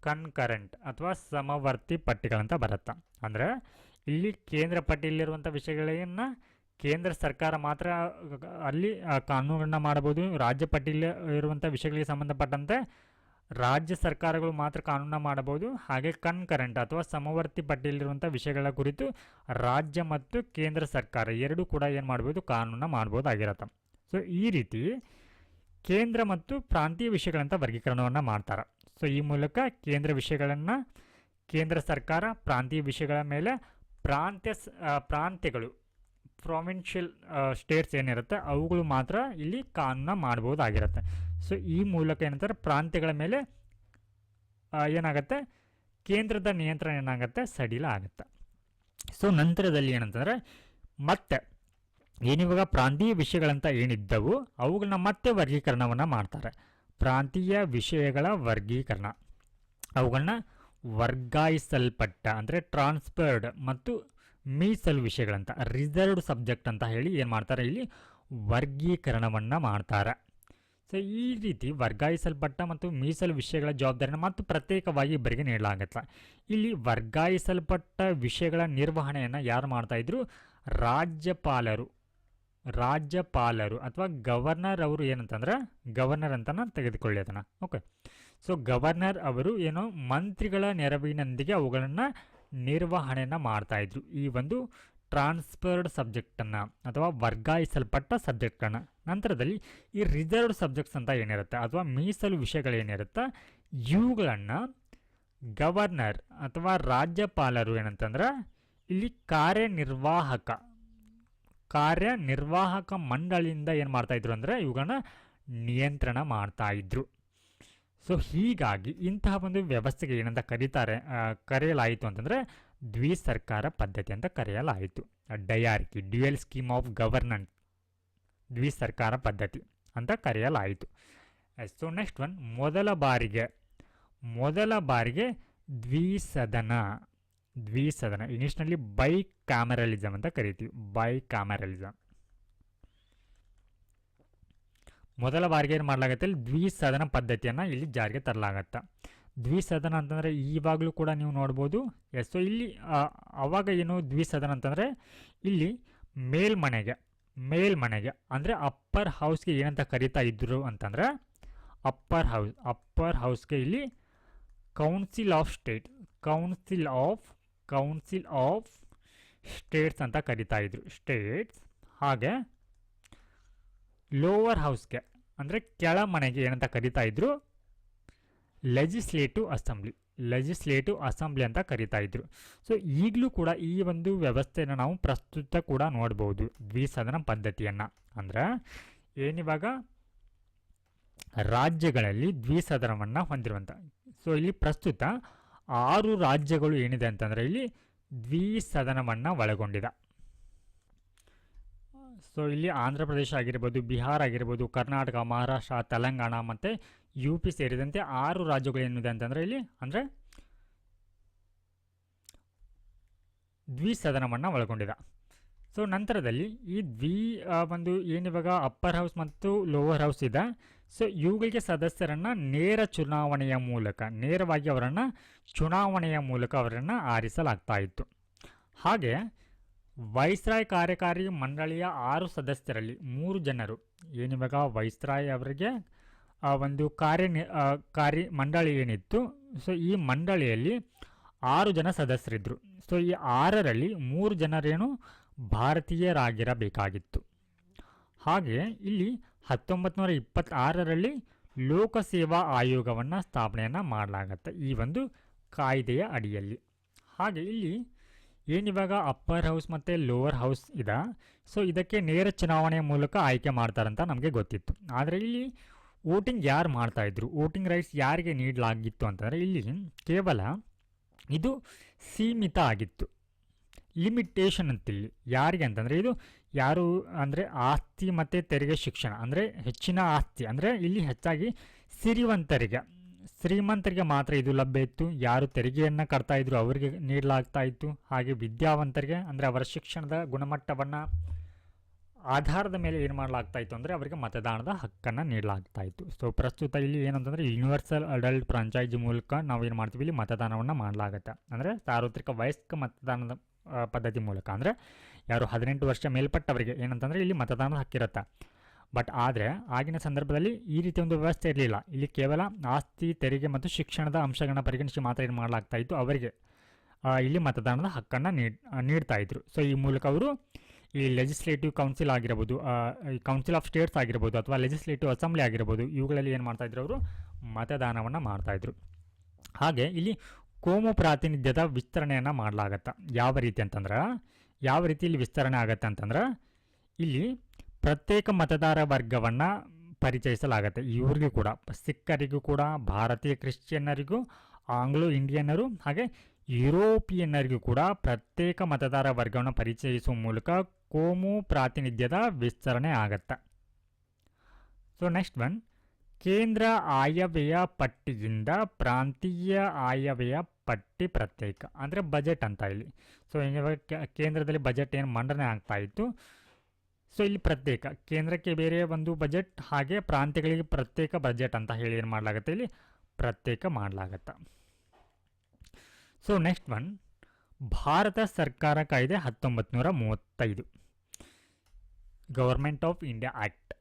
S1: ಕನ್ಕರೆಂಟ್ ಅಥವಾ ಸಮವರ್ತಿ ಪಟ್ಟಿಗಳಂತ ಬರುತ್ತೆ. ಅಂದರೆ ಇಲ್ಲಿ ಕೇಂದ್ರ ಪಟ್ಟಿಯಲ್ಲಿರುವಂಥ ವಿಷಯಗಳನ್ನು ಕೇಂದ್ರ ಸರ್ಕಾರ ಮಾತ್ರ ಅಲ್ಲಿ ಕಾನೂನುಗಳನ್ನ ಮಾಡಬಹುದು. ರಾಜ್ಯ ಪಟ್ಟಿಯಲ್ಲಿ ಇರುವಂಥ ವಿಷಯಗಳಿಗೆ ಸಂಬಂಧಪಟ್ಟಂತೆ ರಾಜ್ಯ ಸರ್ಕಾರಗಳು ಮಾತ್ರ ಕಾನೂನನ್ನ ಮಾಡಬಹುದು. ಹಾಗೆ ಕನ್ಕರೆಂಟ್ ಅಥವಾ ಸಮವರ್ತಿ ಪಟ್ಟಿಯಲ್ಲಿರುವಂಥ ವಿಷಯಗಳ ಕುರಿತು ರಾಜ್ಯ ಮತ್ತು ಕೇಂದ್ರ ಸರ್ಕಾರ ಎರಡೂ ಕೂಡ ಏನು ಮಾಡ್ಬೋದು, ಕಾನೂನನ್ನ ಮಾಡ್ಬೋದಾಗಿರತ್ತೆ. ಸೊ ಈ ರೀತಿ ಕೇಂದ್ರ ಮತ್ತು ಪ್ರಾಂತೀಯ ವಿಷಯಗಳಂತ ವರ್ಗೀಕರಣವನ್ನು ಮಾಡ್ತಾರೆ. ಸೊ ಈ ಮೂಲಕ ಕೇಂದ್ರ ವಿಷಯಗಳನ್ನು ಕೇಂದ್ರ ಸರ್ಕಾರ, ಪ್ರಾಂತೀಯ ವಿಷಯಗಳ ಮೇಲೆ ಪ್ರಾಂತ್ಯಗಳು ಪ್ರೊವಿನ್ಷಿಯಲ್ ಸ್ಟೇಟ್ಸ್ ಏನಿರುತ್ತೆ ಅವುಗಳು ಮಾತ್ರ ಇಲ್ಲಿ ಕಾನೂನ ಮಾಡ್ಬೋದಾಗಿರುತ್ತೆ. ಸೊ ಈ ಮೂಲಕ ಏನಂತಾರೆ ಪ್ರಾಂತ್ಯಗಳ ಮೇಲೆ ಏನಾಗುತ್ತೆ, ಕೇಂದ್ರದ ನಿಯಂತ್ರಣ ಏನಾಗುತ್ತೆ, ಸಡಿಲ ಆಗುತ್ತೆ. ಸೊ ನಂತರದಲ್ಲಿ ಏನಂತಂದರೆ ಮತ್ತೆ ಏನಿವಾಗ ಪ್ರಾಂತೀಯ ವಿಷಯಗಳಂತ ಏನಿದ್ದವು ಅವುಗಳನ್ನ ಮತ್ತೆ ವರ್ಗೀಕರಣವನ್ನು ಮಾಡ್ತಾರೆ. ಪ್ರಾಂತೀಯ ವಿಷಯಗಳ ವರ್ಗೀಕರಣ, ಅವುಗಳನ್ನ ವರ್ಗಾಯಿಸಲ್ಪಟ್ಟ ಅಂದರೆ ಟ್ರಾನ್ಸ್ಫರ್ಡ್ ಮತ್ತು ಮೀಸಲು ವಿಷಯಗಳಂತ ರಿಸರ್ವ್ಡ್ ಸಬ್ಜೆಕ್ಟ್ ಅಂತ ಹೇಳಿ ಏನು ಮಾಡ್ತಾರೆ, ಇಲ್ಲಿ ವರ್ಗೀಕರಣವನ್ನು ಮಾಡ್ತಾರೆ. ಸೊ ಈ ರೀತಿ ವರ್ಗಾಯಿಸಲ್ಪಟ್ಟ ಮತ್ತು ಮೀಸಲು ವಿಷಯಗಳ ಜವಾಬ್ದಾರಿನ ಮತ್ತು ಪ್ರತ್ಯೇಕವಾಗಿ ಇಬ್ಬರಿಗೆ ನೀಡಲಾಗುತ್ತೆ. ಇಲ್ಲಿ ವರ್ಗಾಯಿಸಲ್ಪಟ್ಟ ವಿಷಯಗಳ ನಿರ್ವಹಣೆಯನ್ನು ಯಾರು ಮಾಡ್ತಾಯಿದ್ರು, ರಾಜ್ಯಪಾಲರು ಅಥವಾ ಗವರ್ನರ್ ಅವರು ಏನಂತಂದ್ರೆ ಗವರ್ನರ್ ಅಂತನ ತೆಗೆದುಕೊಳ್ಳಿ ಅದನ್ನು. ಓಕೆ, ಸೊ ಗವರ್ನರ್ ಅವರು ಏನೋ ಮಂತ್ರಿಗಳ ನೆರವಿನೊಂದಿಗೆ ಅವುಗಳನ್ನು ನಿರ್ವಹಣೆಯನ್ನು ಮಾಡ್ತಾಯಿದ್ರು. ಈ ಒಂದು ಟ್ರಾನ್ಸ್ಫರ್ಡ್ ಸಬ್ಜೆಕ್ಟನ್ನು ಅಥವಾ ವರ್ಗಾಯಿಸಲ್ಪಟ್ಟ ಸಬ್ಜೆಕ್ಟನ್ನು. ನಂತರದಲ್ಲಿ ಈ ರಿಸರ್ವ್ಡ್ ಸಬ್ಜೆಕ್ಟ್ಸ್ ಅಂತ ಏನಿರುತ್ತೆ ಅಥವಾ ಮೀಸಲು ವಿಷಯಗಳೇನಿರುತ್ತೆ ಇವುಗಳನ್ನು ಗವರ್ನರ್ ಅಥವಾ ರಾಜ್ಯಪಾಲರು ಏನಂತಂದ್ರೆ ಇಲ್ಲಿ ಕಾರ್ಯನಿರ್ವಾಹಕ ಮಂಡಳಿಯಿಂದ ಏನು ಮಾಡ್ತಾಯಿದ್ರು ಅಂದರೆ ಇವುಗಳನ್ನ ನಿಯಂತ್ರಣ ಮಾಡ್ತಾಯಿದ್ರು. ಸೊ ಹೀಗಾಗಿ ಇಂತಹ ಒಂದು ವ್ಯವಸ್ಥೆಗೆ ಏನಂತ ಕರೆಯಲಾಯಿತು ಅಂತಂದರೆ ದ್ವಿಸರ್ಕಾರ ಪದ್ಧತಿ ಅಂತ ಕರೆಯಲಾಯಿತು. Dyarchy, dual scheme of governance, ದ್ವಿಸರ್ಕಾರ ಪದ್ಧತಿ ಅಂತ ಕರೆಯಲಾಯಿತು. ಸೊ ನೆಕ್ಸ್ಟ್ ಒನ್, ಮೊದಲ ಬಾರಿಗೆ ದ್ವಿಸದನ, ಇಂಗ್ಲೀಷ್ನಲ್ಲಿ ಬೈ ಕ್ಯಾಮರಲಿಸಮ್ ಅಂತ ಕರಿತೀವಿ. ಬೈ ಕ್ಯಾಮರಲಿಸಮ್ ಮೊದಲ ಬಾರಿಗೆ ಏನು ಮಾಡಲಾಗುತ್ತೆ, ಇಲ್ಲಿ ದ್ವಿಸದನ ಪದ್ಧತಿಯನ್ನು ಇಲ್ಲಿ ಜಾರಿಗೆ ತರಲಾಗತ್ತೆ. ದ್ವಿಸದನ ಅಂತಂದರೆ ಈವಾಗಲೂ ಕೂಡ ನೀವು ನೋಡ್ಬೋದು. ಸೊ ಇಲ್ಲಿ ಅವಾಗ ಏನು ದ್ವಿಸದನ ಅಂತಂದರೆ ಇಲ್ಲಿ ಮೇಲ್ಮನೆಗೆ ಅಂದರೆ ಅಪ್ಪರ್ ಹೌಸ್ಗೆ ಏನಂತ ಕರಿತಾ ಇದ್ರು ಅಂತಂದರೆ ಅಪ್ಪರ್ ಹೌಸ್ಗೆ ಇಲ್ಲಿ ಕೌನ್ಸಿಲ್ ಆಫ್ ಸ್ಟೇಟ್ಸ್ ಅಂತ ಕರಿತಾ ಇದ್ರು, ಸ್ಟೇಟ್ಸ್. ಹಾಗೆ ಲೋವರ್ ಹೌಸ್ಗೆ ಅಂದರೆ ಕೆಳಮನೆಗೆ ಏನಂತ ಕರಿತಾ ಇದ್ರು, ಲೆಜಿಸ್ಲೇಟಿವ್ ಅಸೆಂಬ್ಲಿ ಅಂತ ಕರಿತಾ ಇದ್ರು. ಸೊ ಈಗಲೂ ಕೂಡ ಈ ಒಂದು ವ್ಯವಸ್ಥೆಯನ್ನು ನಾವು ಪ್ರಸ್ತುತ ಕೂಡ ನೋಡ್ಬೋದು, ದ್ವಿಸದನ ಪದ್ಧತಿಯನ್ನು. ಅಂದರೆ ಏನಿವಾಗ ರಾಜ್ಯಗಳಲ್ಲಿ ದ್ವಿಸದನವನ್ನು ಹೊಂದಿರುವಂಥ, ಸೊ ಇಲ್ಲಿ ಪ್ರಸ್ತುತ 6 ರಾಜ್ಯಗಳು ಏನಿದೆ ಅಂತಂದರೆ ಇಲ್ಲಿ ದ್ವಿಸದನವನ್ನು ಒಳಗೊಂಡಿದೆ. ಸೊ ಇಲ್ಲಿ ಆಂಧ್ರ ಪ್ರದೇಶ ಆಗಿರ್ಬೋದು, ಬಿಹಾರ ಆಗಿರ್ಬೋದು, ಕರ್ನಾಟಕ, ಮಹಾರಾಷ್ಟ್ರ, ತೆಲಂಗಾಣ ಮತ್ತು UP ಸೇರಿದಂತೆ 6 ರಾಜ್ಯಗಳು ಏನಿದೆ ಅಂತಂದರೆ ಇಲ್ಲಿ ಅಂದರೆ ದ್ವಿಸದನವನ್ನು ಒಳಗೊಂಡಿದೆ. ಸೊ ನಂತರದಲ್ಲಿ ಈ ಒಂದು ಏನಿವಾಗ ಅಪ್ಪರ್ ಹೌಸ್ ಮತ್ತು ಲೋವರ್ ಹೌಸ್ ಇದೆ, ಸೊ ಇವುಗಳಿಗೆ ಸದಸ್ಯರನ್ನು ನೇರವಾಗಿ ಅವರನ್ನು ಚುನಾವಣೆಯ ಮೂಲಕ ಅವರನ್ನು ಆರಿಸಲಾಗ್ತಾ ಇತ್ತು. ಹಾಗೆ ವೈಸ್ರಾಯ್ ಕಾರ್ಯಕಾರಿ ಮಂಡಳಿಯ 6 ಸದಸ್ಯರಲ್ಲಿ 3 ಜನರು ಏನಿವಾಗ ವೈಸ್ರಾಯ್ ಅವರಿಗೆ ಒಂದು ಮಂಡಳಿ ಏನಿತ್ತು, ಸೊ ಈ ಮಂಡಳಿಯಲ್ಲಿ 6 ಜನ ಸದಸ್ಯರಿದ್ದರು. ಸೊ ಈ 6ರಲ್ಲಿ 3 ಜನರೇನು ಭಾರತೀಯರಾಗಿರಬೇಕಾಗಿತ್ತು. ಹಾಗೆ ಇಲ್ಲಿ 1926ರಲ್ಲಿ ಲೋಕಸೇವಾ ಆಯೋಗವನ್ನು ಸ್ಥಾಪನೆಯನ್ನು ಮಾಡಲಾಗತ್ತೆ ಈ ಒಂದು ಕಾಯ್ದೆಯ ಅಡಿಯಲ್ಲಿ. ಹಾಗೆ ಇಲ್ಲಿ ಏನಿವಾಗ ಅಪ್ಪರ್ ಹೌಸ್ ಮತ್ತು ಲೋವರ್ ಹೌಸ್ ಇದೆ, ಸೊ ಇದಕ್ಕೆ ನೇರ ಚುನಾವಣೆಯ ಮೂಲಕ ಆಯ್ಕೆ ಮಾಡ್ತಾರಂತ ನಮಗೆ ಗೊತ್ತಿತ್ತು. ಆದರೆ ಇಲ್ಲಿ ವೋಟಿಂಗ್ ಯಾರು ಮಾಡ್ತಾಯಿದ್ರು, ವೋಟಿಂಗ್ ರೈಟ್ಸ್ ಯಾರಿಗೆ ನೀಡಲಾಗಿತ್ತು ಅಂತಂದರೆ ಇಲ್ಲಿ ಕೇವಲ ಇದು ಸೀಮಿತ ಆಗಿತ್ತು, ಲಿಮಿಟೇಷನ್ ಅಂತಿಲ್ಲಿ. ಯಾರಿಗೆ ಅಂತಂದರೆ ಇದು ಯಾರು ಅಂದರೆ ಆಸ್ತಿ ಮತ್ತು ತೆರಿಗೆ ಶಿಕ್ಷಣ ಅಂದರೆ ಹೆಚ್ಚಿನ ಆಸ್ತಿ ಅಂದರೆ ಇಲ್ಲಿ ಹೆಚ್ಚಾಗಿ ಶ್ರೀಮಂತರಿಗೆ ಮಾತ್ರ ಇದು ಲಭ್ಯ ಇತ್ತು. ಯಾರು ತೆರಿಗೆಯನ್ನು ಕಟ್ತಾಯಿದ್ರು ಅವರಿಗೆ ನೀಡಲಾಗ್ತಾ ಇತ್ತು. ಹಾಗೆ ವಿದ್ಯಾವಂತರಿಗೆ ಅಂದರೆ ಅವರ ಶಿಕ್ಷಣದ ಗುಣಮಟ್ಟವನ್ನು ಆಧಾರದ ಮೇಲೆ ಏನು ಮಾಡಲಾಗ್ತಾ ಇತ್ತು ಅಂದರೆ ಅವರಿಗೆ ಮತದಾನದ ಹಕ್ಕನ್ನು ನೀಡಲಾಗ್ತಾ ಇತ್ತು. ಸೊ ಪ್ರಸ್ತುತ ಇಲ್ಲಿ ಏನಂತಂದರೆ ಯೂನಿವರ್ಸಲ್ ಅಡಲ್ಟ್ ಫ್ರಾಂಚೈಸ್ ಮೂಲಕ ನಾವು ಏನು ಮಾಡ್ತೀವಿ, ಇಲ್ಲಿ ಮತದಾನವನ್ನು ಮಾಡಲಾಗುತ್ತೆ. ಅಂದರೆ ಸಾರ್ವತ್ರಿಕ ವಯಸ್ಕ ಮತದಾನದ ಪದ್ಧತಿ ಮೂಲಕ ಅಂದರೆ ಯಾರು 18 ವರ್ಷ ಮೇಲ್ಪಟ್ಟವರಿಗೆ ಏನಂತಂದರೆ ಇಲ್ಲಿ ಮತದಾನದ ಹಕ್ಕಿರುತ್ತೆ. ಬಟ್ ಆದರೆ ಆಗಿನ ಸಂದರ್ಭದಲ್ಲಿ ಈ ರೀತಿ ಒಂದು ವ್ಯವಸ್ಥೆ ಇರಲಿಲ್ಲ. ಇಲ್ಲಿ ಕೇವಲ ಆಸ್ತಿ, ತೆರಿಗೆ ಮತ್ತು ಶಿಕ್ಷಣದ ಅಂಶಗಳನ್ನ ಪರಿಗಣಿಸಿ ಮಾತ್ರ ಏನು ಮಾಡಲಾಗ್ತಾ ಇತ್ತು, ಅವರಿಗೆ ಇಲ್ಲಿ ಮತದಾನದ ಹಕ್ಕನ್ನು ನೀಡ್ತಾ ಇದ್ರು. ಸೊ ಈ ಮೂಲಕ ಅವರು ಈ ಲೆಜಿಸ್ಲೇಟಿವ್ ಕೌನ್ಸಿಲ್ ಆಗಿರ್ಬೋದು, ಕೌನ್ಸಿಲ್ ಆಫ್ ಸ್ಟೇಟ್ಸ್ ಆಗಿರ್ಬೋದು ಅಥವಾ ಲೆಜಿಸ್ಲೇಟಿವ್ ಅಸೆಂಬ್ಲಿ ಆಗಿರ್ಬೋದು, ಇವುಗಳಲ್ಲಿ ಏನು ಮಾಡ್ತಾಯಿದ್ರು, ಅವರು ಮತದಾನವನ್ನು ಮಾಡ್ತಾಯಿದ್ರು. ಹಾಗೆ ಇಲ್ಲಿ ಕೋಮು ಪ್ರಾತಿನಿಧ್ಯದ ವಿಸ್ತರಣೆಯನ್ನು ಮಾಡಲಾಗತ್ತೆ. ಯಾವ ರೀತಿ ಇಲ್ಲಿ ವಿಸ್ತರಣೆ ಆಗತ್ತೆ ಅಂತಂದ್ರೆ ಇಲ್ಲಿ ಪ್ರತ್ಯೇಕ ಮತದಾರ ವರ್ಗವನ್ನು ಪರಿಚಯಿಸಲಾಗತ್ತೆ. ಇವ್ರಿಗೂ ಕೂಡ, ಸಿಖ್ಖರಿಗೂ ಕೂಡ, ಭಾರತೀಯ ಕ್ರಿಶ್ಚಿಯನ್ನರಿಗೂ, ಆಂಗ್ಲೋ ಇಂಡಿಯನ್ನರು ಹಾಗೆ ಯುರೋಪಿಯನ್ನರಿಗೂ ಕೂಡ ಪ್ರತ್ಯೇಕ ಮತದಾರ ವರ್ಗವನ್ನು ಪರಿಚಯಿಸುವ ಮೂಲಕ ಕೋಮು ಪ್ರಾತಿನಿಧ್ಯದ ವಿಸ್ತರಣೆ ಆಗತ್ತೆ. ಸೊ ನೆಕ್ಸ್ಟ್ ಒನ್, ಕೇಂದ್ರ ಆಯವ್ಯಯ ಪಟ್ಟಿಯಿಂದ ಪ್ರಾಂತೀಯ ಆಯವ್ಯಯ ಪಟ್ಟಿ ಪ್ರತ್ಯೇಕ ಅಂದರೆ ಬಜೆಟ್ ಅಂತ ಇಲ್ಲಿ. ಸೊ ಕೇಂದ್ರದಲ್ಲಿ ಬಜೆಟ್ ಏನು ಮಂಡನೆ ಆಗ್ತಾ ಇತ್ತು, ಸೊ ಇಲ್ಲಿ ಪ್ರತ್ಯೇಕ, ಕೇಂದ್ರಕ್ಕೆ ಬೇರೆ ಒಂದು ಬಜೆಟ್ ಹಾಗೆ ಪ್ರಾಂತ್ಯಗಳಿಗೆ ಪ್ರತ್ಯೇಕ ಬಜೆಟ್ ಅಂತ ಹೇಳಿ ಏನು ಮಾಡಲಾಗುತ್ತೆ, ಇಲ್ಲಿ ಪ್ರತ್ಯೇಕ ಮಾಡಲಾಗತ್ತೆ. ಸೊ ನೆಕ್ಸ್ಟ್ ಒನ್, ಭಾರತ ಸರ್ಕಾರ ಕಾಯ್ದೆ 1935, government of India act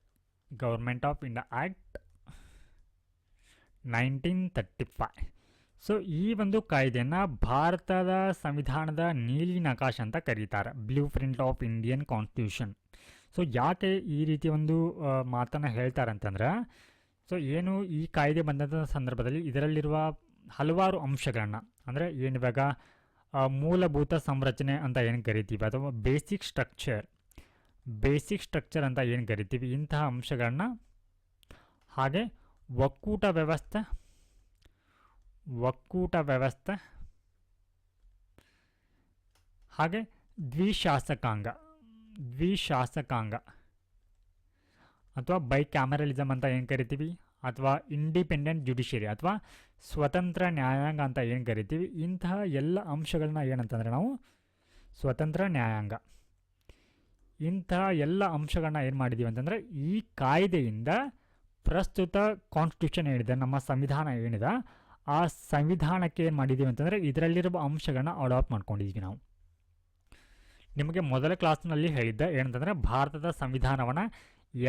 S1: 1935. So ಈ ಒಂದು ಕಾಯ್ದೆಯನ್ನು ಭಾರತದ ಸಂವಿಧಾನದ ನೀಲಿ ನಕಾಶೆ ಅಂತ ಕರೀತಾರೆ, blue print of Indian constitution. So ಯಾಕೆ ಈ ರೀತಿ ಒಂದು ಮಾತನ್ನು ಹೇಳ್ತಾರೆ ಅಂತಂದ್ರೆ, ಸೊ ಏನು ಈ ಕಾಯ್ದೆ ಬಂದಂಥ ಸಂದರ್ಭದಲ್ಲಿ ಇದರಲ್ಲಿರುವ ಹಲವಾರು ಅಂಶಗಳನ್ನು, ಅಂದರೆ ಏನಿವಾಗ ಮೂಲಭೂತ ಸಂರಚನೆ ಅಂತ ಏನು ಕರಿತೀವಿ ಅಥವಾ ಬೇಸಿಕ್ ಸ್ಟ್ರಕ್ಚರ್ ಅಂತ ಏನು ಕರಿತೀವಿ, ಇಂತಹ ಅಂಶಗಳನ್ನ, ಹಾಗೆ ಒಕ್ಕೂಟ ವ್ಯವಸ್ಥೆ, ಹಾಗೆ ದ್ವಿಶಾಸಕಾಂಗ ಅಥವಾ ಬೈಕ್ಯಾಮರಲಿಸಮ್ ಅಂತ ಏನು ಕರಿತೀವಿ, ಅಥವಾ ಇಂಡಿಪೆಂಡೆಂಟ್ ಜುಡಿಷಿಯರಿ ಅಥವಾ ಸ್ವತಂತ್ರ ನ್ಯಾಯಾಂಗ ಅಂತ ಏನು ಕರಿತೀವಿ, ಇಂತಹ ಎಲ್ಲ ಅಂಶಗಳನ್ನ ಏನಂತಂದರೆ ನಾವು ಸ್ವತಂತ್ರ ನ್ಯಾಯಾಂಗ, ಇಂತಹ ಎಲ್ಲ ಅಂಶಗಳನ್ನ ಏನು ಮಾಡಿದ್ದೀವಿ ಅಂತಂದರೆ ಈ ಕಾಯ್ದೆಯಿಂದ ಪ್ರಸ್ತುತ ಕಾನ್ಸ್ಟಿಟ್ಯೂಷನ್ ಏನಿದೆ, ನಮ್ಮ ಸಂವಿಧಾನ ಏನಿದೆ, ಆ ಸಂವಿಧಾನಕ್ಕೆ ಏನು ಮಾಡಿದ್ದೀವಿ ಅಂತಂದರೆ ಇದರಲ್ಲಿರುವ ಅಂಶಗಳನ್ನ ಅಡಾಪ್ಟ್ ಮಾಡ್ಕೊಂಡಿದ್ದೀವಿ ನಾವು. ನಿಮಗೆ ಮೊದಲ ಕ್ಲಾಸ್ನಲ್ಲಿ ಹೇಳಿದ್ದೆ ಏನಂತಂದರೆ ಭಾರತದ ಸಂವಿಧಾನವನ್ನು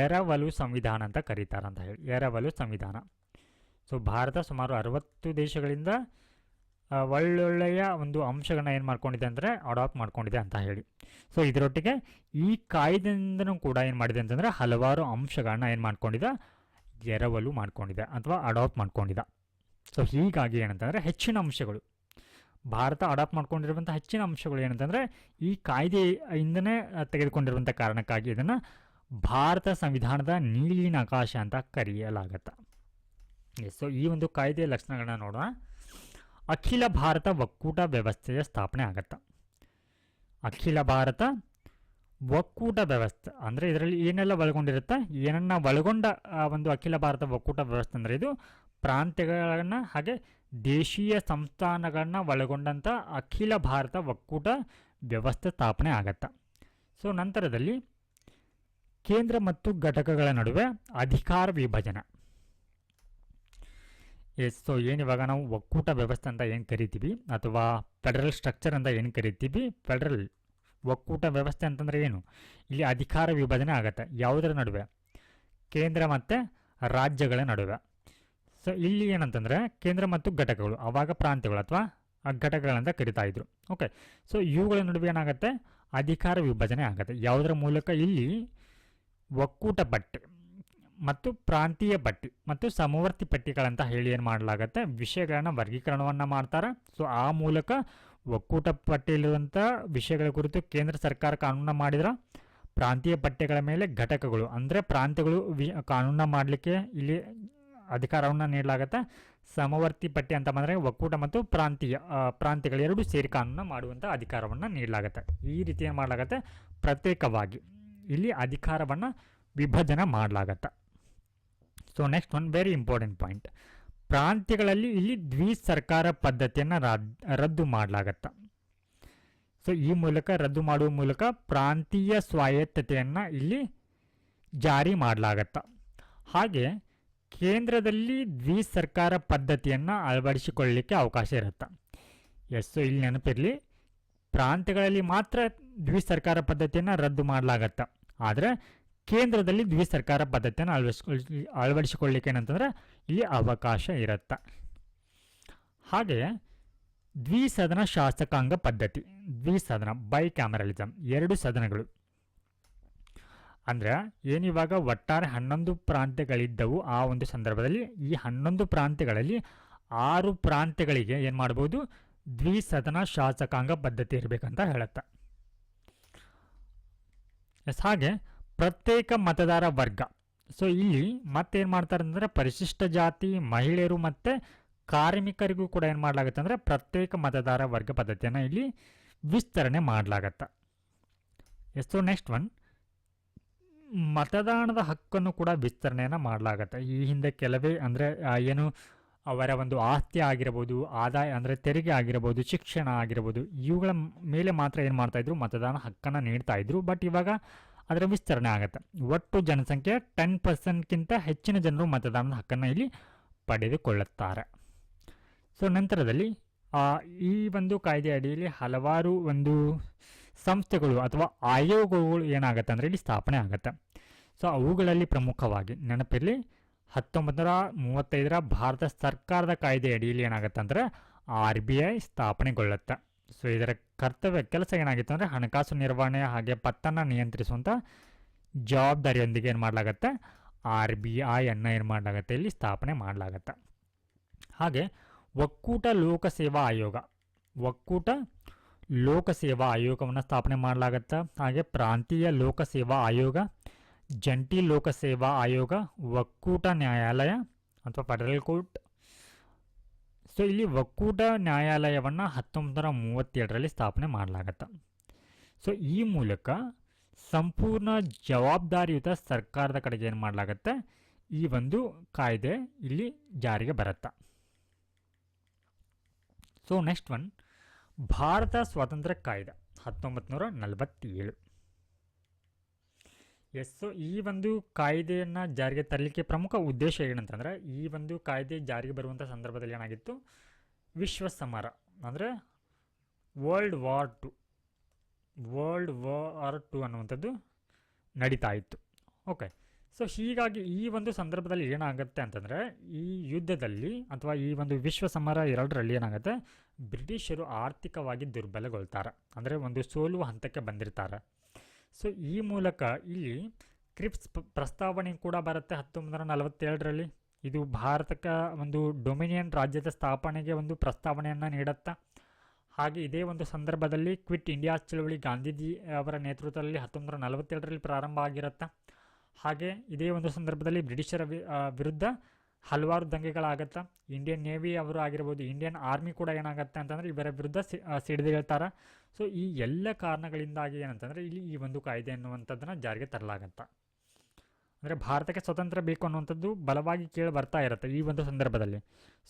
S1: ಎರವಲು ಸಂವಿಧಾನ ಅಂತ ಕರೀತಾರೆ ಅಂತ ಹೇಳಿ, ಎರವಲು ಸಂವಿಧಾನ. ಸೊ ಭಾರತ ಸುಮಾರು 60 ದೇಶಗಳಿಂದ ಒಳ್ಳೊಳ್ಳೆಯ ಒಂದು ಅಂಶಗಳನ್ನ ಏನು ಮಾಡ್ಕೊಂಡಿದೆ ಅಂದರೆ ಅಡಾಪ್ಟ್ ಮಾಡ್ಕೊಂಡಿದೆ ಅಂತ ಹೇಳಿ. ಸೊ ಇದರೊಟ್ಟಿಗೆ ಈ ಕಾಯ್ದೆಯಿಂದನೂ ಕೂಡ ಏನು ಮಾಡಿದೆ ಅಂತಂದರೆ ಹಲವಾರು ಅಂಶಗಳನ್ನ ಏನು ಮಾಡ್ಕೊಂಡಿದೆ, ಎರವಲು ಮಾಡ್ಕೊಂಡಿದೆ ಅಥವಾ ಅಡಾಪ್ಟ್ ಮಾಡ್ಕೊಂಡಿದೆ. ಸೊ ಹೀಗಾಗಿ ಏನಂತಂದರೆ ಹೆಚ್ಚಿನ ಅಂಶಗಳು, ಭಾರತ ಅಡಾಪ್ಟ್ ಮಾಡ್ಕೊಂಡಿರುವಂಥ ಹೆಚ್ಚಿನ ಅಂಶಗಳು ಏನಂತಂದರೆ ಈ ಕಾಯ್ದೆಯಿಂದನೇ ತೆಗೆದುಕೊಂಡಿರುವಂಥ ಕಾರಣಕ್ಕಾಗಿ ಇದನ್ನು ಭಾರತ ಸಂವಿಧಾನದ ನೀಲಿ ನಕಾಶೆ ಅಂತ ಕರೆಯಲಾಗತ್ತೆ. ಸೊ ಈ ಒಂದು ಕಾಯ್ದೆಯ ಲಕ್ಷಣಗಳನ್ನ ನೋಡೋಣ. ಅಖಿಲ ಭಾರತ ಒಕ್ಕೂಟ ವ್ಯವಸ್ಥೆಯ ಸ್ಥಾಪನೆ ಆಗತ್ತೆ. ಅಖಿಲ ಭಾರತ ಒಕ್ಕೂಟ ವ್ಯವಸ್ಥೆ ಅಂದರೆ ಇದರಲ್ಲಿ ಏನೆಲ್ಲ ಒಳಗೊಂಡಿರುತ್ತೆ, ಏನನ್ನ ಒಳಗೊಂಡ ಒಂದು ಅಖಿಲ ಭಾರತ ಒಕ್ಕೂಟ ವ್ಯವಸ್ಥೆ ಅಂದರೆ ಇದು ಪ್ರಾಂತ್ಯಗಳನ್ನು ಹಾಗೆ ದೇಶೀಯ ಸಂಸ್ಥಾನಗಳನ್ನ ಒಳಗೊಂಡಂಥ ಅಖಿಲ ಭಾರತ ಒಕ್ಕೂಟ ವ್ಯವಸ್ಥೆ ಸ್ಥಾಪನೆ ಆಗತ್ತೆ. ಸೊ ನಂತರದಲ್ಲಿ ಕೇಂದ್ರ ಮತ್ತು ಘಟಕಗಳ ನಡುವೆ ಅಧಿಕಾರ ವಿಭಜನೆ. ಸೊ ಏನಿವಾಗ ನಾವು ಒಕ್ಕೂಟ ವ್ಯವಸ್ಥೆ ಅಂತ ಏನು ಕರಿತೀವಿ ಅಥವಾ ಫೆಡರಲ್ ಸ್ಟ್ರಕ್ಚರ್ ಅಂತ ಏನು ಕರಿತೀವಿ, ಫೆಡರಲ್ ಒಕ್ಕೂಟ ವ್ಯವಸ್ಥೆ ಅಂತಂದರೆ ಏನು, ಇಲ್ಲಿ ಅಧಿಕಾರ ವಿಭಜನೆ ಆಗುತ್ತೆ. ಯಾವುದರ ನಡುವೆ, ಕೇಂದ್ರ ಮತ್ತು ರಾಜ್ಯಗಳ ನಡುವೆ. ಸೊ ಇಲ್ಲಿ ಏನಂತಂದರೆ ಕೇಂದ್ರ ಮತ್ತು ಘಟಕಗಳು, ಆವಾಗ ಪ್ರಾಂತ್ಯಗಳು ಅಥವಾ ಘಟಕಗಳಂತ ಕರಿತಾ ಇದ್ರು. ಓಕೆ, ಸೊ ಇವುಗಳ ನಡುವೆ ಏನಾಗುತ್ತೆ, ಅಧಿಕಾರ ವಿಭಜನೆ ಆಗುತ್ತೆ. ಯಾವುದರ ಮೂಲಕ, ಇಲ್ಲಿ ಒಕ್ಕೂಟ ಪಟ್ಟಿ ಮತ್ತು ಪ್ರಾಂತೀಯ ಪಟ್ಟಿ ಮತ್ತು ಸಮವರ್ತಿ ಪಟ್ಟಿಗಳಂತ ಹೇಳಿ ಏನು ಮಾಡಲಾಗತ್ತೆ, ವಿಷಯಗಳನ್ನು ವರ್ಗೀಕರಣವನ್ನು ಮಾಡ್ತಾರೆ. ಸೊ ಆ ಮೂಲಕ ಒಕ್ಕೂಟ ಪಟ್ಟಿಯಲ್ಲಿರುವಂಥ ವಿಷಯಗಳ ಕುರಿತು ಕೇಂದ್ರ ಸರ್ಕಾರ ಕಾನೂನನ್ನ ಮಾಡಿದ್ರೆ, ಪ್ರಾಂತೀಯ ಪಟ್ಟಿಗಳ ಮೇಲೆ ಘಟಕಗಳು ಅಂದರೆ ಪ್ರಾಂತ್ಯಗಳು ಕಾನೂನನ್ನ ಮಾಡಲಿಕ್ಕೆ ಇಲ್ಲಿ ಅಧಿಕಾರವನ್ನು ನೀಡಲಾಗುತ್ತೆ. ಸಮವರ್ತಿ ಪಟ್ಟಿ ಅಂತ ಬಂದರೆ ಒಕ್ಕೂಟ ಮತ್ತು ಪ್ರಾಂತ್ಯಗಳು ಎರಡೂ ಸೇರಿ ಕಾನೂನನ್ನ ಮಾಡುವಂಥ ಅಧಿಕಾರವನ್ನು ನೀಡಲಾಗುತ್ತೆ. ಈ ರೀತಿ ಏನು ಮಾಡಲಾಗುತ್ತೆ, ಪ್ರತ್ಯೇಕವಾಗಿ ಇಲ್ಲಿ ಅಧಿಕಾರವನ್ನು ವಿಭಜನೆ ಮಾಡಲಾಗತ್ತೆ. So next one very important point, ಪ್ರಾಂತ್ಯಗಳಲ್ಲಿ ಇಲ್ಲಿ ದ್ವಿಸರ್ಕಾರ ಪದ್ಧತಿಯನ್ನು ರದ್ದು ಮಾಡಲಾಗತ್ತೆ. ಸೊ ಈ ಮೂಲಕ ರದ್ದು ಮಾಡುವ ಮೂಲಕ ಪ್ರಾಂತೀಯ ಸ್ವಾಯತ್ತತೆಯನ್ನು ಇಲ್ಲಿ ಜಾರಿ ಮಾಡಲಾಗತ್ತೆ. ಹಾಗೆ ಕೇಂದ್ರದಲ್ಲಿ ದ್ವಿಸರ್ಕಾರ ಪದ್ಧತಿಯನ್ನು ಅಳವಡಿಸಿಕೊಳ್ಳಲಿಕ್ಕೆ ಅವಕಾಶ ಇರುತ್ತೆ. ಸೊ ಇಲ್ಲಿ ನೆನಪಿರಲಿ, ಪ್ರಾಂತ್ಯಗಳಲ್ಲಿ ಮಾತ್ರ ದ್ವಿಸರ್ಕಾರ ಪದ್ಧತಿಯನ್ನು ರದ್ದು ಮಾಡಲಾಗತ್ತೆ, ಆದರೆ ಕೇಂದ್ರದಲ್ಲಿ ದ್ವಿಸರ್ಕಾರ ಪದ್ಧತಿಯನ್ನು ಅಳವಡಿಸಿಕೊಳ್ಳಲಿಕ್ಕೆ ಏನಂತಂದರೆ ಇಲ್ಲಿ ಅವಕಾಶ ಇರುತ್ತೆ. ಹಾಗೆ ದ್ವಿಸದನ ಶಾಸಕಾಂಗ ಪದ್ಧತಿ, ದ್ವಿಸದನ ಬೈಕ್ಯಾಮರಲಿಸಮ್, 2 ಸದನಗಳು ಅಂದರೆ ಏನಿವಾಗ ಒಟ್ಟಾರೆ 11 ಪ್ರಾಂತ್ಯಗಳಿದ್ದವು. ಆ ಒಂದು ಸಂದರ್ಭದಲ್ಲಿ ಈ 11 ಪ್ರಾಂತ್ಯಗಳಲ್ಲಿ 6 ಪ್ರಾಂತ್ಯಗಳಿಗೆ ಏನು ಮಾಡ್ಬೋದು, ದ್ವಿಸದನ ಶಾಸಕಾಂಗ ಪದ್ಧತಿ ಇರಬೇಕಂತ ಹೇಳುತ್ತೆ. ಹಾಗೆ ಪ್ರತ್ಯೇಕ ಮತದಾರ ವರ್ಗ. ಸೊ ಇಲ್ಲಿ ಮತ್ತೇನು ಮಾಡ್ತಾರೆ ಅಂದರೆ ಪರಿಶಿಷ್ಟ ಜಾತಿ, ಮಹಿಳೆಯರು ಮತ್ತು ಕಾರ್ಮಿಕರಿಗೂ ಕೂಡ ಏನು ಮಾಡಲಾಗುತ್ತೆ ಅಂದರೆ ಪ್ರತ್ಯೇಕ ಮತದಾರ ವರ್ಗ ಪದ್ಧತಿಯನ್ನು ಇಲ್ಲಿ ವಿಸ್ತರಣೆ ಮಾಡಲಾಗತ್ತೆ. ಸೊ ನೆಕ್ಸ್ಟ್ ಒನ್, ಮತದಾನದ ಹಕ್ಕನ್ನು ಕೂಡ ವಿಸ್ತರಣೆಯನ್ನು ಮಾಡಲಾಗತ್ತೆ. ಈ ಹಿಂದೆ ಕೆಲವೇ ಅಂದರೆ ಏನು ಅವರ ಒಂದು ಆಸ್ತಿ ಆಗಿರ್ಬೋದು, ಆದಾಯ ಅಂದರೆ ತೆರಿಗೆ ಆಗಿರ್ಬೋದು, ಶಿಕ್ಷಣ ಆಗಿರ್ಬೋದು, ಇವುಗಳ ಮೇಲೆ ಮಾತ್ರ ಏನು ಮಾಡ್ತಾಯಿದ್ರು, ಮತದಾನ ಹಕ್ಕನ್ನು ನೀಡ್ತಾಯಿದ್ರು. ಬಟ್ ಇವಾಗ ಅದರ ವಿಸ್ತರಣೆ ಆಗುತ್ತೆ. ಒಟ್ಟು ಜನಸಂಖ್ಯೆ 10%ಗಿಂತ ಹೆಚ್ಚಿನ ಜನರು ಮತದಾನದ ಹಕ್ಕನ್ನು ಇಲ್ಲಿ ಪಡೆದುಕೊಳ್ಳುತ್ತಾರೆ. ಸೊ ನಂತರದಲ್ಲಿ ಈ ಒಂದು ಕಾಯ್ದೆ ಅಡಿಯಲ್ಲಿ ಹಲವಾರು ಒಂದು ಸಂಸ್ಥೆಗಳು ಅಥವಾ ಆಯೋಗಗಳು ಏನಾಗುತ್ತೆ ಅಂದರೆ ಇಲ್ಲಿ ಸ್ಥಾಪನೆ ಆಗುತ್ತೆ. ಸೊ ಅವುಗಳಲ್ಲಿ ಪ್ರಮುಖವಾಗಿ ನೆನಪಿರಲಿ, 1935 ಭಾರತ ಸರ್ಕಾರದ ಕಾಯ್ದೆ ಅಡಿಯಲ್ಲಿ ಏನಾಗುತ್ತೆ ಅಂದರೆ RBI ಸ್ಥಾಪನೆಗೊಳ್ಳುತ್ತೆ. ಸೊ ಇದರ ಕರ್ತವ್ಯ ಕೆಲಸ ಏನಾಗಿತ್ತು ಅಂದರೆ ಹಣಕಾಸು ನಿರ್ವಹಣೆ ಹಾಗೆ ಪತ್ತನ್ನು ನಿಯಂತ್ರಿಸುವಂಥ ಜವಾಬ್ದಾರಿಯೊಂದಿಗೆ ಏನು ಮಾಡಲಾಗತ್ತೆ, RBI ಅನ್ನು ಏನು ಮಾಡಲಾಗತ್ತೆ, ಇಲ್ಲಿ ಸ್ಥಾಪನೆ ಮಾಡಲಾಗತ್ತೆ. ಹಾಗೆ ಒಕ್ಕೂಟ ಲೋಕಸೇವಾ ಆಯೋಗ, ಒಕ್ಕೂಟ ಲೋಕಸೇವಾ ಆಯೋಗವನ್ನು ಸ್ಥಾಪನೆ ಮಾಡಲಾಗತ್ತೆ. ಹಾಗೆ ಪ್ರಾಂತೀಯ ಲೋಕಸೇವಾ ಆಯೋಗ, ಜಂಟಿ ಲೋಕಸೇವಾ ಆಯೋಗ, ಒಕ್ಕೂಟ ನ್ಯಾಯಾಲಯ ಅಥವಾ ಫೆಡರಲ್ ಕೋರ್ಟ್. ಸೊ ಇಲ್ಲಿ ಒಕ್ಕೂಟ ನ್ಯಾಯಾಲಯವನ್ನು 1937ರಲ್ಲಿ ಸ್ಥಾಪನೆ ಮಾಡಲಾಗತ್ತೆ. ಸೊ ಈ ಮೂಲಕ ಸಂಪೂರ್ಣ ಜವಾಬ್ದಾರಿಯುತ ಸರ್ಕಾರದ ಕಡೆಗೆ ಏನು ಮಾಡಲಾಗತ್ತೆ, ಈ ಒಂದು ಕಾಯ್ದೆ ಇಲ್ಲಿ ಜಾರಿಗೆ ಬರುತ್ತೆ. ಸೊ ನೆಕ್ಸ್ಟ್ ಒನ್, ಭಾರತ ಸ್ವಾತಂತ್ರ್ಯ ಕಾಯ್ದೆ 1947. ಸೊ ಈ ಒಂದು ಕಾಯ್ದೆಯನ್ನು ಜಾರಿಗೆ ತರಲಿಕ್ಕೆ ಪ್ರಮುಖ ಉದ್ದೇಶ ಏನಂತಂದರೆ, ಈ ಒಂದು ಕಾಯ್ದೆ ಜಾರಿಗೆ ಬರುವಂಥ ಸಂದರ್ಭದಲ್ಲಿ ಏನಾಗಿತ್ತು, ವಿಶ್ವ ಸಮರ ಅಂದರೆ ವರ್ಲ್ಡ್ ವಾರ್ ಟು ಅನ್ನುವಂಥದ್ದು ನಡೀತಾ ಇತ್ತು. ಓಕೆ, ಸೊ ಹೀಗಾಗಿ ಈ ಒಂದು ಸಂದರ್ಭದಲ್ಲಿ ಏನಾಗುತ್ತೆ ಅಂತಂದರೆ, ಈ ಯುದ್ಧದಲ್ಲಿ ಅಥವಾ ಈ ಒಂದು ವಿಶ್ವ ಸಮರ 2ರಲ್ಲಿ ಏನಾಗುತ್ತೆ, ಬ್ರಿಟಿಷರು ಆರ್ಥಿಕವಾಗಿ ದುರ್ಬಲಗೊಳ್ತಾರೆ, ಅಂದರೆ ಒಂದು ಸೋಲುವ ಹಂತಕ್ಕೆ ಬಂದಿರ್ತಾರೆ. ಸೊ ಈ ಮೂಲಕ ಇಲ್ಲಿ ಕ್ರಿಪ್ಸ್ ಪ್ರಸ್ತಾವನೆ ಕೂಡ ಬರುತ್ತೆ 1947ರಲ್ಲಿ. ಇದು ಭಾರತಕ್ಕೆ ಒಂದು ಡೊಮಿನಿಯನ್ ರಾಜ್ಯದ ಸ್ಥಾಪನೆಗೆ ಒಂದು ಪ್ರಸ್ತಾವನೆಯನ್ನು ನೀಡುತ್ತೆ. ಹಾಗೆ ಇದೇ ಒಂದು ಸಂದರ್ಭದಲ್ಲಿ ಕ್ವಿಟ್ ಇಂಡಿಯಾ ಚಳವಳಿ ಗಾಂಧೀಜಿ ಅವರ ನೇತೃತ್ವದಲ್ಲಿ 1947ರಲ್ಲಿ ಪ್ರಾರಂಭ ಆಗಿರುತ್ತೆ. ಹಾಗೆ ಇದೇ ಒಂದು ಸಂದರ್ಭದಲ್ಲಿ ಬ್ರಿಟಿಷರ ವಿರುದ್ಧ ಹಲವಾರು ದಂಗೆಗಳಾಗತ್ತೆ. ಇಂಡಿಯನ್ ನೇವಿ ಅವರು ಆಗಿರ್ಬೋದು, ಇಂಡಿಯನ್ ಆರ್ಮಿ ಕೂಡ ಏನಾಗುತ್ತೆ ಅಂತಂದರೆ ಇವರ ವಿರುದ್ಧ ಸಿಡಿದೇಳ್ತಾರೆ. ಸೊ ಈ ಎಲ್ಲ ಕಾರಣಗಳಿಂದಾಗಿ ಏನಂತಂದರೆ ಇಲ್ಲಿ ಈ ಒಂದು ಕಾಯ್ದೆ ಅನ್ನುವಂಥದ್ದನ್ನು ಜಾರಿಗೆ ತರಲಾಗತ್ತೆ. ಅಂದರೆ ಭಾರತಕ್ಕೆ ಸ್ವತಂತ್ರ ಬೇಕು ಅನ್ನುವಂಥದ್ದು ಬಲವಾಗಿ ಕೇಳಿ ಬರ್ತಾ ಇರುತ್ತೆ ಈ ಒಂದು ಸಂದರ್ಭದಲ್ಲಿ.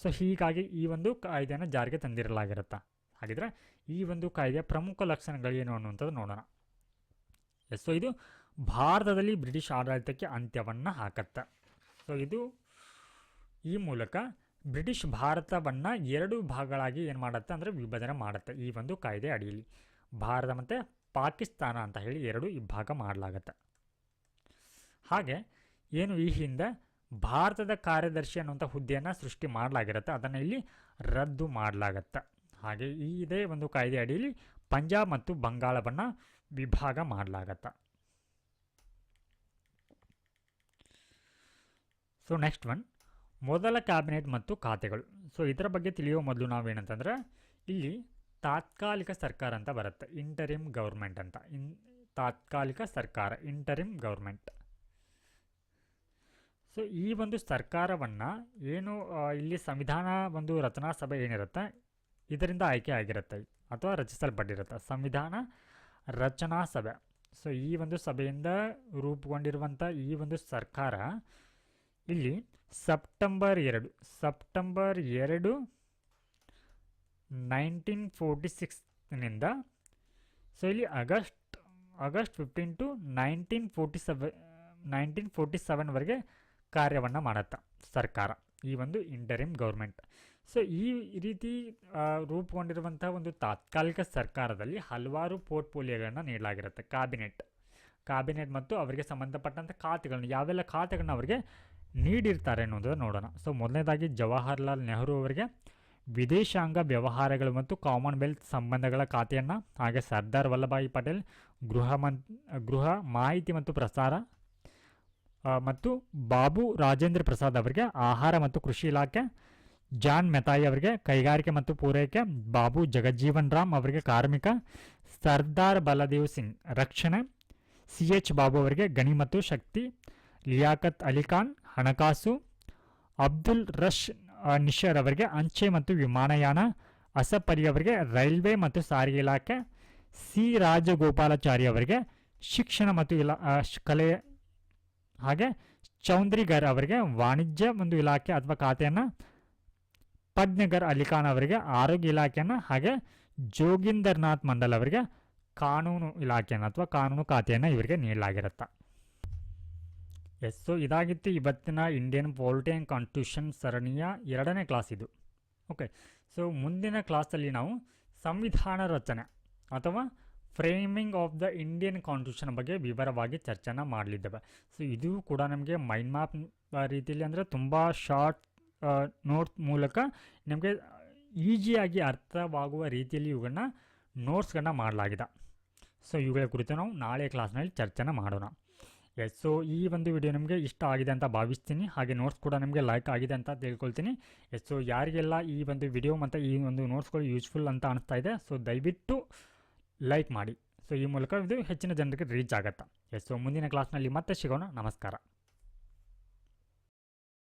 S1: ಸೊ ಹೀಗಾಗಿ ಈ ಒಂದು ಕಾಯ್ದೆಯನ್ನು ಜಾರಿಗೆ ತಂದಿರಲಾಗಿರುತ್ತೆ. ಹಾಗಿದ್ರೆ ಈ ಒಂದು ಕಾಯ್ದೆಯ ಪ್ರಮುಖ ಲಕ್ಷಣಗಳೇನು ಅನ್ನುವಂಥದ್ದು ನೋಡೋಣ. ಸೊ ಇದು ಭಾರತದಲ್ಲಿ ಬ್ರಿಟಿಷ್ ಆಡಳಿತಕ್ಕೆ ಅಂತ್ಯವನ್ನು ಹಾಕತ್ತೆ. ಸೊ ಇದು ಈ ಮೂಲಕ ಬ್ರಿಟಿಷ್ ಭಾರತವನ್ನು 2 ಭಾಗಗಳಾಗಿ ಏನು ಮಾಡುತ್ತೆ ಅಂದರೆ ವಿಭಜನೆ ಮಾಡುತ್ತೆ. ಈ ಒಂದು ಕಾಯ್ದೆ ಅಡಿಯಲ್ಲಿ ಭಾರತ ಮತ್ತು ಪಾಕಿಸ್ತಾನ ಅಂತ ಹೇಳಿ 2 ವಿಭಾಗ ಮಾಡಲಾಗತ್ತೆ. ಹಾಗೆ ಏನು ಈ ಹಿಂದೆ ಭಾರತದ ಕಾರ್ಯದರ್ಶಿ ಅನ್ನುವಂಥ ಹುದ್ದೆಯನ್ನು ಸೃಷ್ಟಿ ಮಾಡಲಾಗಿರುತ್ತೆ, ಅದನ್ನು ಇಲ್ಲಿ ರದ್ದು ಮಾಡಲಾಗತ್ತೆ. ಹಾಗೆ ಇದೇ ಒಂದು ಕಾಯ್ದೆ ಅಡಿಯಲ್ಲಿ ಪಂಜಾಬ್ ಮತ್ತು ಬಂಗಾಳವನ್ನು ವಿಭಾಗ ಮಾಡಲಾಗತ್ತೆ. ಸೊ ನೆಕ್ಸ್ಟ್ ಒನ್, ಮೊದಲ ಕ್ಯಾಬಿನೆಟ್ ಮತ್ತು ಖಾತೆಗಳು. ಸೊ ಇದರ ಬಗ್ಗೆ ತಿಳಿಯುವ ಮೊದಲು ನಾವೇನಂತಂದರೆ, ಇಲ್ಲಿ ತಾತ್ಕಾಲಿಕ ಸರ್ಕಾರ ಅಂತ ಬರುತ್ತೆ, ಇಂಟರಿಮ್ ಗೌರ್ಮೆಂಟ್ ಅಂತ. ತಾತ್ಕಾಲಿಕ ಸರ್ಕಾರ, ಇಂಟರಿಮ್ ಗೌರ್ಮೆಂಟ್. ಸೊ ಈ ಒಂದು ಸರ್ಕಾರವನ್ನು ಏನು ಇಲ್ಲಿ ಸಂವಿಧಾನ ಒಂದು ರಚನಾ ಸಭೆ ಏನಿರುತ್ತೆ ಇದರಿಂದ ಆಯ್ಕೆ ಆಗಿರುತ್ತೆ ಅಥವಾ ರಚಿಸಲ್ಪಟ್ಟಿರುತ್ತೆ, ಸಂವಿಧಾನ ರಚನಾ ಸಭೆ. ಸೊ ಈ ಒಂದು ಸಭೆಯಿಂದ ರೂಪುಗೊಂಡಿರುವಂಥ ಈ ಒಂದು ಸರ್ಕಾರ ಇಲ್ಲಿ ಸೆಪ್ಟೆಂಬರ್ 2, 1946ನಿಂದ ಸೊ ಇಲ್ಲಿ ಆಗಸ್ಟ್ 15 to 1947ವರೆಗೆ ಕಾರ್ಯವನ್ನು ಮಾಡುತ್ತೆ ಸರ್ಕಾರ, ಈ ಒಂದು ಇಂಟರಿಮ್ ಗೌರ್ಮೆಂಟ್. ಸೊ ಈ ರೀತಿ ರೂಪುಗೊಂಡಿರುವಂಥ ಒಂದು ತಾತ್ಕಾಲಿಕ ಸರ್ಕಾರದಲ್ಲಿ ಹಲವಾರು ಪೋರ್ಟ್ಫೋಲಿಯೋಗಳನ್ನು ನೀಡಲಾಗಿರುತ್ತೆ. ಕ್ಯಾಬಿನೆಟ್ ಮತ್ತು ಅವರಿಗೆ ಸಂಬಂಧಪಟ್ಟಂಥ ಖಾತೆಗಳನ್ನು, ಯಾವೆಲ್ಲ ಖಾತೆಗಳನ್ನು ಅವರಿಗೆ ನೀಡಿರ್ತಾರೆ ಅನ್ನೋದನ್ನು ನೋಡೋಣ. ಸೊ ಮೊದಲನೇದಾಗಿ ಜವಾಹರ್ಲಾಲ್ ನೆಹರು ಅವರಿಗೆ ವಿದೇಶಾಂಗ ವ್ಯವಹಾರಗಳು ಮತ್ತು ಕಾಮನ್ವೆಲ್ತ್ ಸಂಬಂಧಗಳ ಖಾತೆಯನ್ನು, ಹಾಗೆ ಸರ್ದಾರ್ ವಲ್ಲಭಾಯಿ ಪಟೇಲ್ ಗೃಹ ಮಾಹಿತಿ ಮತ್ತು ಪ್ರಸಾರ ಮತ್ತು ಬಾಬು ರಾಜೇಂದ್ರ ಪ್ರಸಾದ್ ಅವರಿಗೆ ಆಹಾರ ಮತ್ತು ಕೃಷಿ ಇಲಾಖೆ, ಜಾನ್ ಮೆತಾಯಿ ಅವರಿಗೆ ಕೈಗಾರಿಕೆ ಮತ್ತು ಪೂರೈಕೆ, ಬಾಬು ಜಗಜ್ಜೀವನ್ ರಾಮ್ ಅವರಿಗೆ ಕಾರ್ಮಿಕ, ಸರ್ದಾರ್ ಬಲದೇವ್ ಸಿಂಗ್ ರಕ್ಷಣೆ, CH ಬಾಬು ಅವರಿಗೆ ಗಣಿ ಮತ್ತು ಶಕ್ತಿ, ಲಿಯಾಕತ್ ಅಲಿ ಖಾನ್ ಹಣಕಾಸು, ಅಬ್ದುಲ್ ರಶ್ ನಿಶರ್ ಅವರಿಗೆ ಅಂಚೆ ಮತ್ತು ವಿಮಾನಯಾನ, ಅಸಫ್ ಅಲಿ ಅವರಿಗೆ ರೈಲ್ವೆ ಮತ್ತು ಸಾರಿಗೆ ಇಲಾಖೆ, ಸಿ ರಾಜಗೋಪಾಲಾಚಾರಿ ಅವರಿಗೆ ಶಿಕ್ಷಣ ಮತ್ತು ಕಲೆ, ಹಾಗೆ ಚೌಧರಿಗರ್ ಅವರಿಗೆ ವಾಣಿಜ್ಯ ಒಂದು ಇಲಾಖೆ ಅಥವಾ ಖಾತೆಯನ್ನು, ಪದ್ನಗರ್ ಅಲಿ ಖಾನ್ ಅವರಿಗೆ ಆರೋಗ್ಯ ಇಲಾಖೆಯನ್ನು, ಹಾಗೆ ಜೋಗಿಂದರ್ನಾಥ್ ಮಂಡಲ್ ಅವರಿಗೆ ಕಾನೂನು ಇಲಾಖೆಯನ್ನು ಅಥವಾ ಕಾನೂನು ಖಾತೆಯನ್ನು ಇವರಿಗೆ ನೀಡಲಾಗಿರುತ್ತೆ. ಸೊ ಇದಾಗಿತ್ತು ಇವತ್ತಿನ ಇಂಡಿಯನ್ ಪಾಲಿಟಿ ಆ್ಯಂಡ್ ಕಾನ್ಸ್ಟಿಟ್ಯೂಷನ್ ಸರಣಿಯ 2ನೇ ಕ್ಲಾಸ್ ಇದು. ಓಕೆ, ಸೊ ಮುಂದಿನ ಕ್ಲಾಸಲ್ಲಿ ನಾವು ಸಂವಿಧಾನ ರಚನೆ ಅಥವಾ framing of the Indian constitution ಬಗ್ಗೆ ವಿವರವಾಗಿ ಚರ್ಚೆನ ಮಾಡಲಿದ್ದೇವೆ. ಸೊ ಇದು ಕೂಡ ನಮಗೆ ಮೈಂಡ್ ಮ್ಯಾಪ್ ರೀತಿಯಲ್ಲಿ ಅಂದರೆ ತುಂಬ ಶಾರ್ಟ್ ನೋಟ್ಸ್ ಮೂಲಕ ನಮಗೆ ಈಸಿಯಾಗಿ ಅರ್ಥವಾಗುವ ರೀತಿಯಲ್ಲಿ ಇವುಗಳನ್ನ ನೋಟ್ಸ್ಗಳನ್ನ ಮಾಡಲಾಗಿದೆ. ಸೊ ಇವುಗಳ ಕುರಿತು ನಾವು ನಾಳೆ ಕ್ಲಾಸ್ನಲ್ಲಿ ಚರ್ಚೆನ ಮಾಡೋಣ. ಎಸ್, ಸೊ ಈ ಒಂದು ವಿಡಿಯೋ ನಿಮಗೆ ಇಷ್ಟ ಆಗಿದೆ ಅಂತ ಭಾವಿಸ್ತೀನಿ. ಹಾಗೆ ನೋಟ್ಸ್ ಕೂಡ ನಿಮಗೆ ಲೈಕ್ ಆಗಿದೆ ಅಂತ ತಿಳ್ಕೊಳ್ತೀನಿ. ಎಸ್, ಸೊ ಯಾರಿಗೆಲ್ಲ ಈ ಒಂದು ವಿಡಿಯೋ ಮತ್ತು ಈ ಒಂದು ನೋಟ್ಸ್ಗಳು ಯೂಸ್ಫುಲ್ ಅಂತ ಅನಿಸ್ತಾ ಇದೆ, ಸೊ ದಯವಿಟ್ಟು ಲೈಕ್ ಮಾಡಿ. ಸೊ ಈ ಮೂಲಕ ಇದು ಹೆಚ್ಚಿನ ಜನರಿಗೆ ರೀಚ್ ಆಗುತ್ತೆ. ಎಸ್, ಸೊ ಮುಂದಿನ ಕ್ಲಾಸ್ನಲ್ಲಿ ಮತ್ತೆ ಸಿಗೋಣ. ನಮಸ್ಕಾರ.